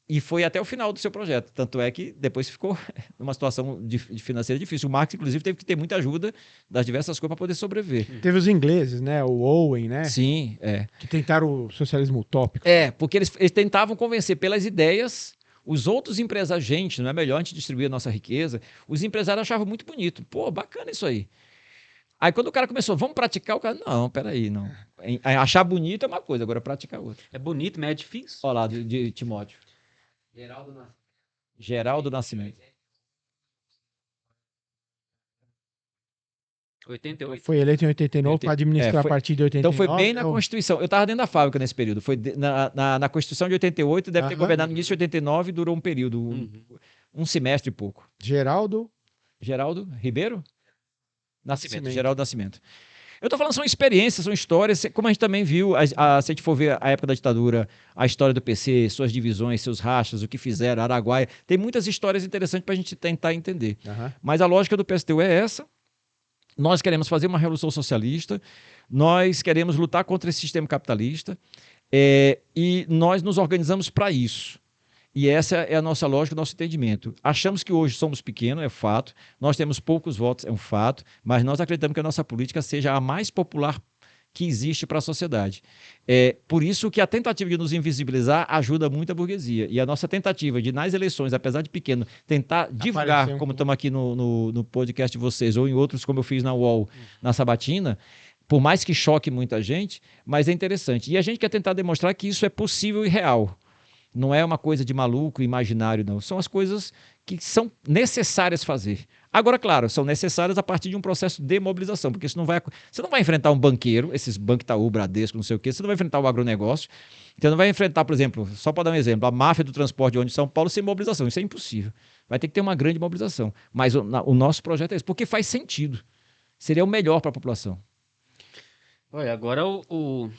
e foi até o final do seu projeto. Tanto é que depois ficou numa situação financeira difícil. O Marx, inclusive, teve que ter muita ajuda das diversas coisas para poder sobreviver. Teve os ingleses, né? O Owen, né? Sim, que tentaram o socialismo utópico. Porque eles tentavam convencer pelas ideias os outros empresários. Gente, não é melhor a gente distribuir a nossa riqueza? Os empresários achavam muito bonito. Pô, bacana isso aí. Aí quando o cara começou, vamos praticar, o cara, não, peraí, não. Achar bonito é uma coisa, agora praticar é outra. É bonito, mas é difícil. Olha lá, de Timóteo. Geraldo Nascimento. 88. Foi eleito em 89 para administrar a partir de 89. Então foi bem na Constituição. Eu estava dentro da fábrica nesse período. Foi na Constituição de 88, deve ter governado no início de 89 e durou um período, um semestre e pouco. Geraldo Ribeiro? Nascimento. Geraldo Nascimento. Eu estou falando, são experiências, são histórias, como a gente também viu, se a gente for ver a época da ditadura, a história do PC, suas divisões, seus rachas, o que fizeram, Araguaia, tem muitas histórias interessantes para a gente tentar entender. Mas a lógica do PSTU é essa. Nós queremos fazer uma revolução socialista, nós queremos lutar contra esse sistema capitalista e nós nos organizamos para isso. E essa é a nossa lógica, o nosso entendimento. Achamos que hoje somos pequenos, é fato, nós temos poucos votos, é um fato, mas nós acreditamos que a nossa política seja a mais popular que existe para a sociedade. Por isso que a tentativa de nos invisibilizar ajuda muito a burguesia. E a nossa tentativa de, nas eleições, apesar de pequeno, tentar divulgar, como estamos aqui no podcast de vocês, ou em outros, como eu fiz na UOL, na Sabatina, por mais que choque muita gente, mas é interessante. E a gente quer tentar demonstrar que isso é possível e real. Não é uma coisa de maluco, imaginário, não. São as coisas que são necessárias fazer. Agora, claro, são necessárias a partir de um processo de mobilização, porque você não vai enfrentar um banqueiro, esses Banco Itaú, Bradesco, não sei o quê, você não vai enfrentar o agronegócio, você não vai enfrentar, por exemplo, só para dar um exemplo, a máfia do transporte de ônibus de São Paulo sem mobilização, isso é impossível. Vai ter que ter uma grande mobilização. Mas o nosso projeto é esse, porque faz sentido. Seria o melhor para a população. Olha, agora o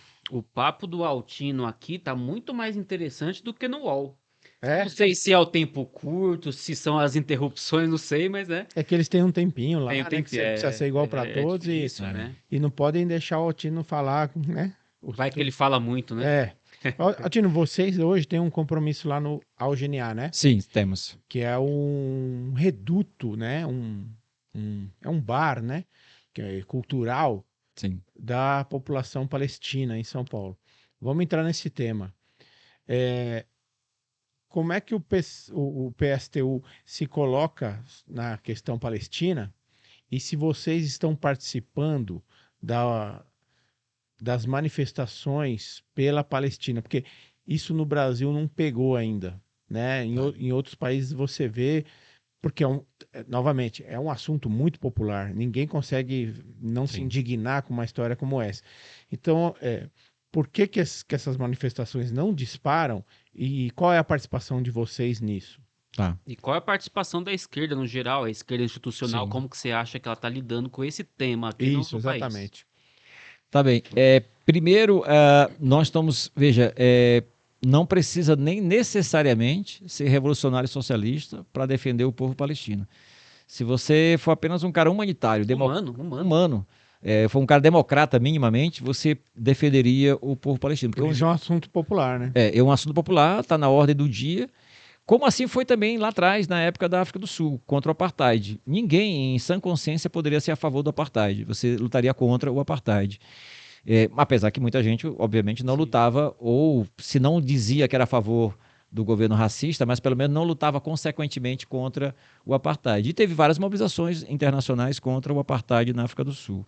papo do Altino aqui tá muito mais interessante do que no UOL. É, Não sei se é o tempo curto, se são as interrupções, não sei, mas né? é que eles têm um tempinho lá, Tem o né? tempo, Que você precisa ser igual para todos difícil, É. né? e não podem deixar o Altino falar, né? Vai que ele fala muito, né? É. Altino, vocês hoje têm um compromisso lá no Algeniá, né? Sim, temos. Que é um reduto, né? É um bar, né? Que é cultural Sim. da população palestina em São Paulo. Vamos entrar nesse tema. Como é que o PSTU se coloca na questão palestina e se vocês estão participando das manifestações pela Palestina? Porque isso no Brasil não pegou ainda, né? Em outros países você vê, porque novamente, é um assunto muito popular. Ninguém consegue não se Sim. indignar com uma história como essa. Então, por que essas manifestações não disparam e qual é a participação de vocês nisso? Tá. E qual é a participação da esquerda no geral, a esquerda institucional? Sim. Como que você acha que ela está lidando com esse tema aqui no Isso, país? exatamente. Tá bem. Primeiro, nós estamos. Veja, não precisa nem necessariamente ser revolucionário socialista para defender o povo palestino. Se você for apenas um cara humanitário, humano, for um cara democrata minimamente, você defenderia o povo palestino. Porque isso é um assunto popular, né? É um assunto popular, está na ordem do dia. Como assim foi também lá atrás, na época da África do Sul, contra o apartheid. Ninguém, em sã consciência, poderia ser a favor do apartheid. Você lutaria contra o apartheid. Apesar que muita gente, obviamente, não lutava, ou se não dizia que era a favor do governo racista, mas pelo menos não lutava consequentemente contra o apartheid. E teve várias mobilizações internacionais contra o apartheid na África do Sul.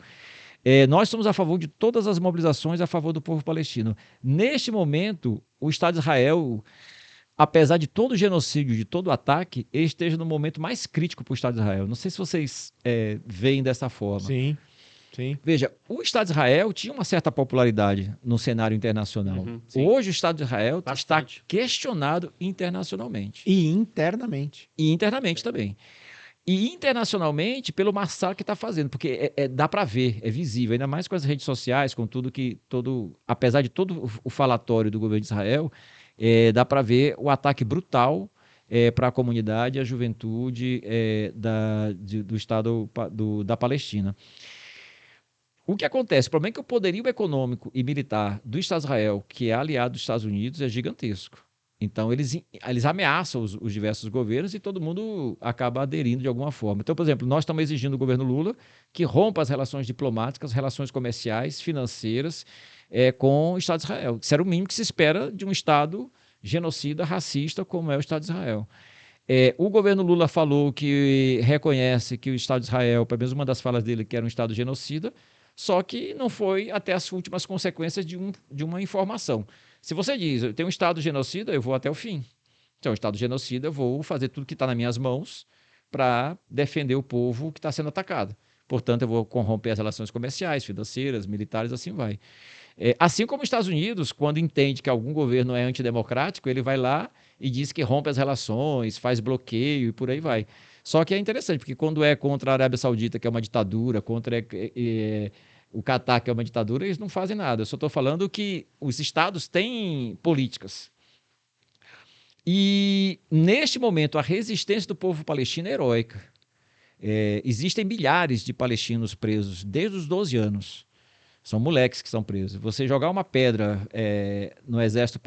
Nós somos a favor de todas as mobilizações a favor do povo palestino. Neste momento, o Estado de Israel, apesar de todo o genocídio, de todo o ataque, ele esteja no momento mais crítico para o Estado de Israel. Não sei se vocês veem dessa forma. Sim, sim. Veja, o Estado de Israel tinha uma certa popularidade no cenário internacional. Hoje o Estado de Israel está questionado internacionalmente. E internamente. E internamente também. E internacionalmente pelo massacre que está fazendo, porque dá para ver, é visível, ainda mais com as redes sociais, com tudo apesar de todo o falatório do governo de Israel, dá para ver o ataque brutal para a comunidade e a juventude do Estado da Palestina. O que acontece? O problema é que o poderio econômico e militar do Estado de Israel, que é aliado dos Estados Unidos, é gigantesco. Então, eles ameaçam os diversos governos e todo mundo acaba aderindo de alguma forma. Então, por exemplo, nós estamos exigindo do governo Lula que rompa as relações diplomáticas, relações comerciais, financeiras com o Estado de Israel. Isso era o mínimo que se espera de um Estado genocida, racista, como é o Estado de Israel. O governo Lula falou que reconhece que o Estado de Israel, pelo menos uma das falas dele, que era um Estado genocida, só que não foi até as últimas consequências de uma informação. Se você diz, eu tenho um Estado genocida, eu vou até o fim. Se é um Estado genocida, eu vou fazer tudo que está nas minhas mãos para defender o povo que está sendo atacado. Portanto, eu vou corromper as relações comerciais, financeiras, militares, assim vai. Assim como os Estados Unidos, quando entende que algum governo é antidemocrático, ele vai lá e diz que rompe as relações, faz bloqueio e por aí vai. Só que é interessante, porque quando é contra a Arábia Saudita, que é uma ditadura, contra o Catar, que é uma ditadura, eles não fazem nada. Eu só estou falando que os estados têm políticas. E, neste momento, a resistência do povo palestino é heróica. Existem milhares de palestinos presos desde os 12 anos. São moleques que são presos. Você jogar uma pedra no exército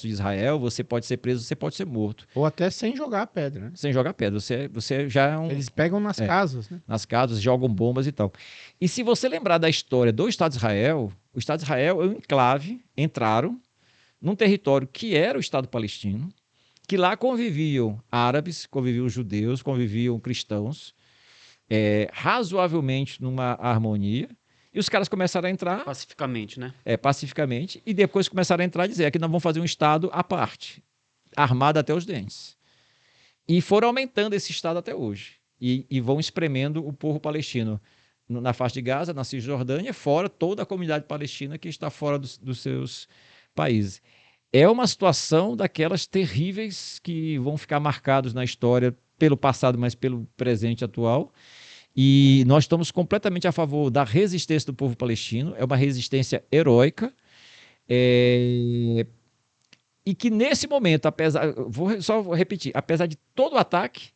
de Israel, você pode ser preso, você pode ser morto. Ou até sem jogar a pedra, né? Sem jogar pedra. Você já é um... Eles pegam nas casas, né? Nas casas, jogam bombas e tal. E se você lembrar da história do Estado de Israel, o Estado de Israel é um enclave, entraram num território que era o Estado palestino, que lá conviviam árabes, conviviam judeus, conviviam cristãos, razoavelmente numa harmonia. E os caras começaram a entrar... Pacificamente, né? Pacificamente. E depois começaram a entrar e dizer que nós vamos fazer um Estado à parte, armado até os dentes. E foram aumentando esse Estado até hoje. e vão espremendo o povo palestino na faixa de Gaza, na Cisjordânia, fora toda a comunidade palestina que está fora dos seus países. É uma situação daquelas terríveis que vão ficar marcados na história pelo passado, mas pelo presente atual. E nós estamos completamente a favor da resistência do povo palestino. É uma resistência heróica. E que nesse momento, vou repetir, apesar de todo o ataque,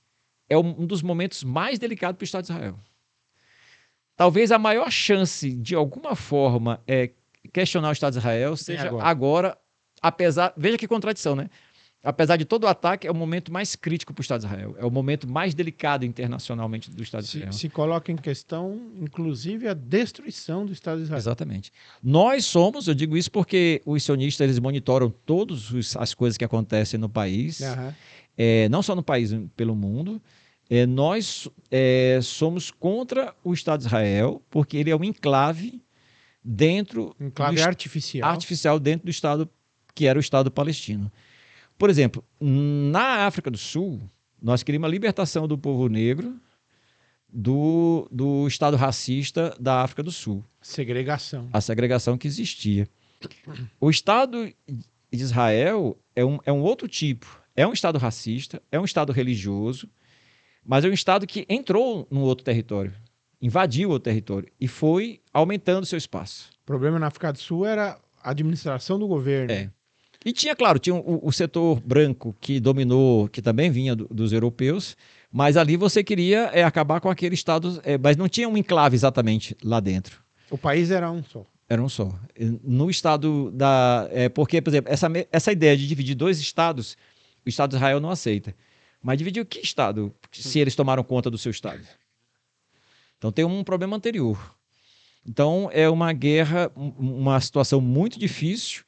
é um dos momentos mais delicados para o Estado de Israel. Talvez a maior chance, de alguma forma, questionar o Estado de Israel seja agora, veja que contradição, né? Apesar de todo o ataque, é o momento mais crítico para o Estado de Israel. É o momento mais delicado internacionalmente do Estado de Israel. Se coloca em questão, inclusive, a destruição do Estado de Israel. Exatamente. Eu digo isso porque os sionistas, eles monitoram todas as coisas que acontecem no país, não só no país, pelo mundo. Nós somos contra o Estado de Israel, porque ele é um enclave artificial dentro do Estado, que era o Estado palestino. Por exemplo, na África do Sul, nós queríamos a libertação do povo negro do Estado racista da África do Sul. A segregação que existia. O Estado de Israel é um outro tipo. É um Estado racista, é um Estado religioso, mas é um Estado que entrou num outro território, invadiu o território e foi aumentando seu espaço. O problema na África do Sul era a administração do governo. E tinha o setor branco que dominou, que também vinha dos europeus, mas ali você queria acabar com aquele Estado, mas não tinha um enclave exatamente lá dentro. O país era um só. Era um só. No Estado porque, por exemplo, essa ideia de dividir dois Estados, o Estado de Israel não aceita. Mas dividiu que Estado, se eles tomaram conta do seu Estado? Então tem um problema anterior. Então é uma guerra, uma situação muito difícil,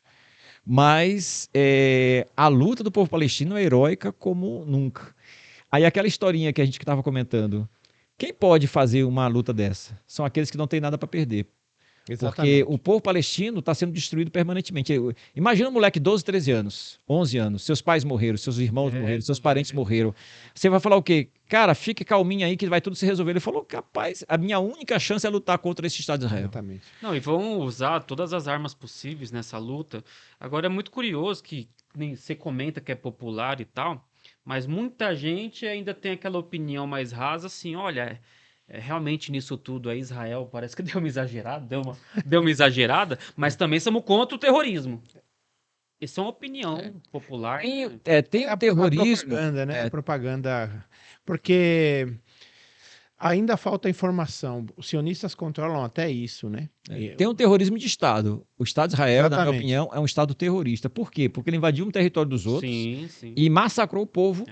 mas a luta do povo palestino é heróica como nunca. Aí aquela historinha que a gente estava comentando, quem pode fazer uma luta dessa? São aqueles que não têm nada para perder. Exatamente. Porque o povo palestino está sendo destruído permanentemente. Imagina um moleque de 12, 13 anos, 11 anos, seus pais morreram, seus irmãos morreram, seus parentes morreram. Você vai falar o quê? Cara, fique calminho aí que vai tudo se resolver. Ele falou, capaz, a minha única chance é lutar contra esse Estado de Israel. Exatamente. Não, e vão usar todas as armas possíveis nessa luta. Agora é muito curioso que nem você comenta que é popular e tal, mas muita gente ainda tem aquela opinião mais rasa assim, olha... realmente nisso tudo aí Israel parece que deu uma exagerada, mas também somos contra o terrorismo. Isso é uma opinião popular. Tem o terrorismo. A propaganda, né? A propaganda. Porque ainda falta informação. Os sionistas controlam até isso, né? Tem um terrorismo de Estado. O Estado de Israel, Exatamente. na minha opinião, é um Estado terrorista. Por quê? Porque ele invadiu um território dos outros e massacrou o povo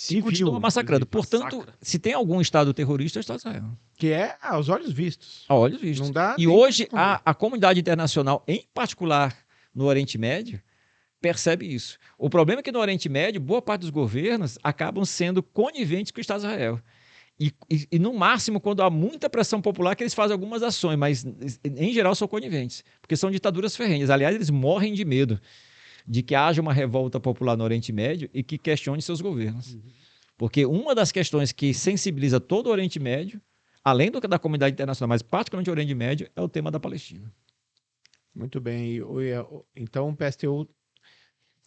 e continua massacrando. Portanto, se tem algum Estado terrorista, é o Estado de Israel. Que é aos olhos vistos. A olhos vistos. Não dá e hoje a comunidade internacional, em particular no Oriente Médio, percebe isso. O problema é que no Oriente Médio, boa parte dos governos acabam sendo coniventes com o Estado de Israel. E no máximo, quando há muita pressão popular, que eles fazem algumas ações, mas em geral são coniventes, porque são ditaduras ferrenhas. Aliás, eles morrem de medo de que haja uma revolta popular no Oriente Médio e que questione seus governos. Porque uma das questões que sensibiliza todo o Oriente Médio, além da comunidade internacional, mas particularmente o Oriente Médio, é o tema da Palestina. Muito bem. Então o PSTU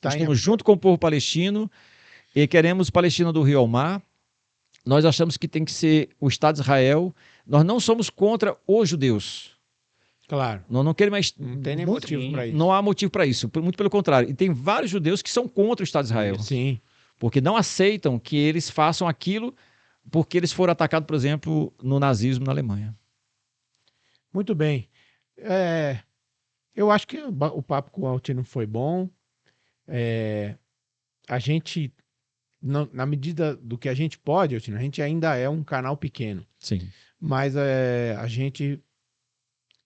estamos junto com o povo palestino e queremos Palestina do Rio ao Mar. Nós achamos que tem que ser o Estado de Israel. Nós não somos contra os judeus. Claro. Nós não queremos mais. Não tem nem motivo para isso. Não há motivo para isso. Muito pelo contrário. E tem vários judeus que são contra o Estado de Israel. Sim. Porque não aceitam que eles façam aquilo porque eles foram atacados, por exemplo, no nazismo na Alemanha. Muito bem. Eu acho que o papo com o Altino foi bom. A gente, na medida do que a gente pode, Altino, a gente ainda é um canal pequeno. Sim. Mas a gente,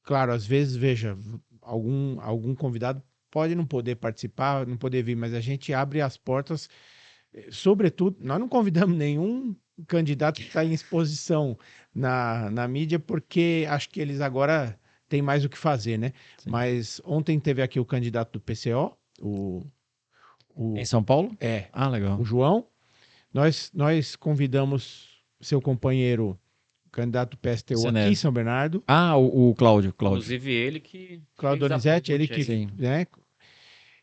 claro, às vezes, veja, algum convidado pode não poder participar, não poder vir, mas a gente abre as portas, sobretudo, nós não convidamos nenhum candidato que está em exposição na mídia, porque acho que eles agora têm mais o que fazer, né? Sim. Mas ontem teve aqui o candidato do PCO, em São Paulo? Legal. O João. Nós convidamos seu companheiro, candidato do PSTU aqui Senero. em São Bernardo, Ah, o Cláudio. Inclusive ele que Claudio fez a Donizete, ele ponte que, aí. Sim. né?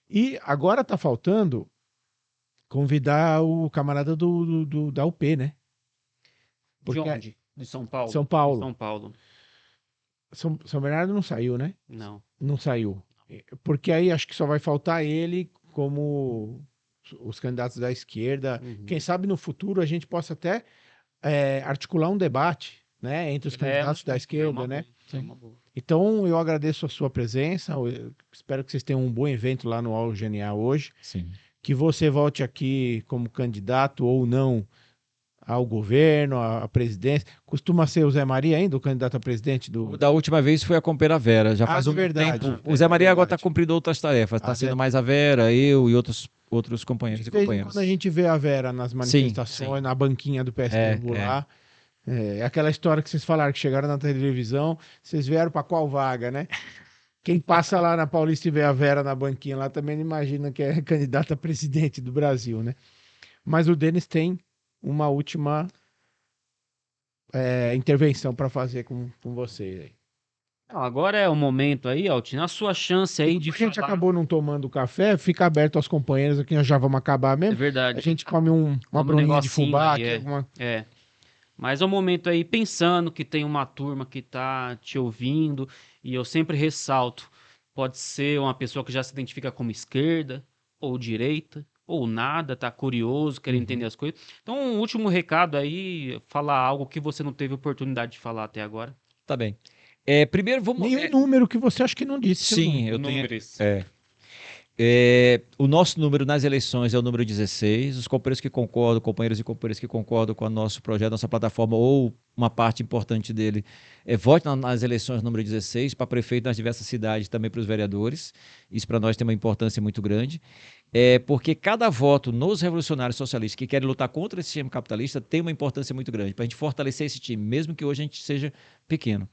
E agora tá faltando convidar o camarada da UP, né? De Porque onde? De São Paulo? São De Paulo. São Paulo. São Bernardo não saiu, né? Não. Não saiu. Porque aí acho que só vai faltar ele como os candidatos da esquerda. Uhum. Quem sabe no futuro a gente possa até articular um debate, né, entre os candidatos da esquerda, né? É uma boa. Então eu agradeço a sua presença. Eu espero que vocês tenham um bom evento lá no Aula GNA hoje. Sim. Que você volte aqui como candidato ou não ao governo, à presidência. Costuma ser o Zé Maria ainda, o candidato a presidente do. Da última vez foi a companheira Vera. Já faz é um verdade. tempo. O Zé Maria agora está verdade. cumprindo outras tarefas. Está Ah, sendo Zé- mais a Vera, eu e outros companheiros De e vez em companheiras. quando a gente vê a Vera nas manifestações, sim. na banquinha do PSTU lá. É aquela história que vocês falaram que chegaram na televisão, vocês vieram para qual vaga, né? Quem passa lá na Paulista e vê a Vera na banquinha lá também não imagina que é candidata a presidente do Brasil, né? Mas o Denis tem uma última intervenção para fazer com vocês aí. Não, agora é o momento aí, Altino. A sua chance aí de A gente falar. acabou não tomando café, fica aberto aos companheiros aqui, nós já vamos acabar É mesmo. verdade. A gente come uma Come um broinha de negocinho fubá aí, aqui, é. alguma... É. Mas é o momento aí, pensando que tem uma turma que tá te ouvindo, e eu sempre ressalto, pode ser uma pessoa que já se identifica como esquerda, ou direita, ou nada, tá curioso, quer entender as coisas. Então, um último recado aí, falar algo que você não teve oportunidade de falar até agora. Tá bem. Primeiro vamos. Nenhum número que você acha que não disse. seu número. Sim, eu tenho. Números. O nosso número nas eleições é o número 16. Os companheiros que concordam, companheiros e companheiras que concordam com o nosso projeto, nossa plataforma, ou uma parte importante dele, vote nas eleições número 16 para prefeito nas diversas cidades, também para os vereadores. Isso para nós tem uma importância muito grande. Porque cada voto nos revolucionários socialistas que querem lutar contra esse sistema capitalista tem uma importância muito grande, para a gente fortalecer esse time, mesmo que hoje a gente seja pequeno.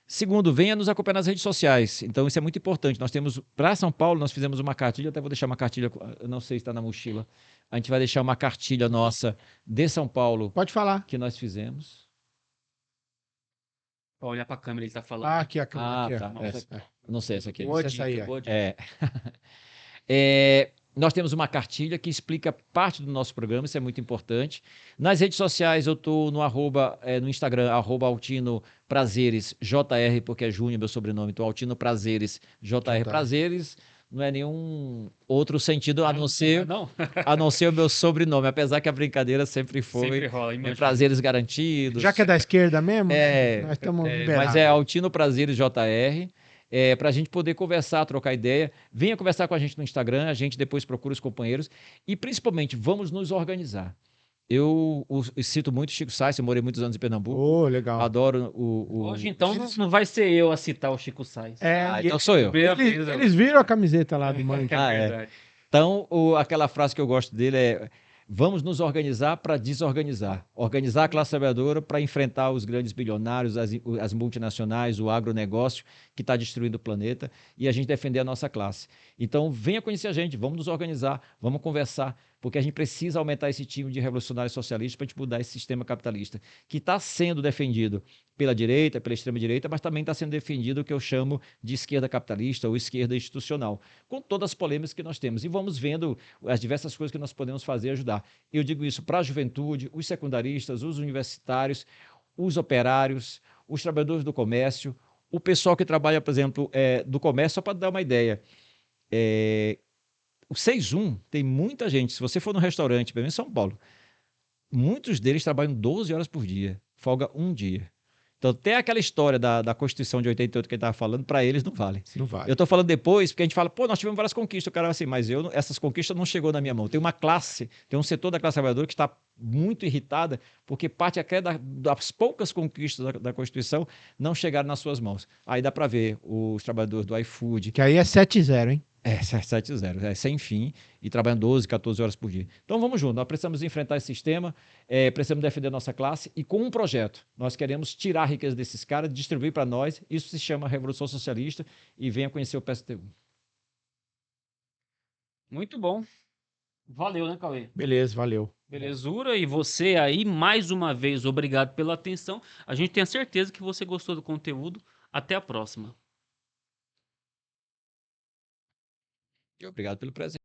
Segundo, venha nos acompanhar nas redes sociais. Então, isso é muito importante. Nós temos, para São Paulo, nós fizemos uma cartilha, até vou deixar uma cartilha, eu não sei se está na mochila. A gente vai deixar uma cartilha nossa de São Paulo Pode falar. que nós fizemos. Pra olhar pra câmera, ele tá falando. Ah, aqui, aqui, Ah, aqui, ó. tá. Essa. Não sei essa aqui. Boa Essa dica, aí, ó. boa dica. Nós temos uma cartilha que explica parte do nosso programa, isso é muito importante. Nas redes sociais, eu estou no Instagram, @Altino Prazeres JR, porque é Júnior, meu sobrenome, então Altino Prazeres JR. Prazeres não é nenhum outro sentido a não ser o meu sobrenome, apesar que a brincadeira sempre foi Sempre rola, imagina. prazeres garantidos. Já que é da esquerda mesmo, nós estamos liberados. Mas é Altino Prazeres JR. Para a gente poder conversar, trocar ideia. Venha conversar com a gente no Instagram, a gente depois procura os companheiros. E, principalmente, vamos nos organizar. Eu cito muito Chico Sainz, eu morei muitos anos em Pernambuco. Oh, legal. Adoro Hoje, então, não vai ser eu a citar o Chico Sainz. então sou eu. Eles viram a camiseta lá do Mangue. Verdade. Então, aquela frase que eu gosto dele é: vamos nos organizar para desorganizar. Organizar a classe trabalhadora para enfrentar os grandes bilionários, as multinacionais, o agronegócio que está destruindo o planeta e a gente defender a nossa classe. Então, venha conhecer a gente, vamos nos organizar, vamos conversar, porque a gente precisa aumentar esse time de revolucionários socialistas para a gente mudar esse sistema capitalista que está sendo defendido pela direita, pela extrema-direita, mas também está sendo defendido o que eu chamo de esquerda capitalista ou esquerda institucional, com todas as polêmicas que nós temos. E vamos vendo as diversas coisas que nós podemos fazer e ajudar. Eu digo isso para a juventude, os secundaristas, os universitários, os operários, os trabalhadores do comércio, o pessoal que trabalha, por exemplo, do comércio, só para dar uma ideia. O 6-1 tem muita gente. Se você for no restaurante, pelo menos em São Paulo, muitos deles trabalham 12 horas por dia, folga um dia. Então, tem aquela história da Constituição de 88 que ele estava falando, para eles não vale. Não vale. Eu estou falando depois, porque a gente fala, nós tivemos várias conquistas. O cara assim, mas essas conquistas não chegou na minha mão. Tem uma classe, tem um setor da classe trabalhadora que está muito irritada, porque parte até das poucas conquistas da Constituição não chegaram nas suas mãos. Aí dá para ver os trabalhadores do iFood. Que aí é 7-0, hein? 7-0, sem fim, e trabalhando 12, 14 horas por dia. Então vamos junto, nós precisamos enfrentar esse sistema, precisamos defender a nossa classe, e com um projeto, nós queremos tirar a riqueza desses caras, distribuir para nós, isso se chama Revolução Socialista, e venha conhecer o PSTU. Muito bom. Valeu, né, Cauê? Beleza, valeu. Belezura. E você aí, mais uma vez, obrigado pela atenção. A gente tem a certeza que você gostou do conteúdo. Até a próxima. Obrigado pelo presente.